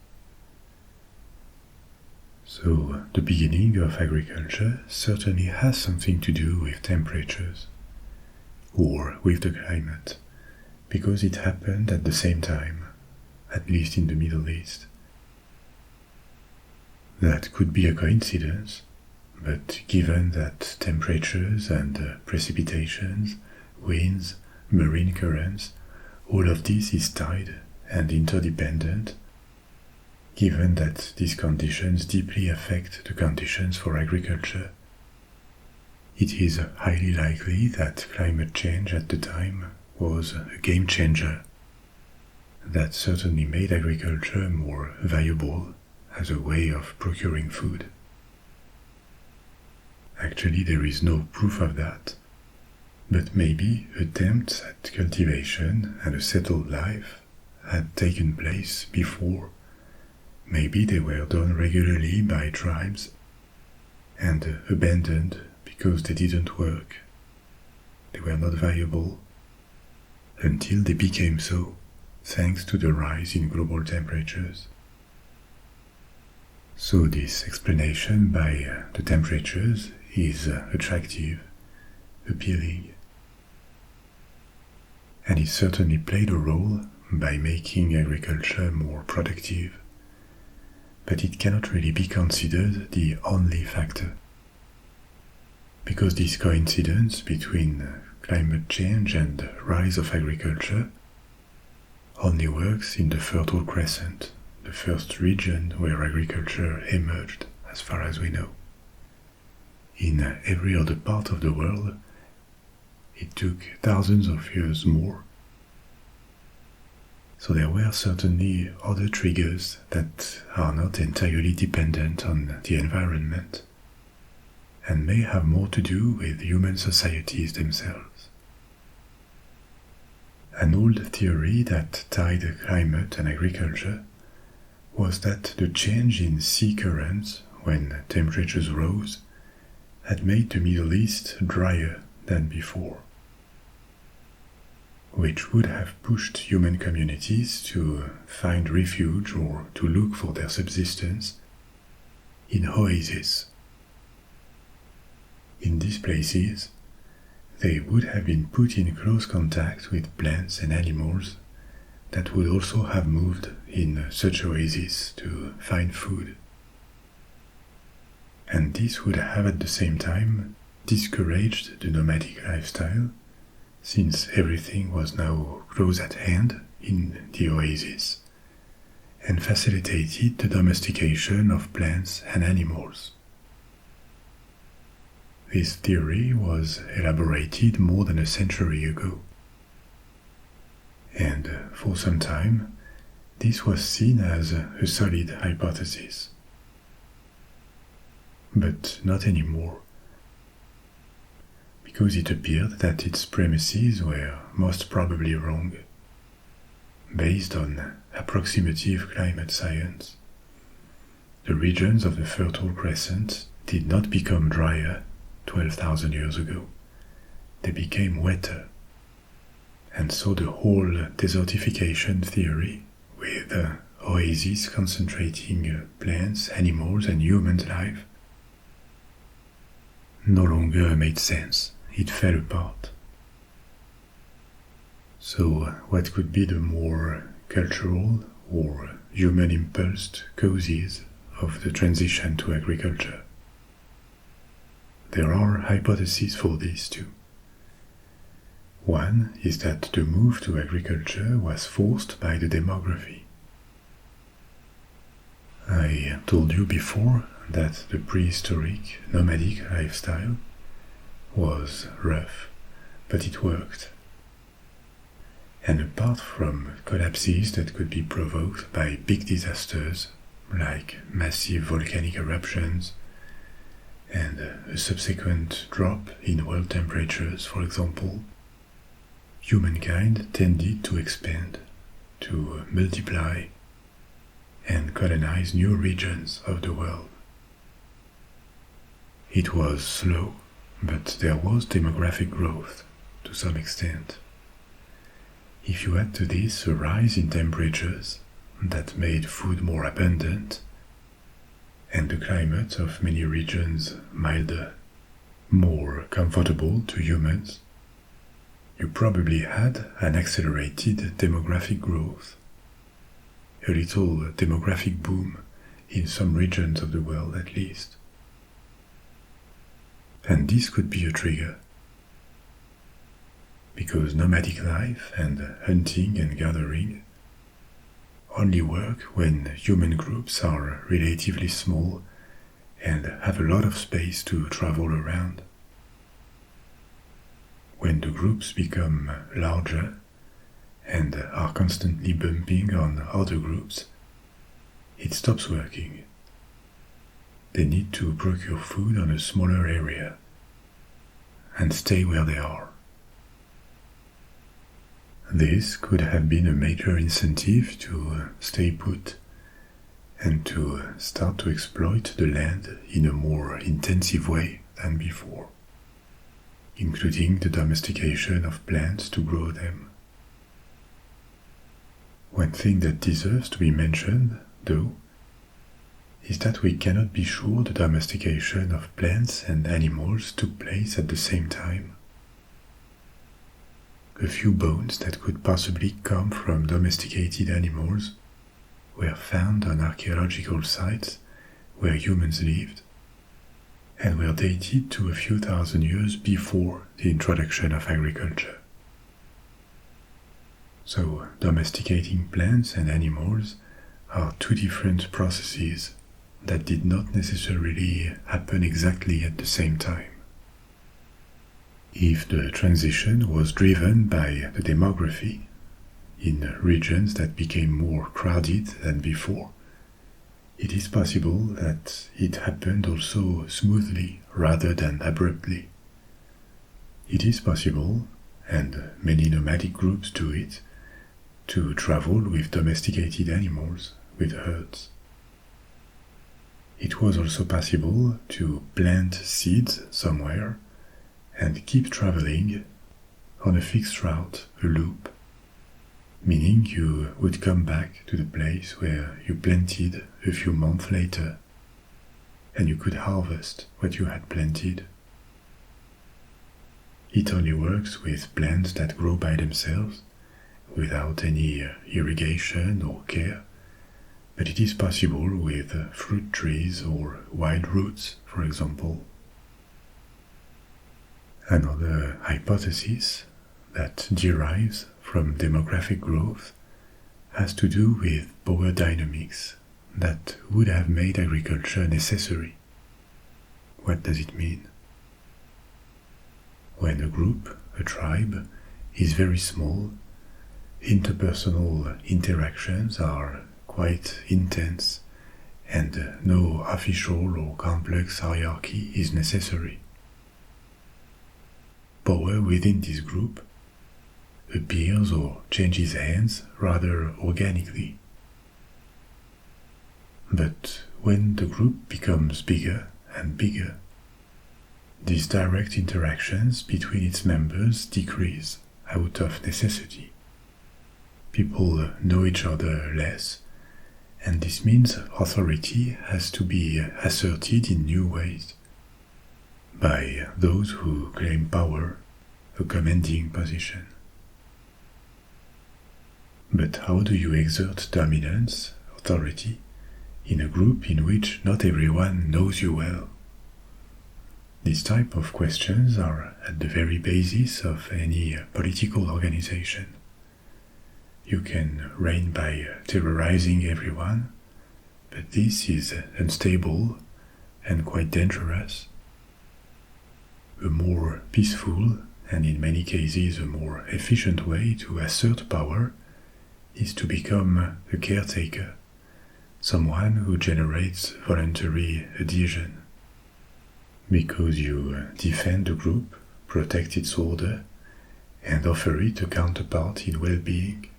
So the beginning of agriculture certainly has something to do with temperatures, or with the climate, because it happened at the same time, at least in the Middle East. That could be a coincidence, but given that temperatures and precipitations, winds, marine currents, all of this is tied and interdependent, given that these conditions deeply affect the conditions for agriculture, it is highly likely that climate change at the time was a game changer that certainly made agriculture more viable as a way of procuring food. Actually, there is no proof of that, but maybe attempts at cultivation and a settled life had taken place before. Maybe they were done regularly by tribes and abandoned because they didn't work. They were not viable until they became so, thanks to the rise in global temperatures. So this explanation by the temperatures is attractive, appealing, and it certainly played a role by making agriculture more productive, but it cannot really be considered the only factor, because this coincidence between climate change and rise of agriculture only works in the Fertile Crescent, the first region where agriculture emerged, as far as we know. In every other part of the world, it took thousands of years more. So there were certainly other triggers that are not entirely dependent on the environment, and may have more to do with human societies themselves. An old theory that tied climate and agriculture was that the change in sea currents when temperatures rose had made the Middle East drier than before, which would have pushed human communities to find refuge or to look for their subsistence in oases. In these places, they would have been put in close contact with plants and animals that would also have moved in such oases to find food. And this would have at the same time discouraged the nomadic lifestyle, since everything was now close at hand in the oasis, and facilitated the domestication of plants and animals. This theory was elaborated more than a century ago, and for some time this was seen as a solid hypothesis. But not anymore, because it appeared that its premises were most probably wrong, based on approximative climate science. The regions of the Fertile Crescent did not become drier 12,000 years ago. They became wetter, and so the whole desertification theory, with oasis concentrating plants, animals, and human life, no longer made sense. It fell apart. So, what could be the more cultural or human impulsed causes of the transition to agriculture? There are hypotheses for this too. One is that the move to agriculture was forced by the demography. I told you before that the prehistoric nomadic lifestyle was rough, but it worked. And apart from collapses that could be provoked by big disasters like massive volcanic eruptions and a subsequent drop in world temperatures, for example, humankind tended to expand, to multiply, and colonize new regions of the world. It was slow, but there was demographic growth to some extent. If you add to this a rise in temperatures that made food more abundant, and the climate of many regions milder, more comfortable to humans, you probably had an accelerated demographic growth, a little demographic boom in some regions of the world at least. And this could be a trigger, because nomadic life and hunting and gathering only work when human groups are relatively small and have a lot of space to travel around. When the groups become larger and are constantly bumping on other groups, it stops working. They need to procure food on a smaller area and stay where they are. This could have been a major incentive to stay put and to start to exploit the land in a more intensive way than before, including the domestication of plants to grow them. One thing that deserves to be mentioned, though, is that we cannot be sure the domestication of plants and animals took place at the same time. A few bones that could possibly come from domesticated animals were found on archaeological sites where humans lived and were dated to a few thousand years before the introduction of agriculture. So, domesticating plants and animals are two different processes that did not necessarily happen exactly at the same time. If the transition was driven by the demography in regions that became more crowded than before, it is possible that it happened also smoothly rather than abruptly. It is possible, and many nomadic groups do it, to travel with domesticated animals, with herds. It was also possible to plant seeds somewhere and keep traveling on a fixed route, a loop, meaning you would come back to the place where you planted a few months later, and you could harvest what you had planted. It only works with plants that grow by themselves, without any irrigation or care, but it is possible with fruit trees or wild roots, for example. Another hypothesis that derives from demographic growth has to do with power dynamics that would have made agriculture necessary. What does it mean? When a group, a tribe, is very small, interpersonal interactions are quite intense and no official or complex hierarchy is necessary. Power within this group appears or changes hands rather organically. But when the group becomes bigger and bigger, these direct interactions between its members decrease out of necessity. People know each other less, And this means authority has to be asserted in new ways by those who claim power, a commanding position. But how do you exert dominance, authority, in a group in which not everyone knows you well? These type of questions are at the very basis of any political organization. You can reign by terrorizing everyone, but this is unstable and quite dangerous. A more peaceful, and in many cases a more efficient way to assert power is to become a caretaker, someone who generates voluntary adhesion. Because you defend the group, protect its order, and offer it a counterpart in well-being.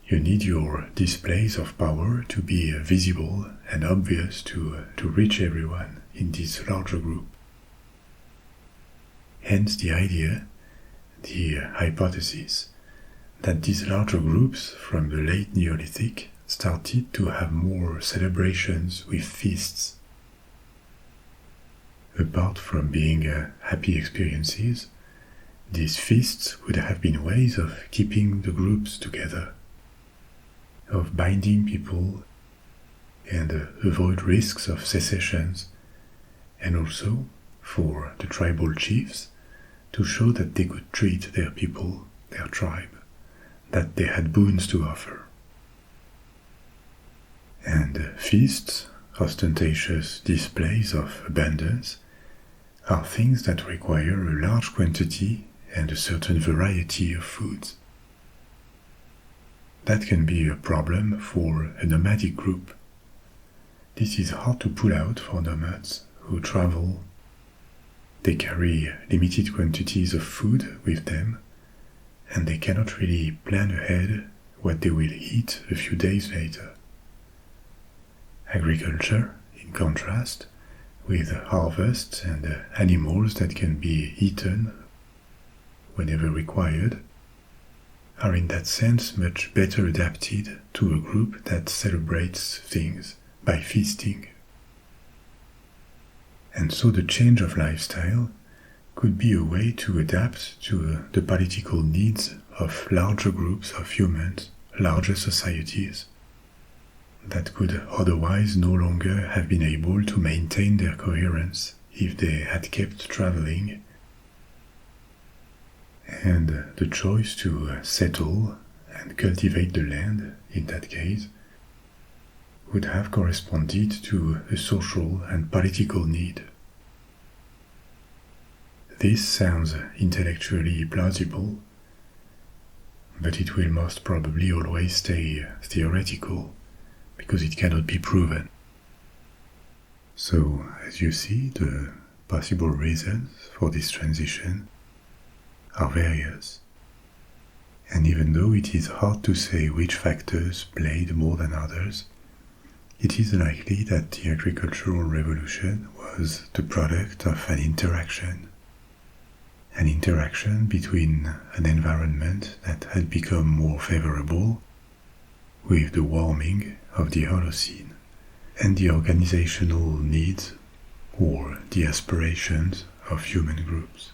You need your displays of power to be visible and obvious to reach everyone in this larger group. Hence the idea, the hypothesis, that these larger groups from the late Neolithic started to have more celebrations with feasts. Apart from being happy experiences, these feasts would have been ways of keeping the groups together, of binding people and avoid risks of secessions, and also, for the tribal chiefs, to show that they could treat their people, their tribe, that they had boons to offer. And feasts, ostentatious displays of abundance, are things that require a large quantity and a certain variety of foods. That can be a problem for a nomadic group. This is hard to pull out for nomads who travel. They carry limited quantities of food with them, and they cannot really plan ahead what they will eat a few days later. Agriculture, in contrast, with harvests and animals that can be eaten whenever required, are in that sense much better adapted to a group that celebrates things by feasting. And so the change of lifestyle could be a way to adapt to the political needs of larger groups of humans, larger societies, that could otherwise no longer have been able to maintain their coherence if they had kept traveling. And the choice to settle and cultivate the land, in that case, would have corresponded to a social and political need. This sounds intellectually plausible, but it will most probably always stay theoretical, because it cannot be proven. So, as you see, the possible reasons for this transition are various. And even though it is hard to say which factors played more than others, it is likely that the agricultural revolution was the product of an interaction between an environment that had become more favorable with the warming of the Holocene and the organizational needs or the aspirations of human groups.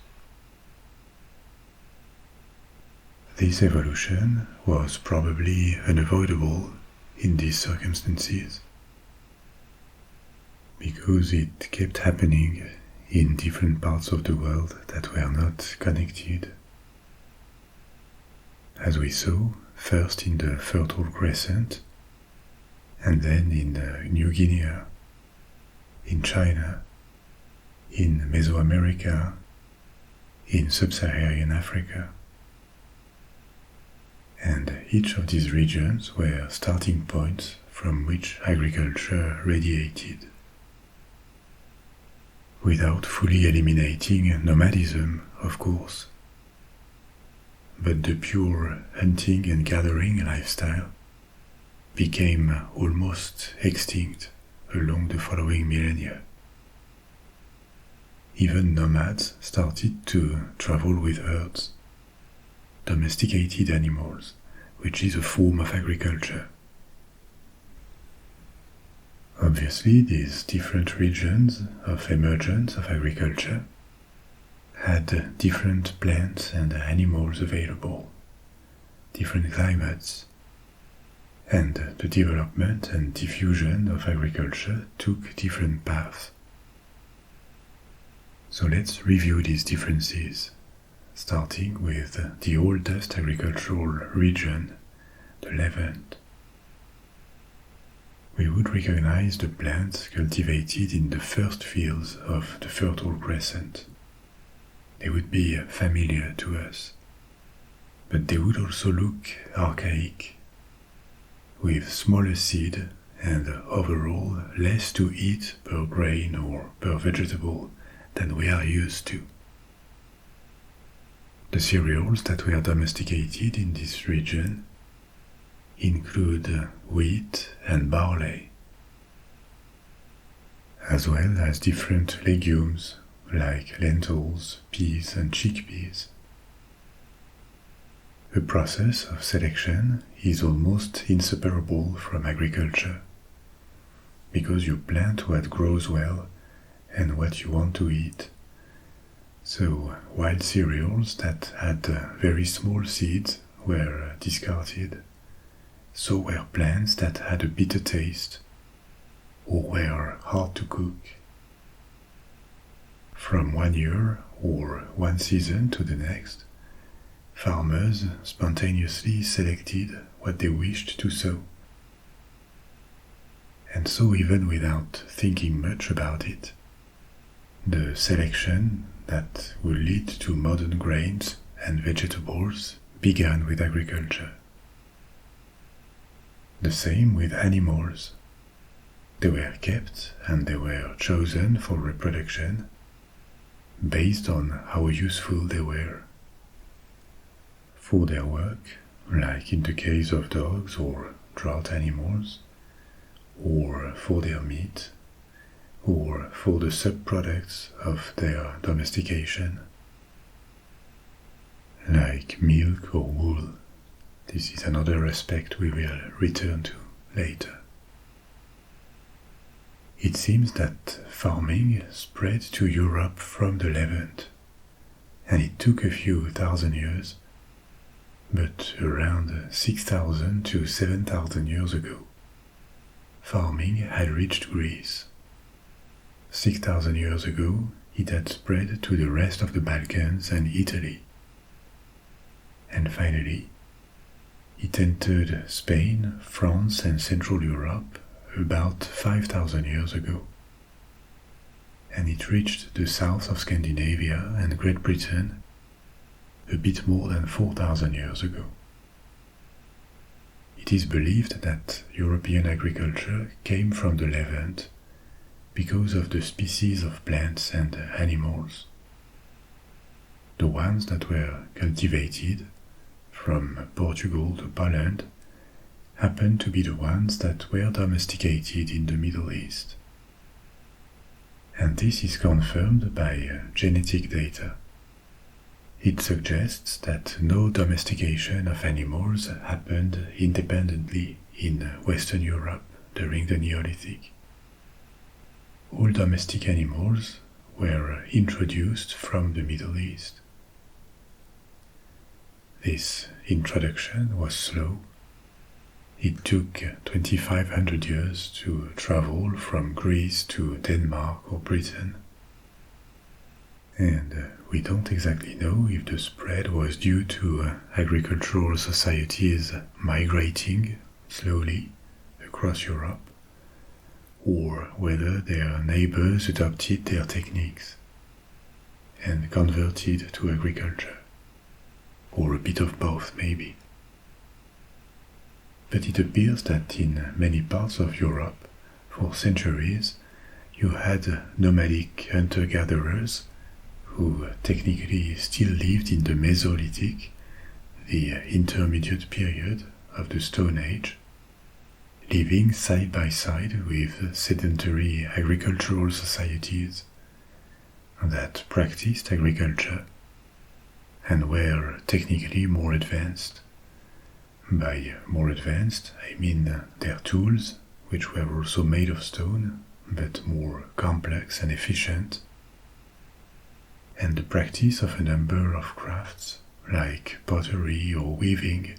This evolution was probably unavoidable in these circumstances, because it kept happening in different parts of the world that were not connected. As we saw, first in the Fertile Crescent, and then in New Guinea, in China, in Mesoamerica, in Sub-Saharan Africa. And each of these regions were starting points from which agriculture radiated. Without fully eliminating nomadism, of course, but the pure hunting and gathering lifestyle became almost extinct along the following millennia. Even nomads started to travel with herds, domesticated animals, which is a form of agriculture, Obviously, these different regions of emergence of agriculture had different plants and animals available, different climates, and the development and diffusion of agriculture took different paths. So let's review these differences, starting with the oldest agricultural region, the Levant. We would recognize the plants cultivated in the first fields of the Fertile Crescent. They would be familiar to us, but they would also look archaic, with smaller seed and overall less to eat per grain or per vegetable than we are used to. The cereals that were domesticated in this region include wheat and barley, as well as different legumes like lentils, peas and chickpeas. The process of selection is almost inseparable from agriculture, because you plant what grows well and what you want to eat. So wild cereals that had very small seeds were discarded. So were plants that had a bitter taste or were hard to cook. From one year or one season to the next, farmers spontaneously selected what they wished to sow. And so even without thinking much about it, the selection that will lead to modern grains and vegetables began with agriculture. The same with animals. They were kept and they were chosen for reproduction based on how useful they were. For their work, like in the case of dogs or draught animals, or for their meat, or for the subproducts of their domestication, like milk or wool. This is another aspect we will return to later. It seems that farming spread to Europe from the Levant, and it took a few thousand years, but around 6,000 to 7,000 years ago, farming had reached Greece. 6,000 years ago, it had spread to the rest of the Balkans and Italy. And finally, it entered Spain, France and Central Europe about 5,000 years ago. And it reached the south of Scandinavia and Great Britain a bit more than 4,000 years ago. It is believed that European agriculture came from the Levant because of the species of plants and animals. The ones that were cultivated from Portugal to Poland happened to be the ones that were domesticated in the Middle East. And this is confirmed by genetic data. It suggests that no domestication of animals happened independently in Western Europe during the Neolithic. All domestic animals were introduced from the Middle East. This introduction was slow. It took 2,500 years to travel from Greece to Denmark or Britain. And we don't exactly know if the spread was due to agricultural societies migrating slowly across Europe, or whether their neighbors adopted their techniques and converted to agriculture, or a bit of both maybe. But it appears that in many parts of Europe, for centuries, you had nomadic hunter-gatherers who technically still lived in the Mesolithic, the intermediate period of the Stone Age, living side by side with sedentary agricultural societies that practiced agriculture and were technically more advanced. By more advanced, I mean their tools which were also made of stone, but more complex and efficient, and the practice of a number of crafts, like pottery or weaving,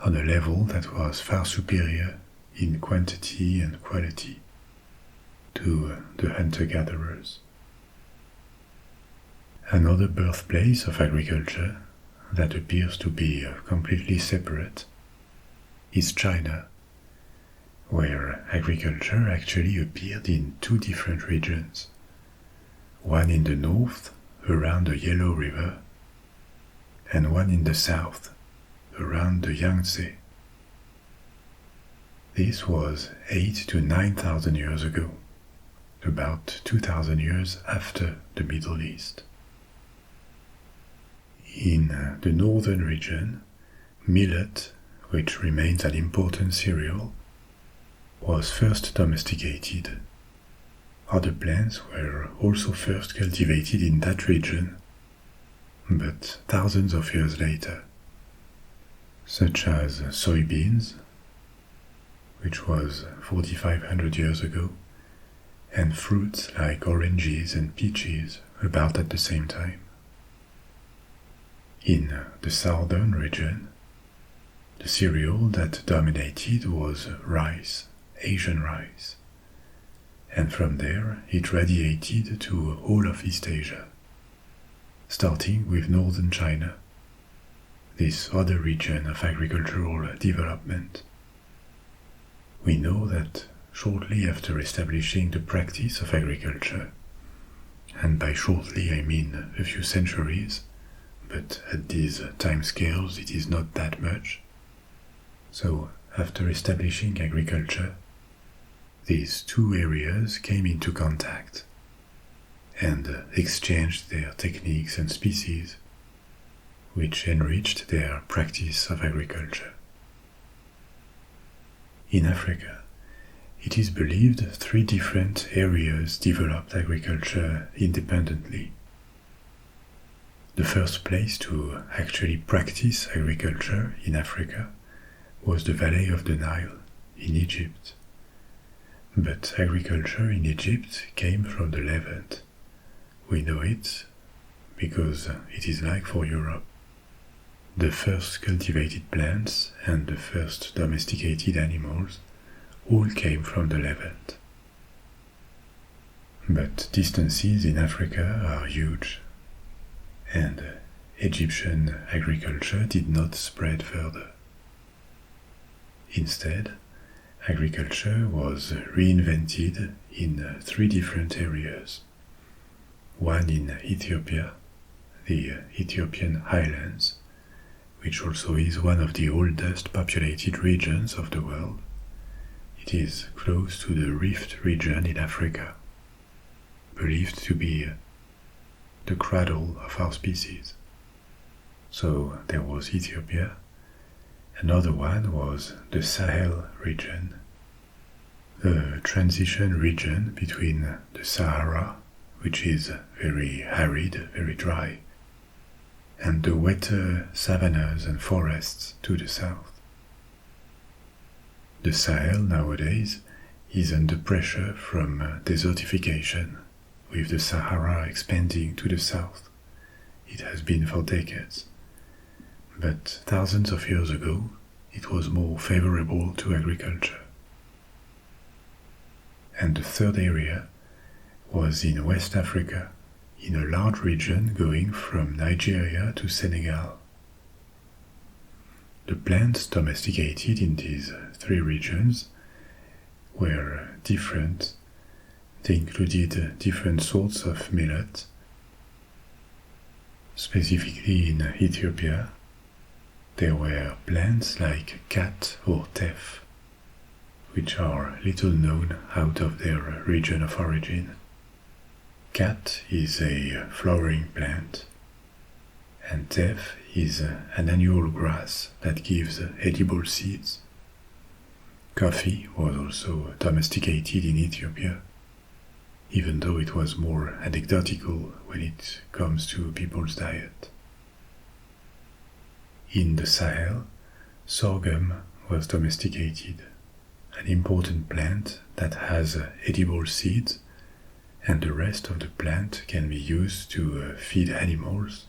on a level that was far superior in quantity and quality to the hunter-gatherers. Another birthplace of agriculture that appears to be completely separate is China, where agriculture actually appeared in two different regions, one in the north around the Yellow River and one in the south around the Yangtze. This was 8,000 to 9,000 years ago, about 2,000 years after the Middle East. In the northern region, millet, which remains an important cereal, was first domesticated. Other plants were also first cultivated in that region, but thousands of years later, such as soybeans, which was 4,500 years ago, and fruits like oranges and peaches about at the same time. In the southern region, the cereal that dominated was rice, Asian rice, and from there it radiated to all of East Asia, starting with northern China, this other region of agricultural development. We know that shortly after establishing the practice of agriculture, and by shortly I mean a few centuries, but at these timescales it is not that much. So, after establishing agriculture, these two areas came into contact and exchanged their techniques and species, which enriched their practice of agriculture. In Africa, it is believed three different areas developed agriculture independently. The first place to actually practice agriculture in Africa was the valley of the Nile in Egypt. But agriculture in Egypt came from the Levant. We know it because it is like for Europe. The first cultivated plants and the first domesticated animals all came from the Levant. But distances in Africa are huge, and Egyptian agriculture did not spread further. Instead, agriculture was reinvented in three different areas. One in Ethiopia, the Ethiopian highlands, which also is one of the oldest populated regions of the world. It is close to the Rift region in Africa, believed to be the cradle of our species. So there was Ethiopia. Another one was the Sahel region, a transition region between the Sahara, which is very arid, very dry, and the wetter savannas and forests to the south. The Sahel nowadays is under pressure from desertification, with the Sahara expanding to the south. It has been for decades. But thousands of years ago, it was more favorable to agriculture. And the third area was in West Africa, in a large region going from Nigeria to Senegal. The plants domesticated in these three regions were different. They included different sorts of millet. Specifically in Ethiopia, there were plants like cat or teff, which are little known out of their region of origin. Cat is a flowering plant, and teff is an annual grass that gives edible seeds. Coffee was also domesticated in Ethiopia, even though it was more anecdotal when it comes to people's diet. In the Sahel, sorghum was domesticated, an important plant that has edible seeds, and the rest of the plant can be used to feed animals.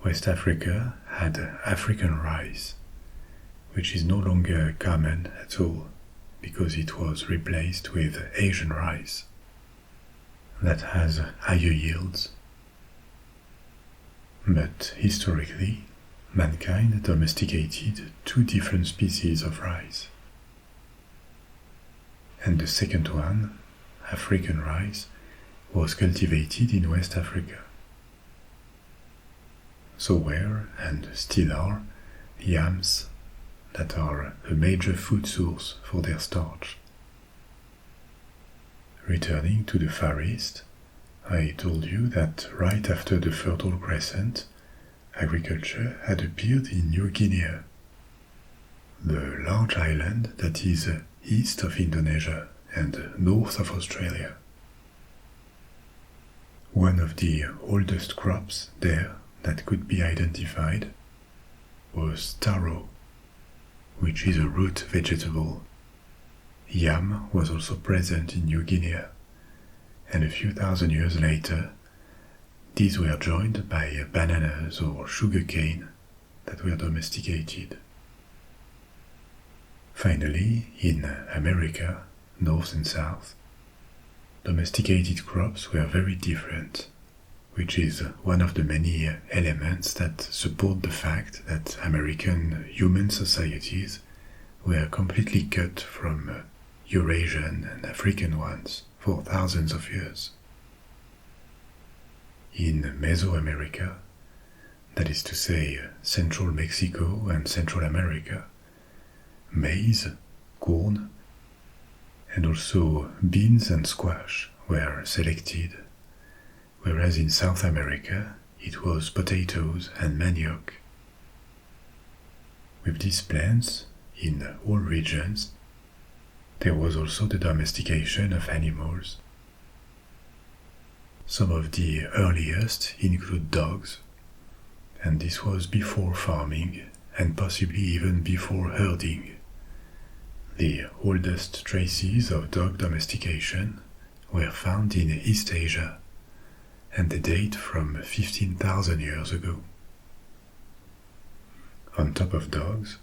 West Africa had African rice, which is no longer common at all because it was replaced with Asian rice that has higher yields. But historically, mankind domesticated two different species of rice. And the second one, African rice, was cultivated in West Africa. So were, and still are, yams that are a major food source for their starch. Returning to the Far East, I told you that right after the Fertile Crescent, agriculture had appeared in New Guinea, the large island that is east of Indonesia and north of Australia. One of the oldest crops there that could be identified was taro, which is a root vegetable. Yam was also present in New Guinea, and a few thousand years later, these were joined by bananas or sugarcane that were domesticated. Finally, in America, North and South, domesticated crops were very different, which is one of the many elements that support the fact that American human societies were completely cut from Eurasian and African ones for thousands of years. In Mesoamerica, that is to say Central Mexico and Central America, maize, corn, and also beans and squash were selected, whereas in South America it was potatoes and manioc. With these plants, in all regions, there was also the domestication of animals. Some of the earliest include dogs, and this was before farming and possibly even before herding. The oldest traces of dog domestication were found in East Asia, and they date from 15,000 years ago. On top of dogs,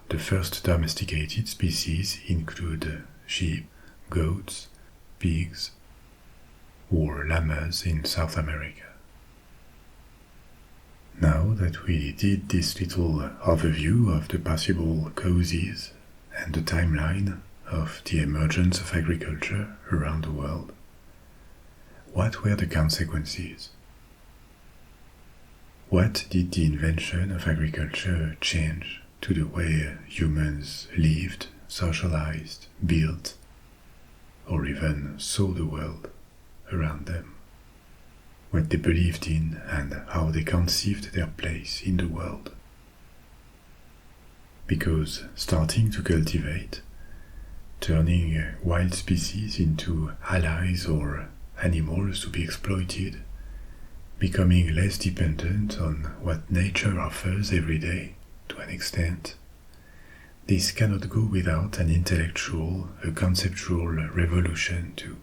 the first domesticated species include sheep, goats, pigs, or llamas in South America. Now that we did this little overview of the possible causes and the timeline of the emergence of agriculture around the world, what were the consequences? What did the invention of agriculture change to the way humans lived, socialized, built, or even saw the world around them? What they believed in and how they conceived their place in the world? Because starting to cultivate, turning wild species into allies or animals to be exploited, becoming less dependent on what nature offers every day to an extent, this cannot go without an intellectual, a conceptual revolution too.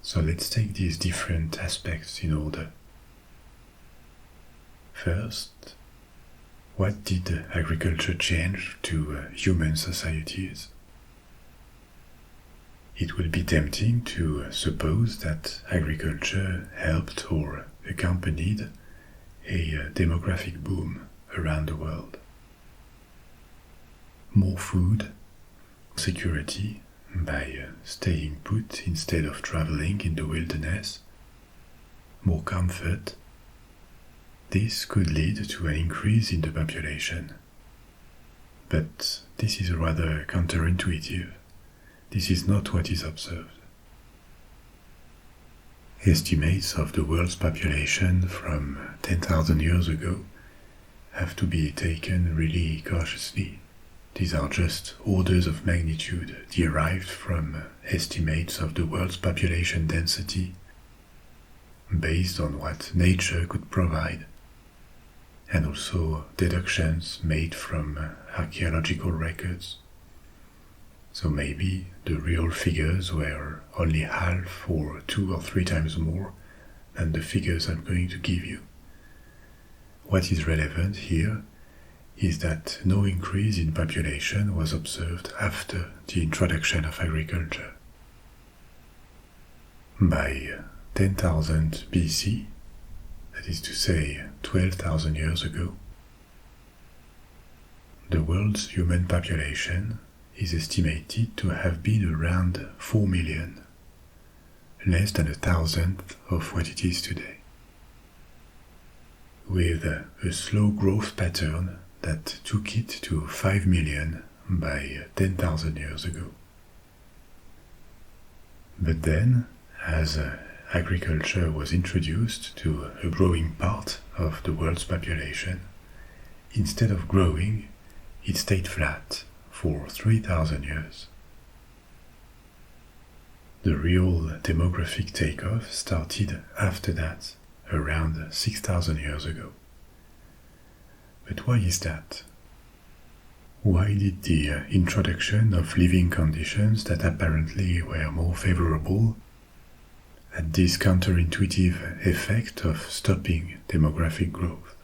So let's take these different aspects in order. First, what did agriculture change to human societies? It would be tempting to suppose that agriculture helped or accompanied a demographic boom around the world. More food, security by staying put instead of traveling in the wilderness, more comfort. This could lead to an increase in the population. But this is rather counterintuitive. This is not what is observed. Estimates of the world's population from 10,000 years ago have to be taken really cautiously. These are just orders of magnitude derived from estimates of the world's population density based on what nature could provide. and also deductions made from archaeological records. So maybe the real figures were only half or 2 or 3 times more than the figures I'm going to give you. What is relevant here is that no increase in population was observed after the introduction of agriculture. By 10,000 BC, that is to say 12,000 years ago, the world's human population is estimated to have been around 4 million, less than 1,000th of what it is today, with a slow growth pattern that took it to 5 million by 10,000 years ago. But then, as agriculture was introduced to a growing part of the world's population, instead of growing, it stayed flat for 3,000 years. The real demographic takeoff started after that, around 6,000 years ago. But why is that? Why did the introduction of living conditions that apparently were more favorable had this counterintuitive effect of stopping demographic growth?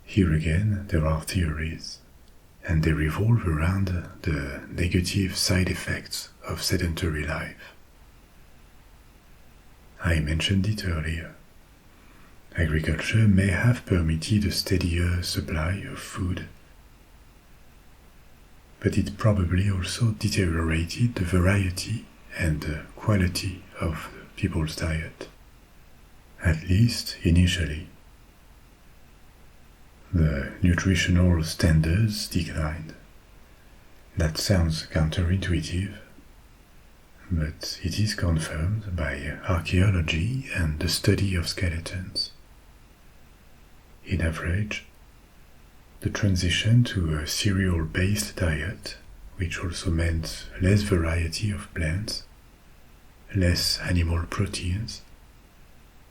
Here again, there are theories, and they revolve around the negative side effects of sedentary life. I mentioned it earlier. Agriculture may have permitted a steadier supply of food, but it probably also deteriorated the variety and the quality of people's diet, at least initially. The nutritional standards declined. That sounds counterintuitive, but it is confirmed by archaeology and the study of skeletons. In average, the transition to a cereal-based diet, which also meant less variety of plants, less animal proteins,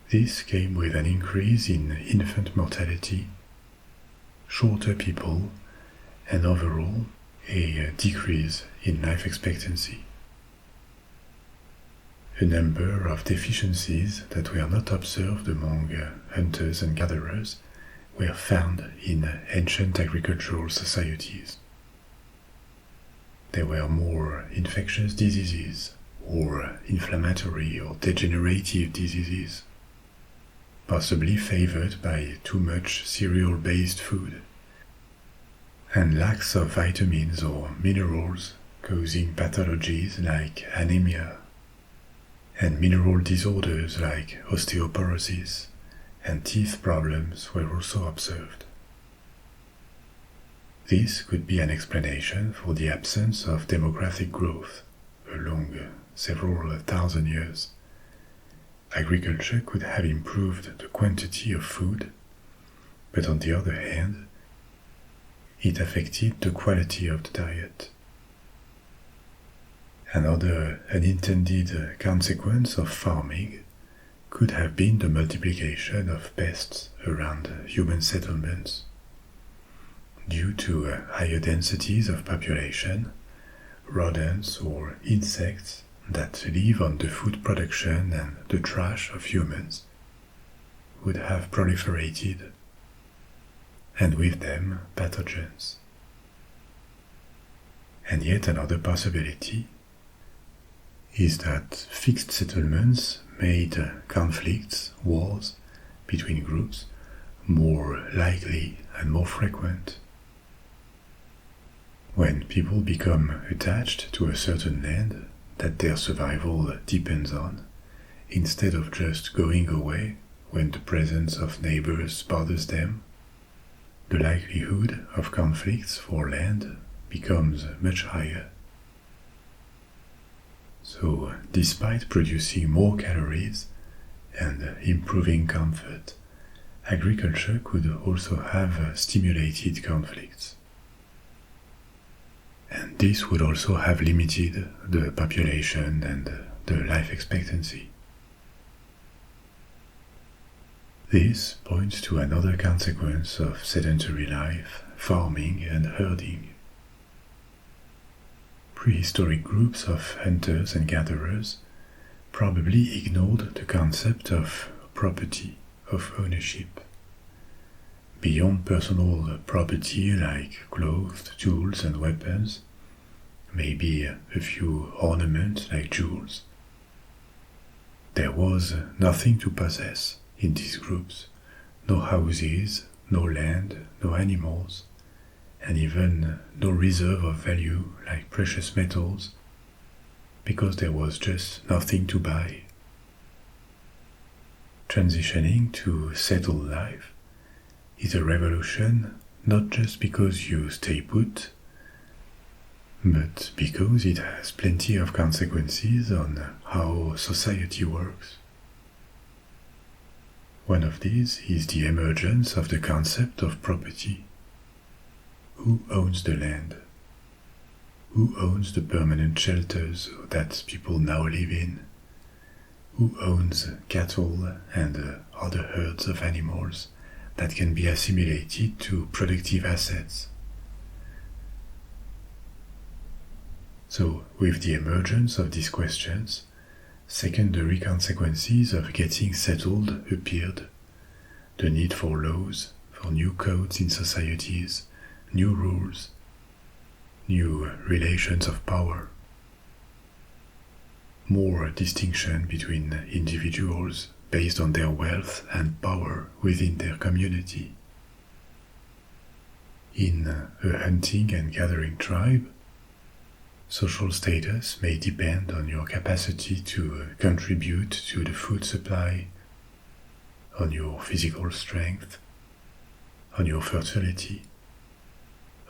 this came with an increase in infant mortality, shorter people, and overall a decrease in life expectancy. A number of deficiencies that were not observed among hunters and gatherers were found in ancient agricultural societies. There were more infectious diseases or inflammatory or degenerative diseases, possibly favored by too much cereal-based food, and lacks of vitamins or minerals causing pathologies like anemia, and mineral disorders like osteoporosis and teeth problems were also observed. This could be an explanation for the absence of demographic growth along several thousand years. Agriculture could have improved the quantity of food, but on the other hand, it affected the quality of the diet. Another unintended consequence of farming could have been the multiplication of pests around human settlements. Due to higher densities of population, rodents or insects that live on the food production and the trash of humans would have proliferated, and with them pathogens. And yet another possibility is that fixed settlements made conflicts, wars between groups more likely and more frequent. When people become attached to a certain land that their survival depends on, instead of just going away when the presence of neighbors bothers them, the likelihood of conflicts for land becomes much higher. So, despite producing more calories and improving comfort, agriculture could also have stimulated conflicts. And this would also have limited the population and the life expectancy. This points to another consequence of sedentary life, farming and herding. Prehistoric groups of hunters and gatherers probably ignored the concept of property, of ownership. Beyond personal property like clothes, tools and weapons, maybe a few ornaments like jewels, there was nothing to possess in these groups, no houses, no land, no animals, and even no reserve of value like precious metals, because there was just nothing to buy. Transitioning to settled life is a revolution not just because you stay put, but because it has plenty of consequences on how society works. One of these is the emergence of the concept of property. Who owns the land? Who owns the permanent shelters that people now live in? Who owns cattle and other herds of animals that can be assimilated to productive assets? So, with the emergence of these questions, secondary consequences of getting settled appeared. The need for laws, for new codes in societies, new rules, new relations of power, more distinction between individuals based on their wealth and power within their community. In a hunting and gathering tribe, social status may depend on your capacity to contribute to the food supply, on your physical strength, on your fertility,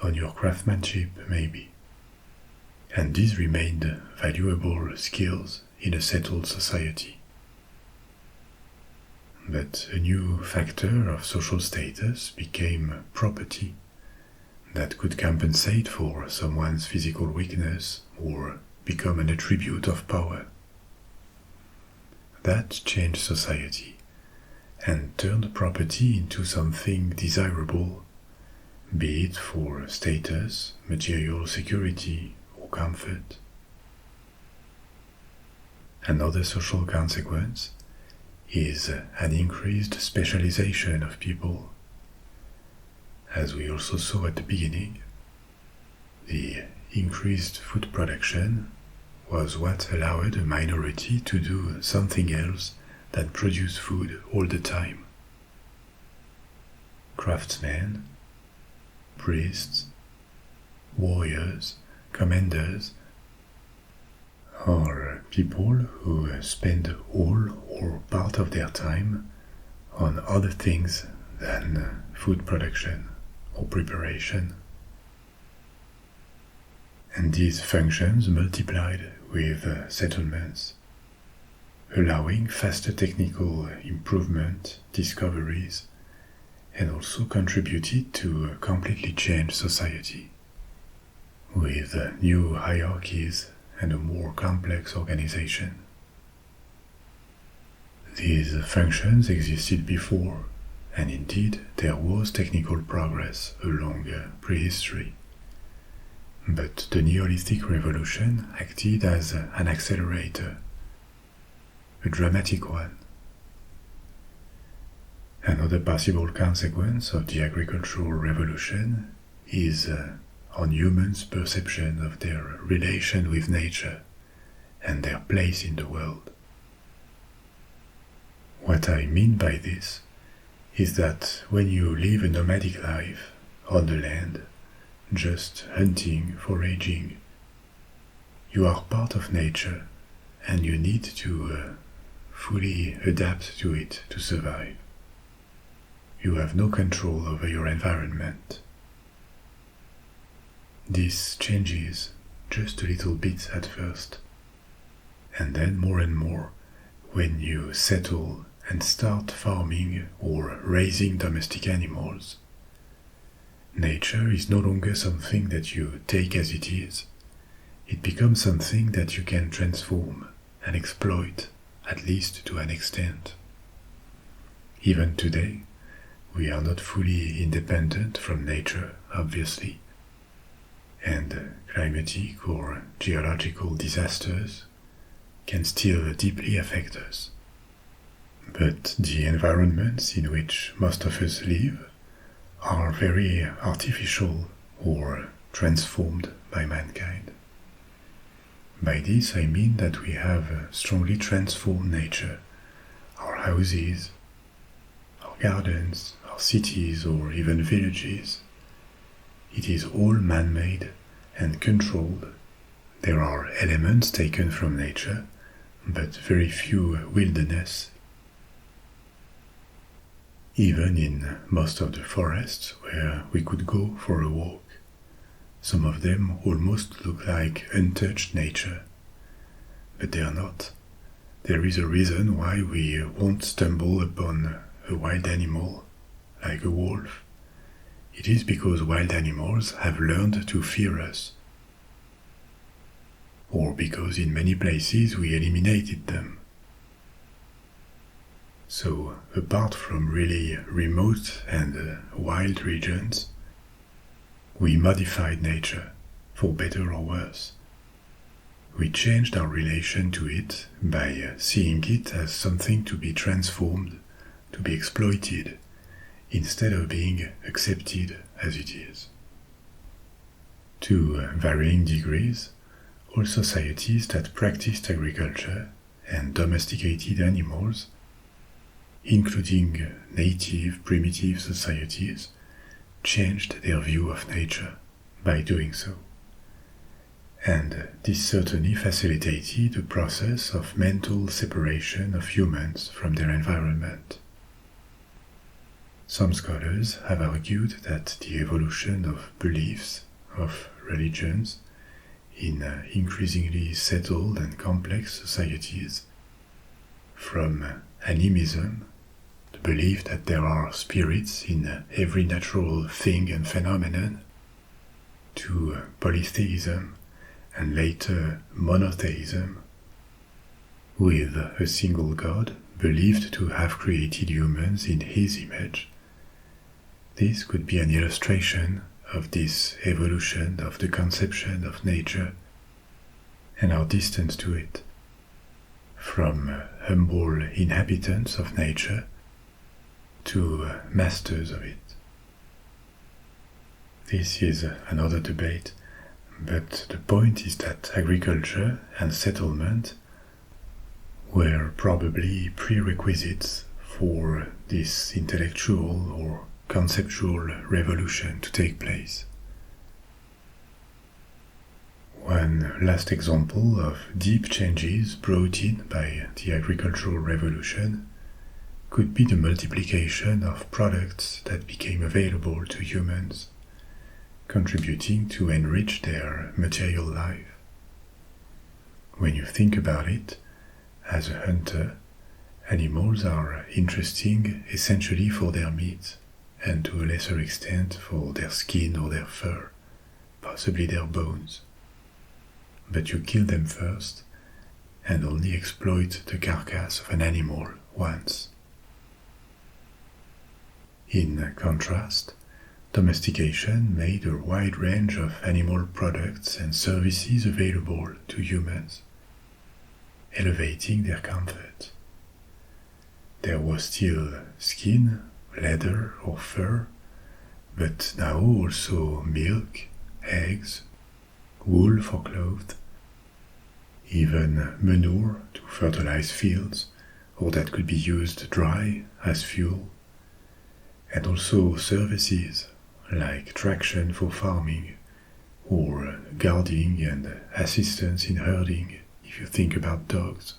on your craftsmanship maybe. And these remained valuable skills in a settled society. But a new factor of social status became property that could compensate for someone's physical weakness or become an attribute of power. That changed society and turned property into something desirable, be it for status, material security, or comfort. Another social consequence is an increased specialization of people. As we also saw at the beginning, the increased food production was what allowed a minority to do something else than produce food all the time. Craftsmen, priests, warriors, commanders are people who spend all or part of their time on other things than food production or preparation. And these functions multiplied with settlements, allowing faster technical improvement, discoveries, and also contributed to a completely changed society, with new hierarchies and a more complex organization. These functions existed before, and indeed there was technical progress along prehistory. But the Neolithic Revolution acted as an accelerator, a dramatic one. Another possible consequence of the agricultural revolution is on humans' perception of their relation with nature and their place in the world. What I mean by this is that when you live a nomadic life on the land, just hunting, foraging, you are part of nature and you need to fully adapt to it to survive. You have no control over your environment. This changes just a little bit at first, and then more and more when you settle and start farming or raising domestic animals. Nature is no longer something that you take as it is. It becomes something that you can transform and exploit, at least to an extent. Even today, we are not fully independent from nature, obviously, and climatic or geological disasters can still deeply affect us. But the environments in which most of us live are very artificial or transformed by mankind. By this I mean that we have strongly transformed nature, our houses, our gardens, our cities, or even villages. It is all man-made and controlled. There are elements taken from nature, but very few wilderness. Even in most of the forests where we could go for a walk, some of them almost look like untouched nature. But they are not. There is a reason why we won't stumble upon a wild animal, like a wolf. It is because wild animals have learned to fear us, or because in many places we eliminated them. So, apart from really remote and wild regions, we modified nature, for better or worse. We changed our relation to it by seeing it as something to be transformed, to be exploited, instead of being accepted as it is. To varying degrees, all societies that practiced agriculture and domesticated animals, including native primitive societies, changed their view of nature by doing so. And this certainly facilitated the process of mental separation of humans from their environment. Some scholars have argued that the evolution of beliefs, of religions, in increasingly settled and complex societies, from animism, the belief that there are spirits in every natural thing and phenomenon, to polytheism and later monotheism, with a single god believed to have created humans in his image. This could be an illustration of this evolution of the conception of nature and our distance to it, from humble inhabitants of nature to masters of it. This is another debate, but the point is that agriculture and settlement were probably prerequisites for this intellectual or conceptual revolution to take place. One last example of deep changes brought in by the agricultural revolution could be the multiplication of products that became available to humans, contributing to enrich their material life. When you think about it, as a hunter, animals are interesting essentially for their meat, and to a lesser extent for their skin or their fur, possibly their bones. But you kill them first, and only exploit the carcass of an animal once. In contrast, domestication made a wide range of animal products and services available to humans, elevating their comfort. There was still skin, leather or fur, but now also milk, eggs, wool for clothes, even manure to fertilize fields, or that could be used dry as fuel, and also services like traction for farming, or guarding and assistance in herding, if you think about dogs.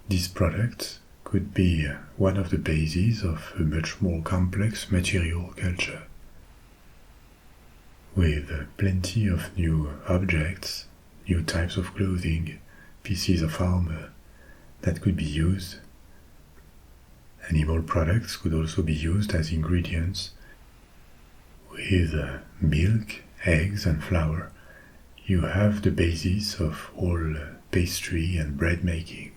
These products could be one of the bases of a much more complex material culture, with plenty of new objects, new types of clothing, pieces of armor that could be used. Animal products could also be used as ingredients. With milk, eggs and flour, you have the basis of all pastry and bread making.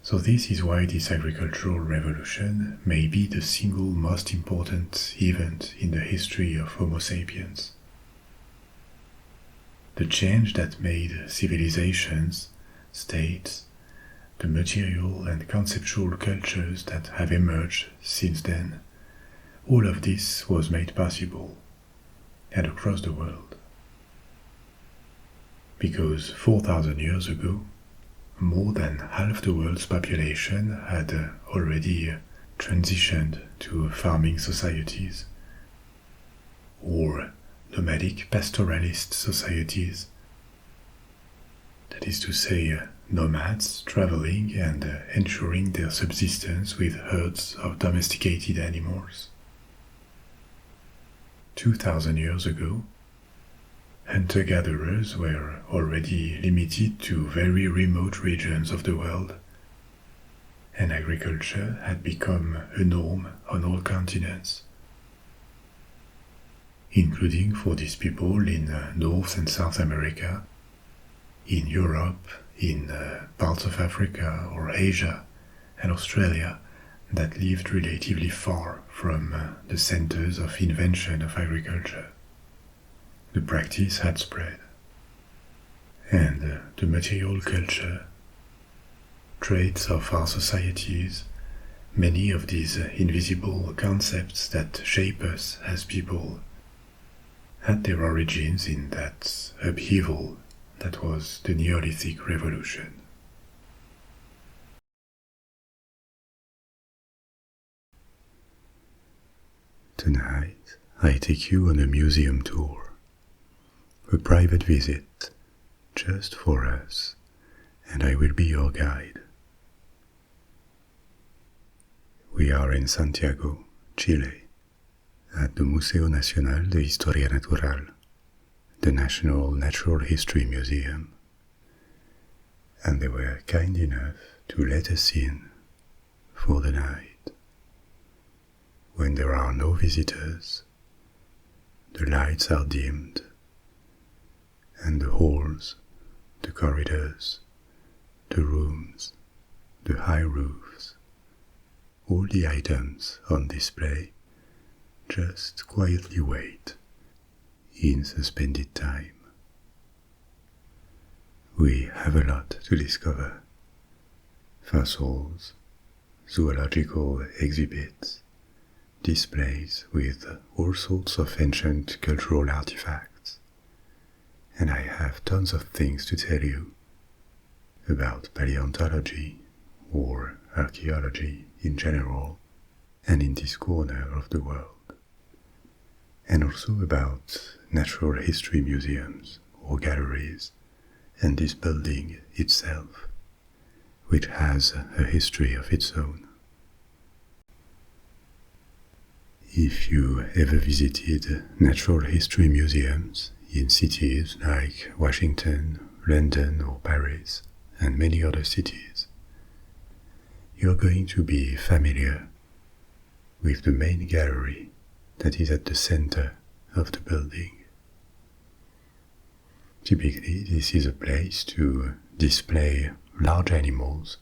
So this is why this agricultural revolution may be the single most important event in the history of Homo sapiens. The change that made civilizations, states, the material and conceptual cultures that have emerged since then, all of this was made possible, and across the world. Because 4,000 years ago, more than half the world's population had already transitioned to farming societies, or nomadic pastoralist societies. That is to say, nomads traveling and ensuring their subsistence with herds of domesticated animals. 2,000 years ago, hunter-gatherers were already limited to very remote regions of the world, and agriculture had become a norm on all continents, including for these people in North and South America, in Europe, in parts of Africa or Asia and Australia that lived relatively far from the centers of invention of agriculture. The practice had spread, and the material culture, traits of our societies, many of these invisible concepts that shape us as people, had their origins in that upheaval that was the Neolithic Revolution. Tonight, I take you on a museum tour, a private visit, just for us, and I will be your guide. We are in Santiago, Chile, at the Museo Nacional de Historia Natural, the National Natural History Museum, and they were kind enough to let us in for the night. When there are no visitors, the lights are dimmed, and the halls, the corridors, the rooms, the high roofs, all the items on display just quietly wait in suspended time. We have a lot to discover: fossils, zoological exhibits, displays with all sorts of ancient cultural artifacts, and I have tons of things to tell you about paleontology or archaeology in general and in this corner of the world, and also about natural history museums or galleries and this building itself, which has a history of its own. If you ever visited natural history museums in cities like Washington, London or Paris, and many other cities, you're going to be familiar with the main gallery that is at the center of the building. Typically, this is a place to display large animals,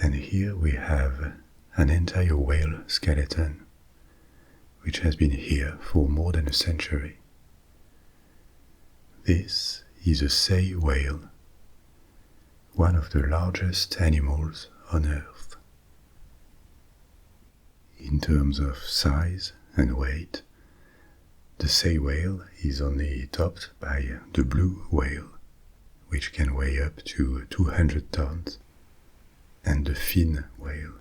and here we have an entire whale skeleton which has been here for more than a century. This is a sei whale, one of the largest animals on Earth. In terms of size and weight, the sei whale is only topped by the blue whale, which can weigh up to 200 tons, and the fin whale,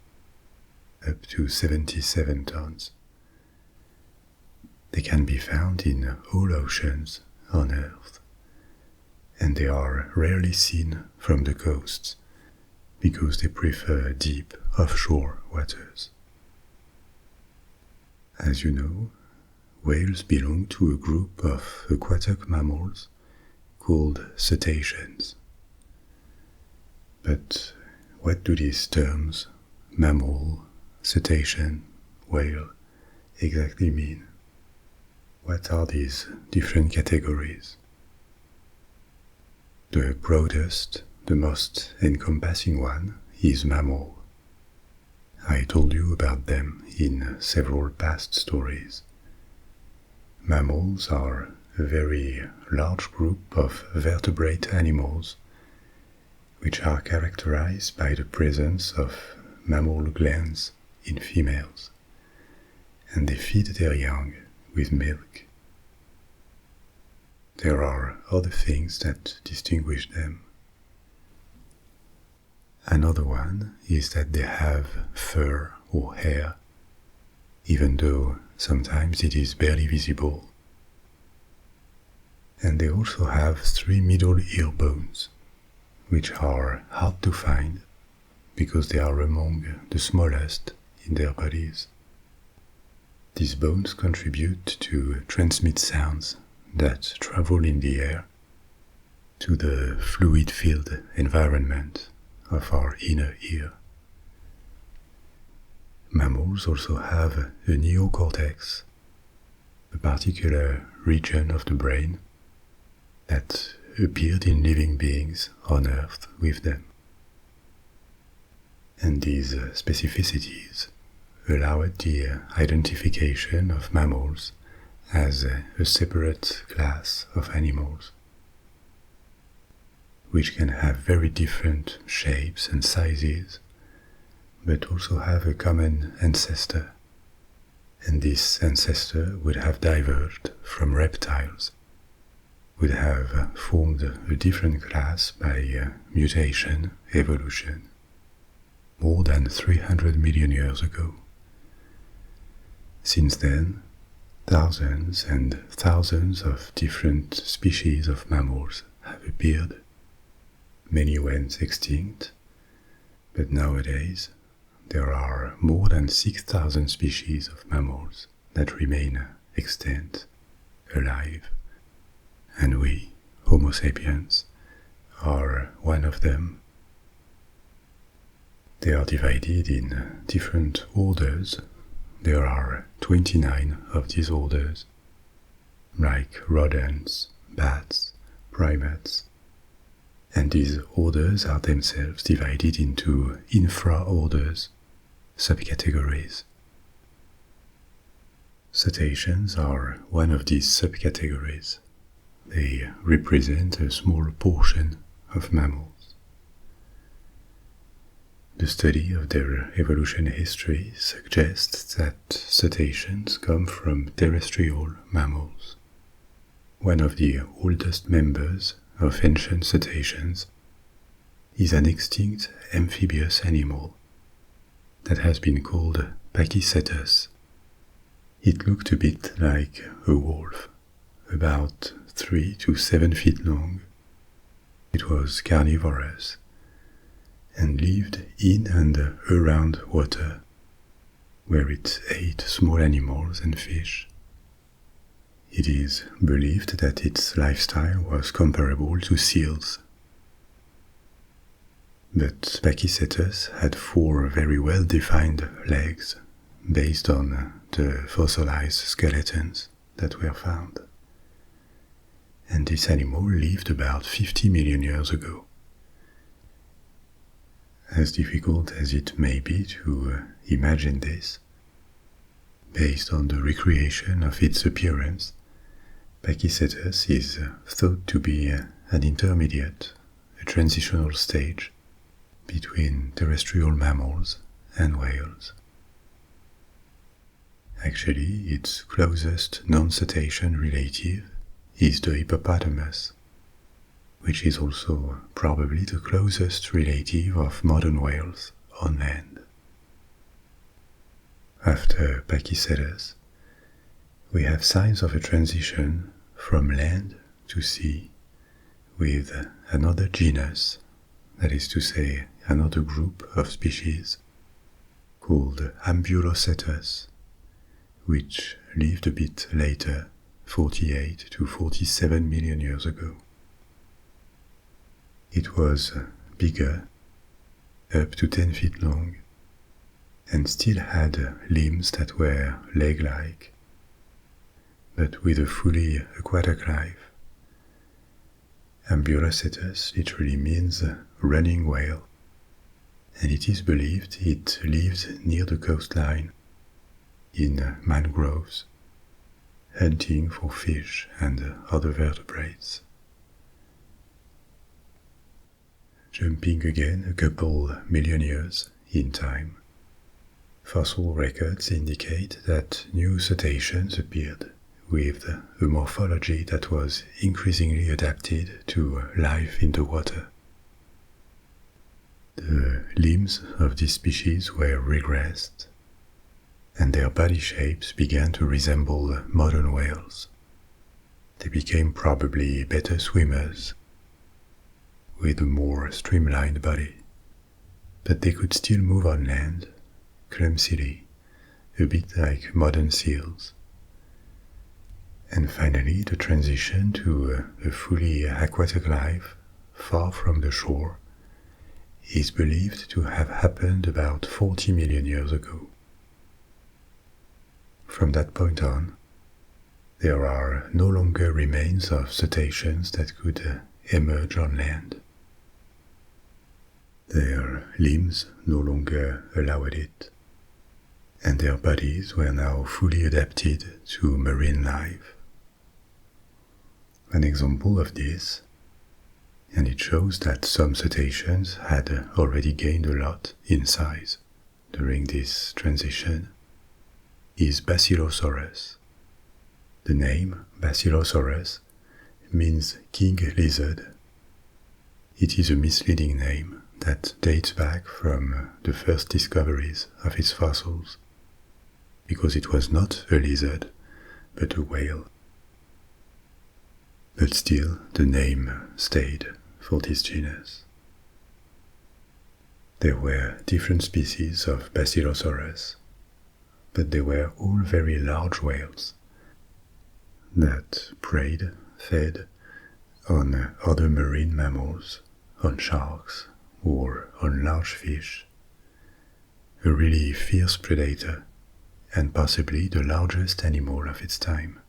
up to 77 tons. They can be found in all oceans on Earth, and they are rarely seen from the coasts because they prefer deep offshore waters. As you know, whales belong to a group of aquatic mammals called cetaceans. But what do these terms, mammal, cetacean, whale, exactly mean? What are these different categories? The broadest, the most encompassing one is mammal. I told you about them in several past stories. Mammals are a very large group of vertebrate animals which are characterized by the presence of mammal glands in females, and they feed their young with milk. There are other things that distinguish them. Another one is that they have fur or hair, even though sometimes it is barely visible. And they also have 3 middle ear bones, which are hard to find because they are among the smallest in their bodies. These bones contribute to transmit sounds that travel in the air to the fluid-filled environment of our inner ear. Mammals also have a neocortex, a particular region of the brain that appeared in living beings on Earth with them. And these specificities allowed the identification of mammals as a separate class of animals, which can have very different shapes and sizes, but also have a common ancestor, and this ancestor would have diverged from reptiles, would have formed a different class by mutation, evolution, more than 300 million years ago. Since then, thousands and thousands of different species of mammals have appeared. Many went extinct, but nowadays there are more than 6,000 species of mammals that remain extant, alive, and we, Homo sapiens, are one of them. They are divided in different orders. There are 29 of these orders, like rodents, bats, primates, and these orders are themselves divided into infra-orders, subcategories. Cetaceans are one of these subcategories. They represent a small portion of mammals. The study of their evolution history suggests that cetaceans come from terrestrial mammals. One of the oldest members of ancient cetaceans is an extinct amphibious animal that has been called Pachycetus. It looked a bit like a wolf, about 3 to 7 feet long. It was carnivorous and lived in and around water, where it ate small animals and fish. It is believed that its lifestyle was comparable to seals. But Pachycetus had 4 very well-defined legs based on the fossilized skeletons that were found. And this animal lived about 50 million years ago. As difficult as it may be to imagine this, based on the recreation of its appearance, Pachycetus is thought to be an intermediate, a transitional stage between terrestrial mammals and whales. Actually, its closest non-cetacean relative is the hippopotamus, which is also probably the closest relative of modern whales on land. After Pachycetus, we have signs of a transition from land to sea with another genus, that is to say, another group of species, called Ambulocetus, which lived a bit later, 48 to 47 million years ago. It was bigger, up to 10 feet long, and still had limbs that were leg-like, but with a fully aquatic life. Ambulocetus literally means running whale, and it is believed it lives near the coastline, in mangroves, hunting for fish and other vertebrates. Jumping again a couple million years in time, fossil records indicate that new cetaceans appeared with a morphology that was increasingly adapted to life in the water. The limbs of these species were regressed, and their body shapes began to resemble modern whales. They became probably better swimmers, with a more streamlined body, but they could still move on land, clumsily, a bit like modern seals. And finally, the transition to a fully aquatic life, far from the shore, is believed to have happened about 40 million years ago. From that point on, there are no longer remains of cetaceans that could emerge on land. Their limbs no longer allowed it, and their bodies were now fully adapted to marine life. An example of this, and it shows that some cetaceans had already gained a lot in size during this transition, is Basilosaurus. The name Basilosaurus means king lizard. It is a misleading name that dates back from the first discoveries of its fossils, because it was not a lizard, but a whale. But still, the name stayed for this genus. There were different species of Basilosaurus, but they were all very large whales that fed on other marine mammals, on sharks, or on large fish. A really fierce predator, and possibly the largest animal of its time,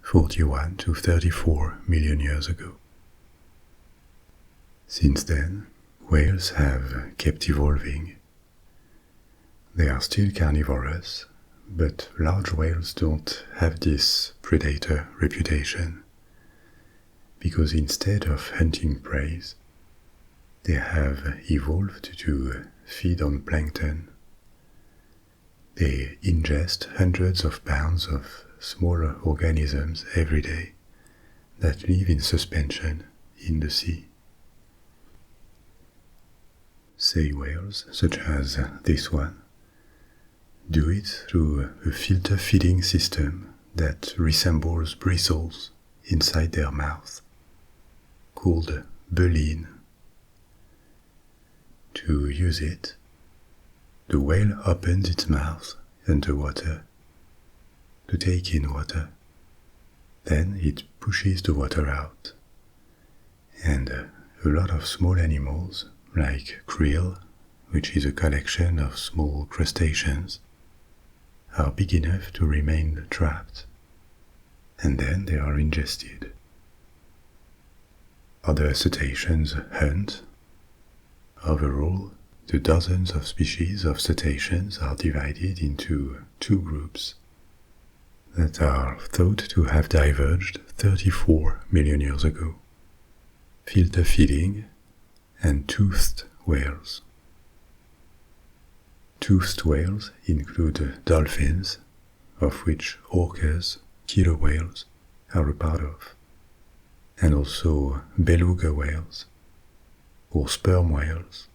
41 to 34 million years ago. Since then, whales have kept evolving. They are still carnivorous, but large whales don't have this predator reputation, because instead of hunting prey, they have evolved to feed on plankton. They ingest hundreds of pounds of smaller organisms every day that live in suspension in the sea. Sei whales, such as this one, do it through a filter feeding system that resembles bristles inside their mouth, called baleen. To use it, the whale opens its mouth underwater to take in water. Then it pushes the water out, and a lot of small animals, like krill, which is a collection of small crustaceans, are big enough to remain trapped, and then they are ingested. Other cetaceans hunt. Overall, the dozens of species of cetaceans are divided into two groups that are thought to have diverged 34 million years ago: filter feeding and toothed whales. Toothed whales include dolphins, of which orcas, killer whales, are a part of, and also beluga whales or sperm whales.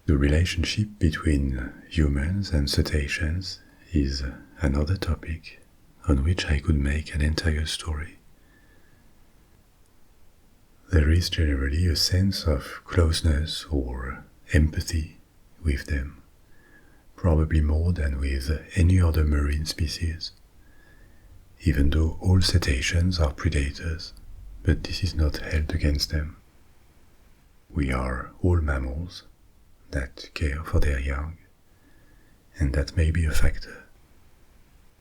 The relationship between humans and cetaceans is another topic on which I could make an entire story. There is generally a sense of closeness or empathy with them, probably more than with any other marine species, even though all cetaceans are predators, but this is not held against them. We are all mammals that care for their young, and that may be a factor.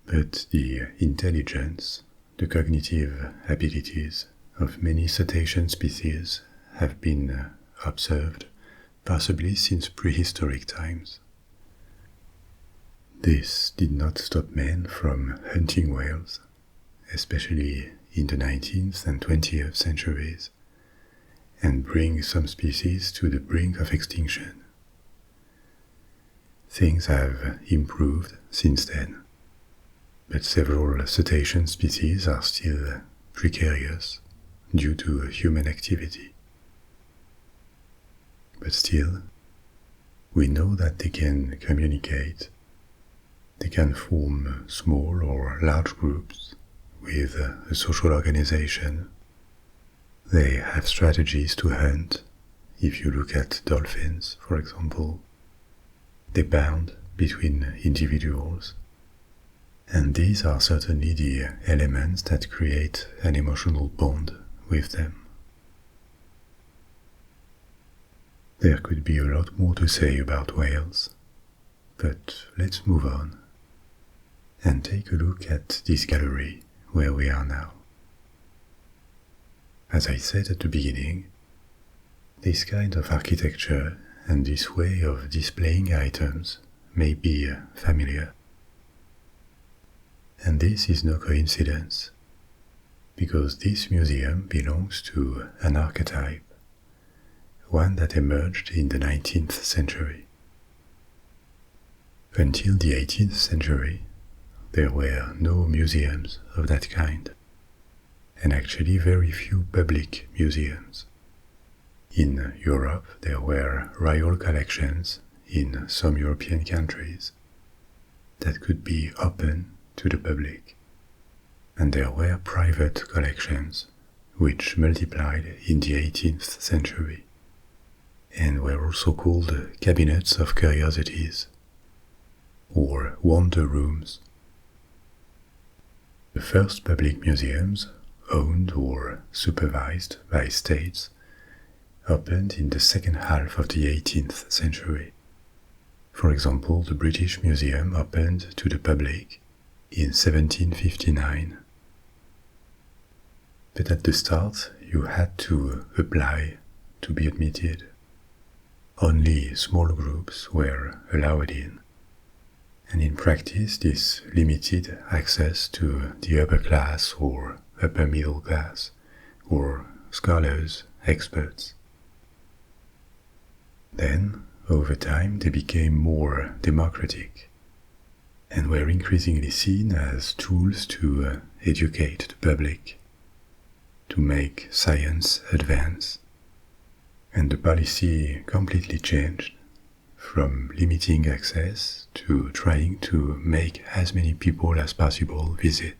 But the intelligence, the cognitive abilities of many cetacean species have been observed possibly since prehistoric times. This did not stop men from hunting whales, especially in the 19th and 20th centuries, and bring some species to the brink of extinction. Things have improved since then, but several cetacean species are still precarious due to human activity. But still, we know that they can communicate. They can form small or large groups with a social organization. They have strategies to hunt. If you look at dolphins, for example, they bond between individuals. And these are certainly the elements that create an emotional bond with them. There could be a lot more to say about whales, but let's move on and take a look at this gallery where we are now. As I said at the beginning, this kind of architecture and this way of displaying items may be familiar. And this is no coincidence, because this museum belongs to an archetype, one that emerged in the 19th century. Until the 18th century, there were no museums of that kind, and actually very few public museums. In Europe, there were royal collections in some European countries that could be open to the public, and there were private collections which multiplied in the 18th century and were also called cabinets of curiosities or wonder rooms. The first public museums, owned or supervised by states, opened in the second half of the 18th century. For example, the British Museum opened to the public in 1759. But at the start, you had to apply to be admitted. Only small groups were allowed in, and in practice this limited access to the upper class or upper middle class, or scholars, experts. Then, over time, they became more democratic, and were increasingly seen as tools to educate the public, to make science advance. And the policy completely changed, from limiting access to trying to make as many people as possible visit.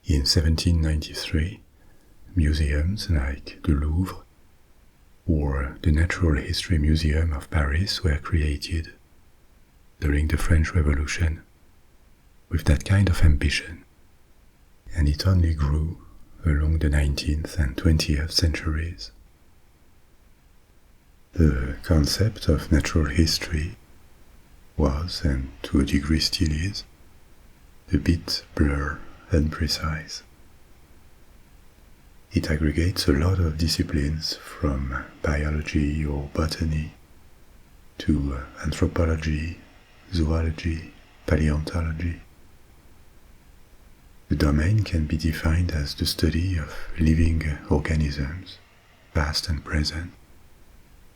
In 1793, museums like the Louvre or the Natural History Museum of Paris were created during the French Revolution with that kind of ambition, and it only grew along the 19th and 20th centuries. The concept of natural history was, and to a degree still is, a bit blurred and precise. It aggregates a lot of disciplines from biology or botany to anthropology, zoology, paleontology. The domain can be defined as the study of living organisms, past and present,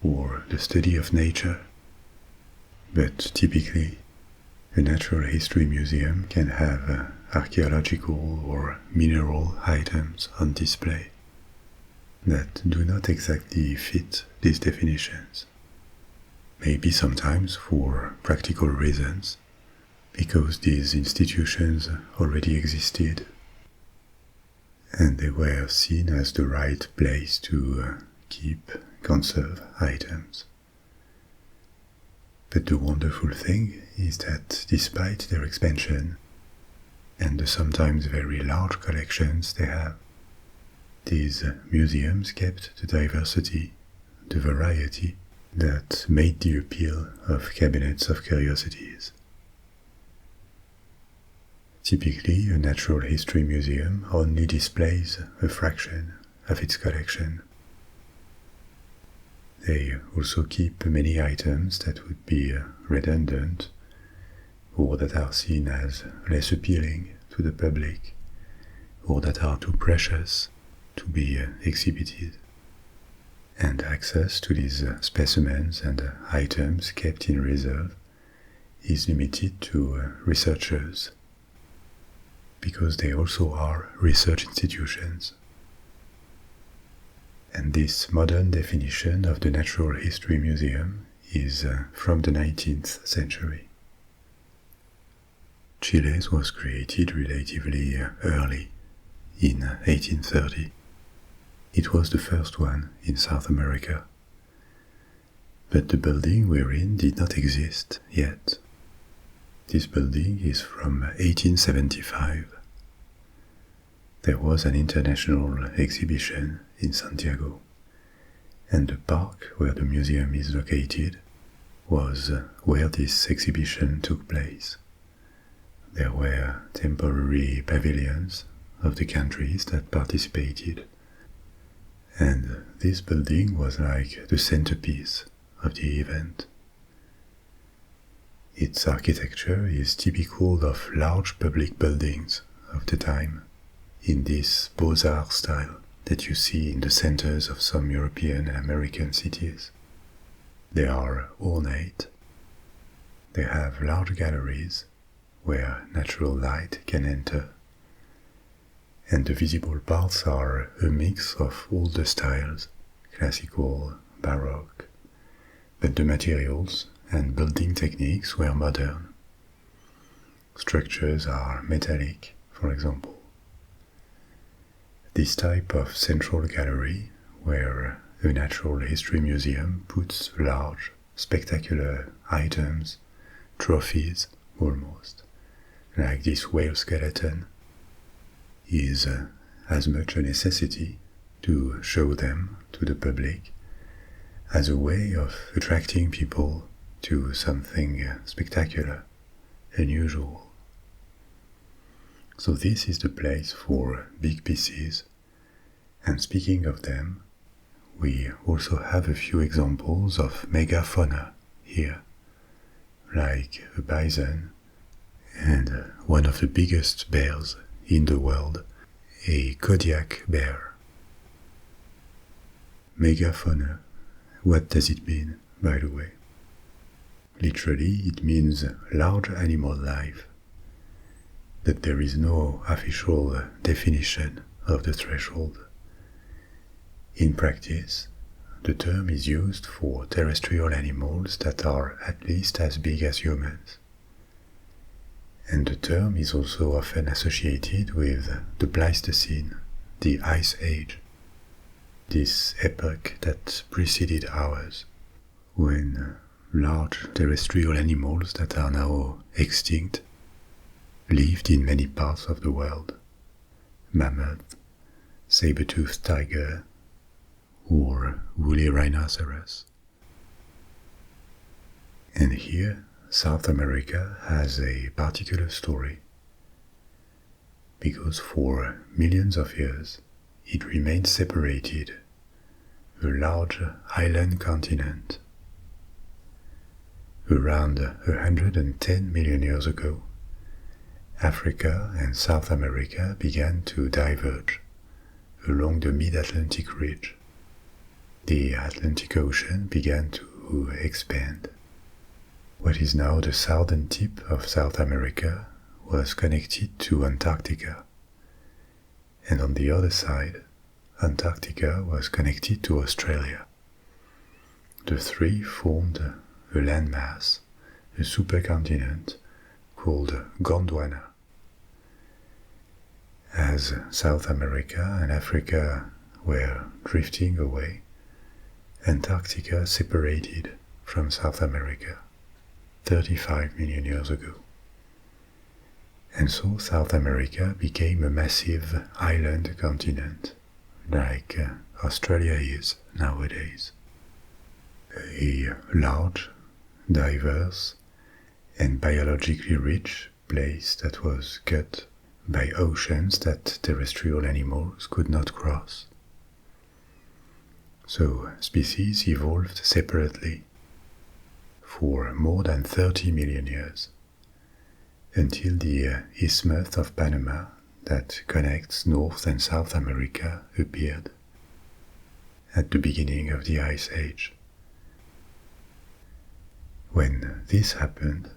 or the study of nature. But typically, a natural history museum can have archaeological or mineral items on display that do not exactly fit these definitions. Maybe sometimes for practical reasons, because these institutions already existed and they were seen as the right place to conserve items. But the wonderful thing is that despite their expansion and the sometimes very large collections they have, these museums kept the diversity, the variety that made the appeal of cabinets of curiosities. Typically, a natural history museum only displays a fraction of its collection. They also keep many items that would be redundant or that are seen as less appealing to the public or that are too precious to be exhibited. And access to these specimens and items kept in reserve is limited to researchers, because they also are research institutions. And this modern definition of the Natural History Museum is from the 19th century. Chile's was created relatively early, in 1830. It was the first one in South America. But the building we're in did not exist yet. This building is from 1875. There was an international exhibition in Santiago, and the park where the museum is located was where this exhibition took place. There were temporary pavilions of the countries that participated, and this building was like the centerpiece of the event. Its architecture is typical of large public buildings of the time, in this Beaux-Arts style that you see in the centers of some European and American cities. They are ornate. They have large galleries where natural light can enter. And the visible parts are a mix of all the styles, classical, baroque, but the materials and building techniques were modern. Structures are metallic, for example. This type of central gallery, where a natural history museum puts large, spectacular items, trophies almost, like this whale skeleton, is as much a necessity to show them to the public as a way of attracting people to something spectacular, unusual. So this is the place for big pieces, and speaking of them, we also have a few examples of megafauna here, like a bison and one of the biggest bears in the world, a Kodiak bear. Megafauna, what does it mean, by the way? Literally, it means large animal life, but there is no official definition of the threshold. In practice, the term is used for terrestrial animals that are at least as big as humans. And the term is also often associated with the Pleistocene, the Ice Age, this epoch that preceded ours, when large terrestrial animals that are now extinct lived in many parts of the world. Mammoth, saber-toothed tiger, or woolly rhinoceros. And here, South America has a particular story, because for millions of years it remained separated, a large island continent. Around 110 million years ago, Africa and South America began to diverge along the mid-Atlantic ridge. The Atlantic Ocean began to expand. What is now the southern tip of South America was connected to Antarctica, and on the other side, Antarctica was connected to Australia. The three formed a landmass, a supercontinent called Gondwana. As South America and Africa were drifting away, Antarctica separated from South America 35 million years ago. And so South America became a massive island continent, like Australia is nowadays. A large, diverse, and biologically rich place that was cut by oceans that terrestrial animals could not cross. So species evolved separately for more than 30 million years, until the Isthmus of Panama that connects North and South America appeared at the beginning of the Ice Age. When this happened,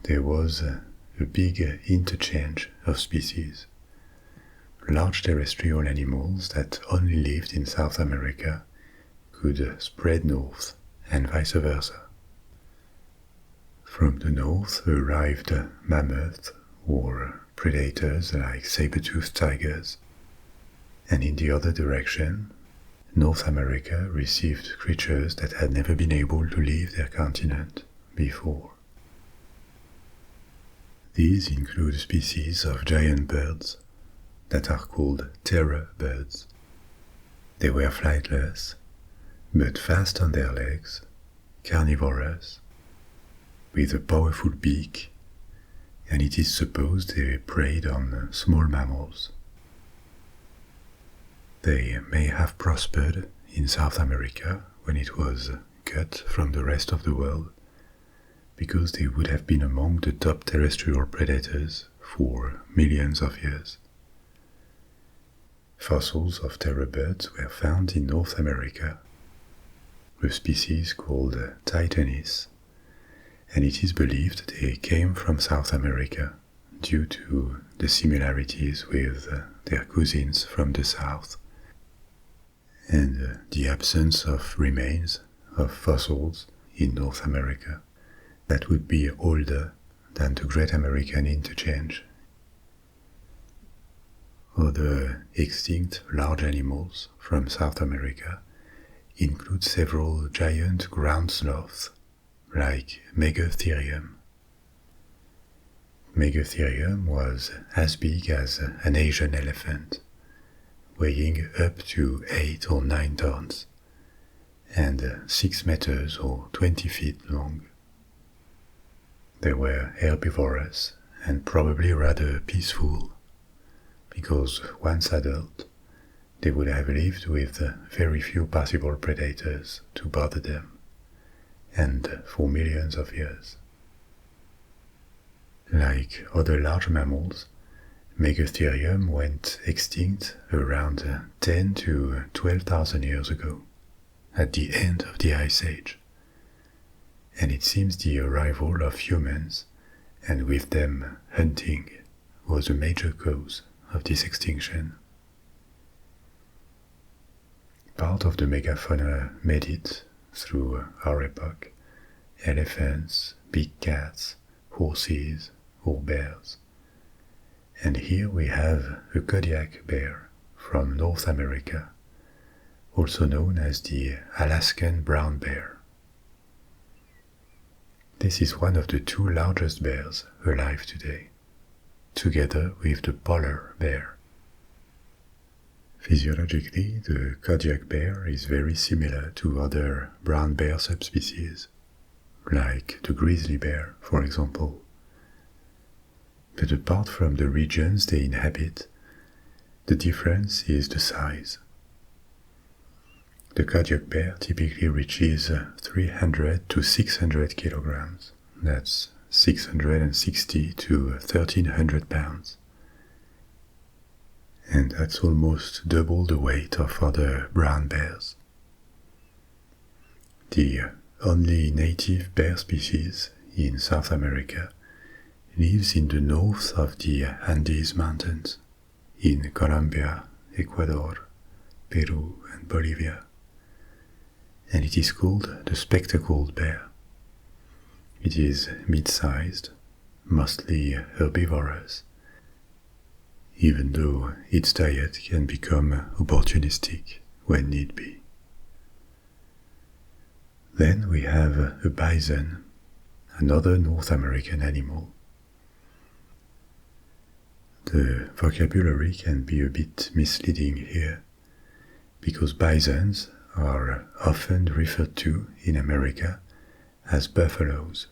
there was a big interchange of species. Large terrestrial animals that only lived in South America could spread north and vice versa. From the north arrived mammoths or predators like saber-toothed tigers, and in the other direction, North America received creatures that had never been able to leave their continent before. These include species of giant birds that are called terror birds. They were flightless, but fast on their legs, carnivorous, with a powerful beak, and it is supposed they preyed on small mammals. They may have prospered in South America when it was cut from the rest of the world, because they would have been among the top terrestrial predators for millions of years. Fossils of terror birds were found in North America, a species called Titanis, and it is believed they came from South America due to the similarities with their cousins from the south, and the absence of remains of fossils in North America that would be older than the Great American Interchange. Other extinct large animals from South America include several giant ground sloths like Megatherium. Megatherium was as big as an Asian elephant, weighing up to 8 or 9 tons, and 6 meters or 20 feet long. They were herbivorous and probably rather peaceful, because once adult, they would have lived with very few possible predators to bother them, and for millions of years. Like other large mammals, Megatherium went extinct around 10 to 12,000 years ago, at the end of the Ice Age. And it seems the arrival of humans, and with them hunting, was a major cause of this extinction. Part of the megafauna made it through our epoch: elephants, big cats, horses, or bears. And here we have a Kodiak bear from North America, also known as the Alaskan brown bear. This is one of the 2 largest bears alive today, together with the polar bear. Physiologically, the Kodiak bear is very similar to other brown bear subspecies, like the grizzly bear, for example. But apart from the regions they inhabit, the difference is the size. The Kodiak bear typically reaches 300 to 600 kilograms, that's 660 to 1300 pounds. And that's almost double the weight of other brown bears. The only native bear species in South America lives in the north of the Andes Mountains, in Colombia, Ecuador, Peru, and Bolivia, and it is called the spectacled bear. It is mid-sized, mostly herbivorous, even though its diet can become opportunistic when need be. Then we have a bison, another North American animal. The vocabulary can be a bit misleading here, because bisons are often referred to in America as buffaloes.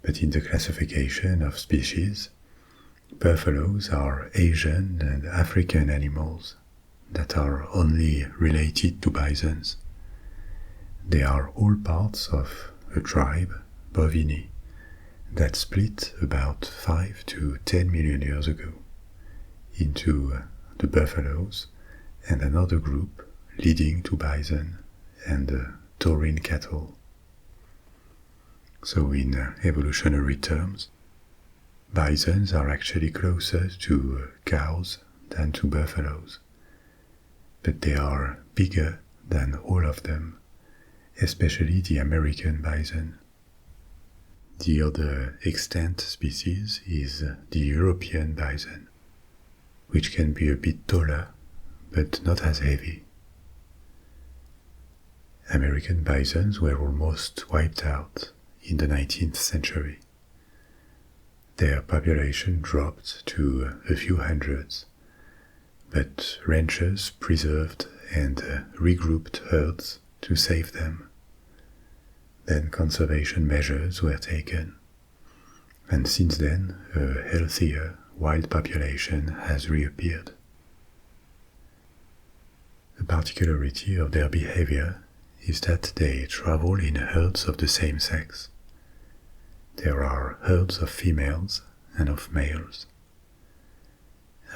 But in the classification of species, buffaloes are Asian and African animals, that are only related to bisons. They are all parts of a tribe, Bovini, that split about 5 to 10 million years ago into the buffaloes and another group leading to bison and taurine cattle. So in evolutionary terms, bisons are actually closer to cows than to buffaloes, but they are bigger than all of them, especially the American bison. The other extant species is the European bison, which can be a bit taller but not as heavy. American bisons were almost wiped out in the 19th century. Their population dropped to a few hundreds, but ranchers preserved and regrouped herds to save them. Then conservation measures were taken, and since then a healthier wild population has reappeared. The particularity of their behavior is that they travel in herds of the same sex. There are herds of females and of males.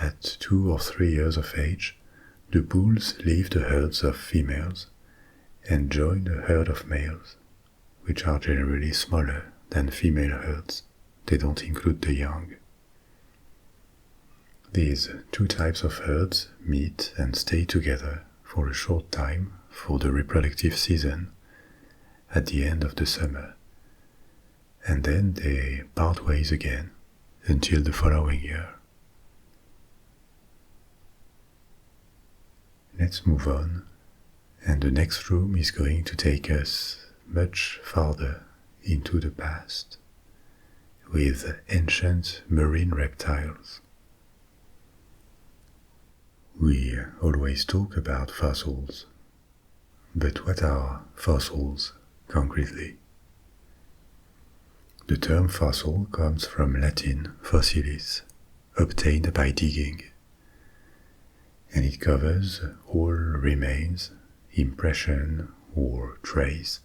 At 2 or 3 years of age, the bulls leave the herds of females and join a herd of males, which are generally smaller than female herds. They don't include the young. These two types of herds meet and stay together for a short time for the reproductive season at the end of the summer, and then they part ways again until the following year. Let's move on, and the next room is going to take us much farther into the past with ancient marine reptiles. We always talk about fossils, but what are fossils concretely? The term fossil comes from Latin fossilis, obtained by digging, and it covers all remains, impression, or trace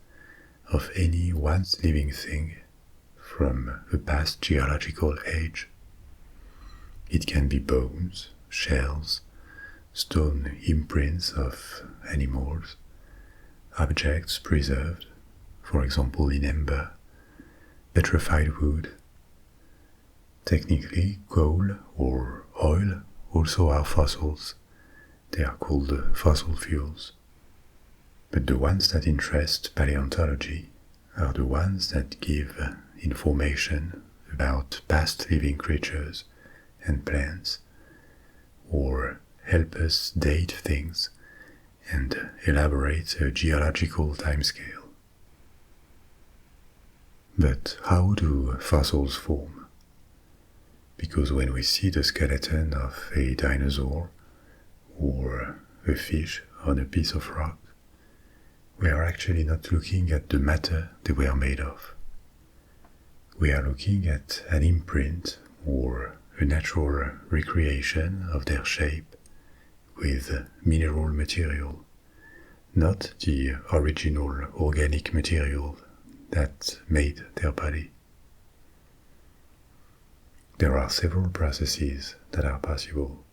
of any once living thing from a past geological age. It can be bones, shells, stone imprints of animals, objects preserved, for example in amber, petrified wood. Technically, coal or oil also are fossils. They are called fossil fuels. But the ones that interest paleontology are the ones that give information about past living creatures and plants, or help us date things and elaborate a geological timescale. But how do fossils form? Because when we see the skeleton of a dinosaur or a fish on a piece of rock, we are actually not looking at the matter they were made of. We are looking at an imprint or a natural recreation of their shape with mineral material, not the original organic material that made their body. There are several processes that are possible.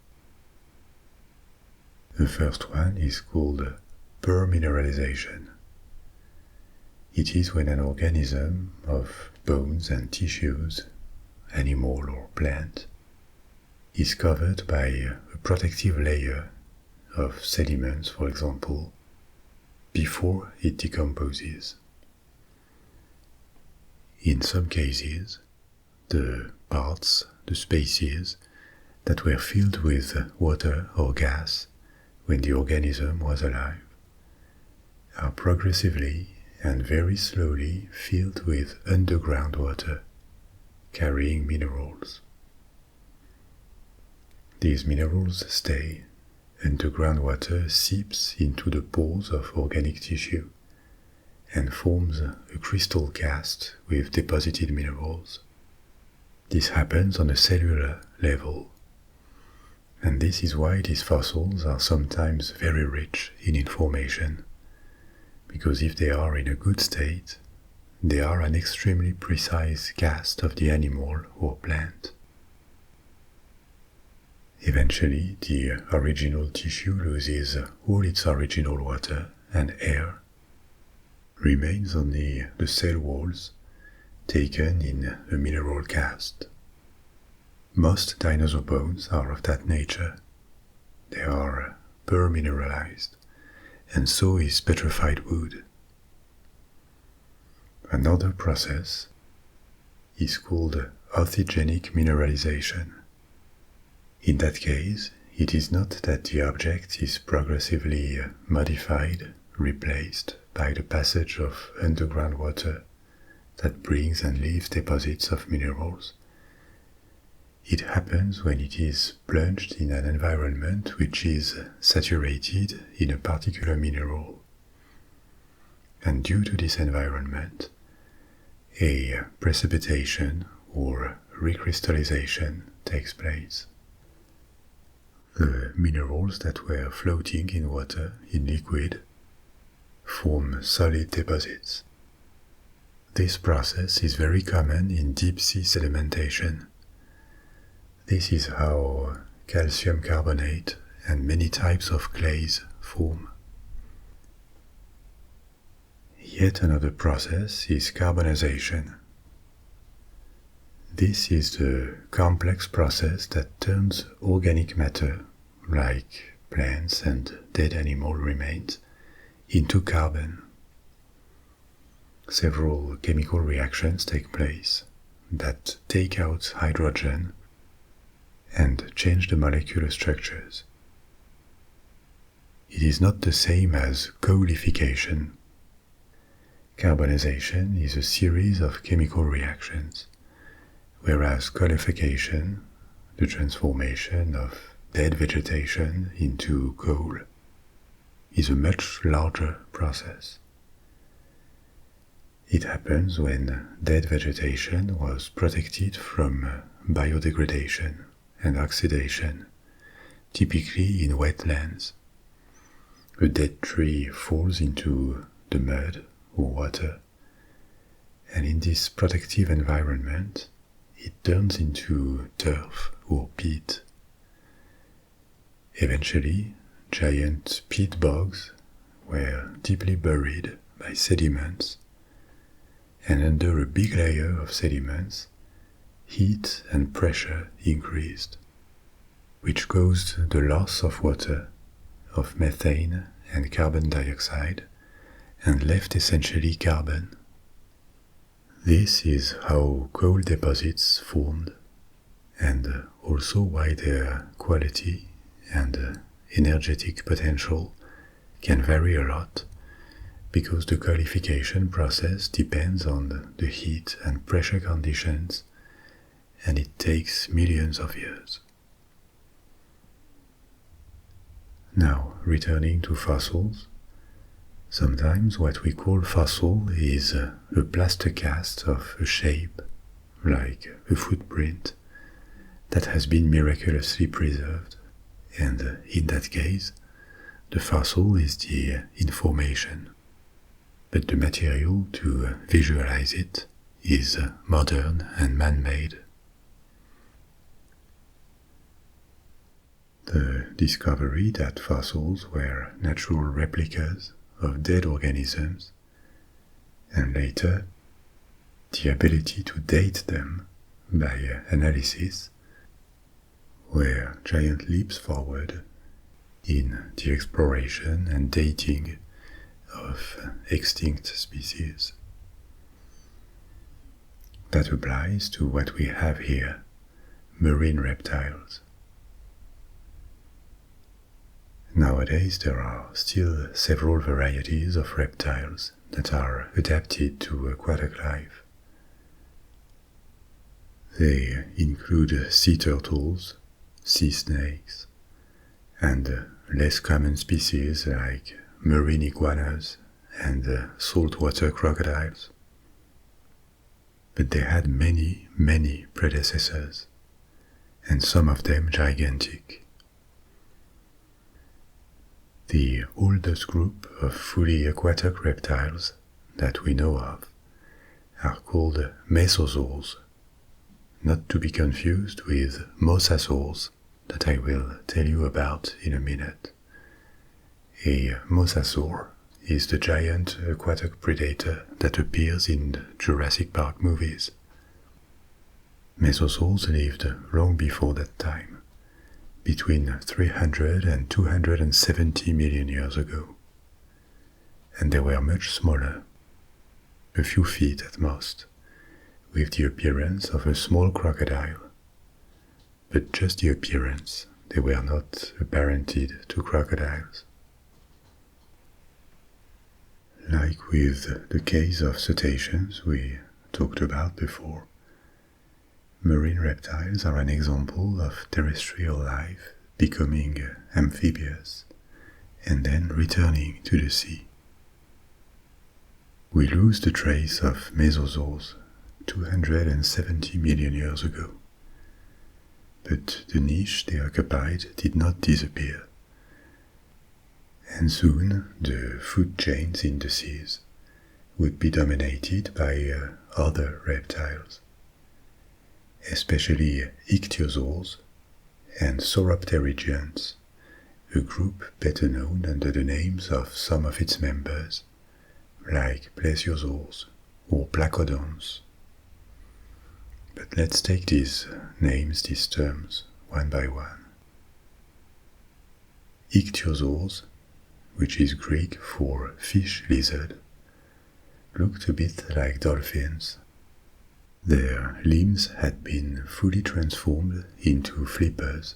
The first one is called permineralization. It is when an organism of bones and tissues, animal or plant, is covered by a protective layer of sediments, for example, before it decomposes. In some cases, the parts, the spaces that were filled with water or gas when the organism was alive are progressively and very slowly filled with underground water, carrying minerals. These minerals stay, and the groundwater seeps into the pores of organic tissue and forms a crystal cast with deposited minerals. This happens on a cellular level, And this is why these fossils are sometimes very rich in information, because if they are in a good state, they are an extremely precise cast of the animal or plant. Eventually, the original tissue loses all its original water and air. Remains only the cell walls, taken in a mineral cast. Most dinosaur bones are of that nature. They are permineralized, and so is petrified wood. Another process is called orthogenic mineralization. In that case, it is not that the object is progressively modified, replaced by the passage of underground water that brings and leaves deposits of minerals. It happens when it is plunged in an environment which is saturated in a particular mineral. And due to this environment, a precipitation or recrystallization takes place. The minerals that were floating in water, in liquid, form solid deposits. This process is very common in deep-sea sedimentation. This is how calcium carbonate and many types of clays form. Yet another process is carbonization. This is the complex process that turns organic matter, like plants and dead animal remains, into carbon. Several chemical reactions take place that take out hydrogen and change the molecular structures. It is not the same as coalification. Carbonization is a series of chemical reactions, whereas coalification, the transformation of dead vegetation into coal, is a much larger process. It happens when dead vegetation was protected from biodegradation and oxidation, typically in wetlands. A dead tree falls into the mud or water, and in this protective environment, it turns into turf or peat. Eventually, giant peat bogs were deeply buried by sediments, and under a big layer of sediments, heat and pressure increased, which caused the loss of water, of methane and carbon dioxide, and left essentially carbon. This is how coal deposits formed, and also why their quality and energetic potential can vary a lot, because the coalification process depends on the heat and pressure conditions, and it takes millions of years. Now, returning to fossils, sometimes what we call fossil is a plaster cast of a shape, like a footprint, that has been miraculously preserved, and in that case, the fossil is the information, but the material to visualize it is modern and man-made. The discovery that fossils were natural replicas of dead organisms, and later the ability to date them by analysis, were giant leaps forward in the exploration and dating of extinct species. That applies to what we have here, marine reptiles. Nowadays there are still several varieties of reptiles that are adapted to aquatic life. They include sea turtles, sea snakes, and less common species like marine iguanas and saltwater crocodiles. But they had many, many predecessors, and some of them gigantic, The oldest group of fully aquatic reptiles that we know of are called mesosaurs, not to be confused with mosasaurs that I will tell you about in a minute. A mosasaur is the giant aquatic predator that appears in Jurassic Park movies. Mesosaurs lived long before that time, between 300 and 270 million years ago, and they were much smaller, a few feet at most, with the appearance of a small crocodile. But just the appearance, they were not apparented to crocodiles. Like with the case of cetaceans we talked about before, marine reptiles are an example of terrestrial life becoming amphibious and then returning to the sea. We lose the trace of mesosaurs 270 million years ago, but the niche they occupied did not disappear. And soon the food chains in the seas would be dominated by other reptiles, especially ichthyosaurs and sauropterygians, a group better known under the names of some of its members, like plesiosaurs or placodons. But let's take these names, these terms, one by one. Ichthyosaurs, which is Greek for fish lizard, looked a bit like dolphins. Their limbs had been fully transformed into flippers.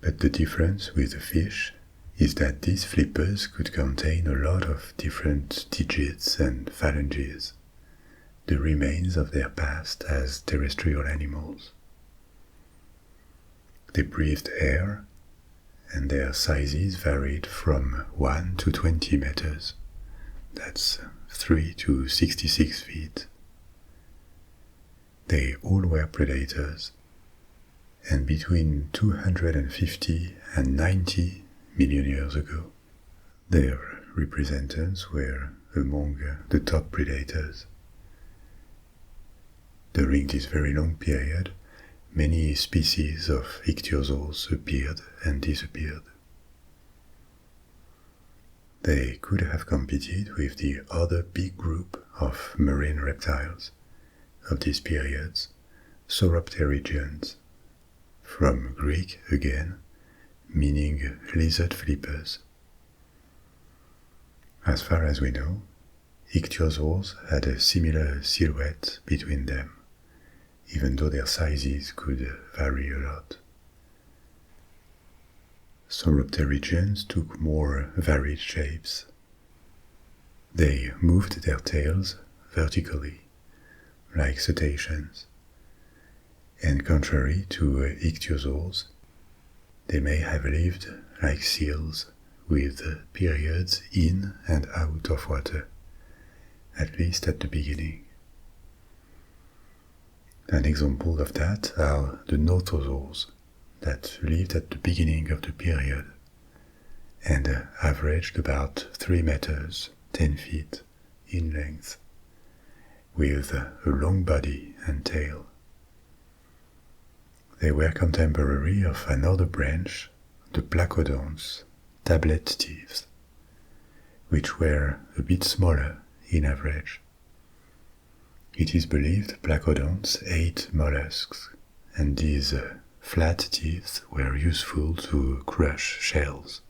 But the difference with the fish is that these flippers could contain a lot of different digits and phalanges, the remains of their past as terrestrial animals. They breathed air, and their sizes varied from 1 to 20 meters. That's 3 to 66 feet. They all were predators, and between 250 and 90 million years ago, their representants were among the top predators. During this very long period, many species of ichthyosaurs appeared and disappeared. They could have competed with the other big group of marine reptiles of these periods, sauropterygians, from Greek again, meaning lizard flippers. As far as we know, ichthyosaurs had a similar silhouette between them, even though their sizes could vary a lot. Sauropterygians took more varied shapes. They moved their tails vertically, like cetaceans, and contrary to ichthyosaurs, they may have lived like seals with periods in and out of water, at least at the beginning. An example of that are the nothosaurs that lived at the beginning of the period and averaged about 3 meters, 10 feet in length, with a long body and tail. They were contemporary of another branch, the placodons, tablet thieves, which were a bit smaller in average. It is believed placodons ate mollusks, and these flat teeth were useful to crush shells.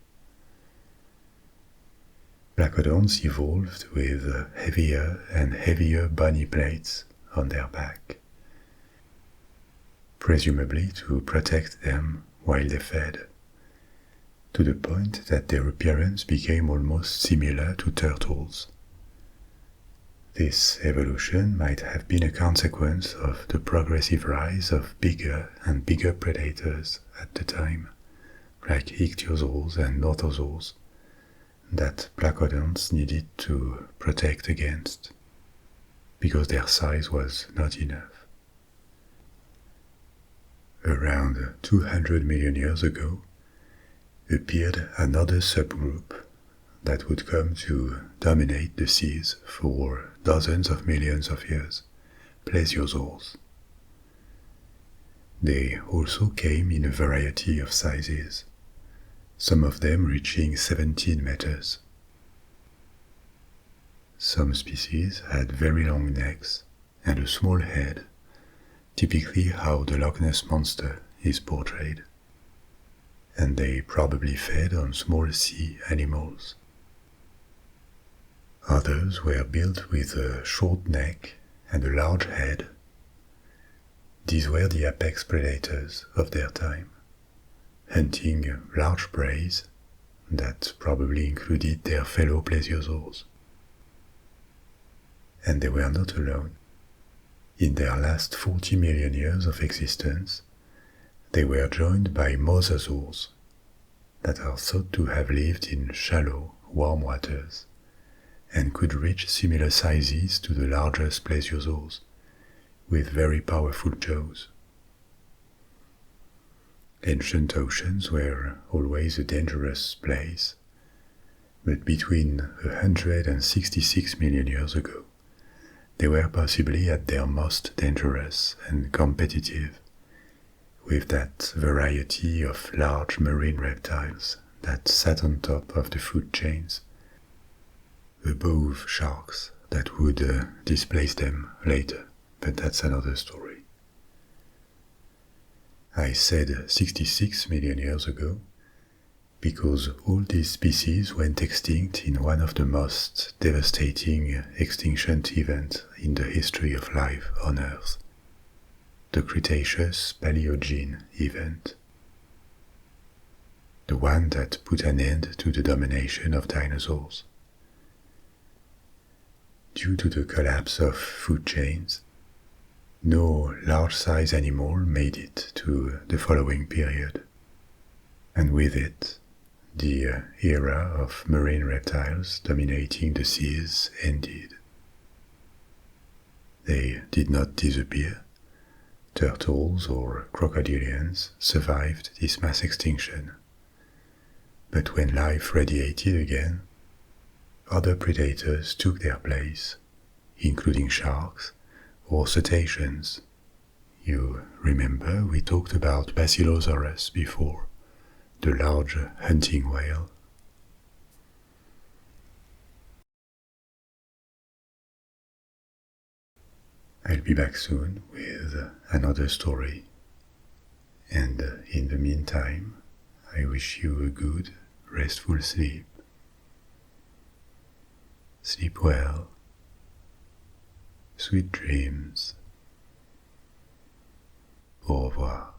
Placodons evolved with heavier and heavier bony plates on their back, presumably to protect them while they fed, to the point that their appearance became almost similar to turtles. This evolution might have been a consequence of the progressive rise of bigger and bigger predators at the time, like ichthyosaurs and nothosaurs, that placodons needed to protect against, because their size was not enough. Around 200 million years ago, appeared another subgroup that would come to dominate the seas for dozens of millions of years, plesiosaurs. They also came in a variety of sizes, some of them reaching 17 meters. Some species had very long necks and a small head, typically how the Loch Ness Monster is portrayed, and they probably fed on small sea animals. Others were built with a short neck and a large head. These were the apex predators of their time, hunting large prey that probably included their fellow plesiosaurs. And they were not alone. In their last 40 million years of existence, they were joined by mosasaurs that are thought to have lived in shallow, warm waters and could reach similar sizes to the largest plesiosaurs, with very powerful jaws. Ancient oceans were always a dangerous place, but between 166 million years ago, they were possibly at their most dangerous and competitive, with that variety of large marine reptiles that sat on top of the food chains, above sharks that would displace them later, but that's another story. I said 66 million years ago because all these species went extinct in one of the most devastating extinction events in the history of life on Earth, the Cretaceous Paleogene event, the one that put an end to the domination of dinosaurs. Due to the collapse of food chains, no large-size animal made it to the following period, and with it, the era of marine reptiles dominating the seas ended. They did not disappear. Turtles or crocodilians survived this mass extinction. But when life radiated again, other predators took their place, including sharks or cetaceans. You remember we talked about Basilosaurus before, the large hunting whale. I'll be back soon with another story, and in the meantime, I wish you a good, restful sleep. Sleep well. Sweet dreams. Au revoir.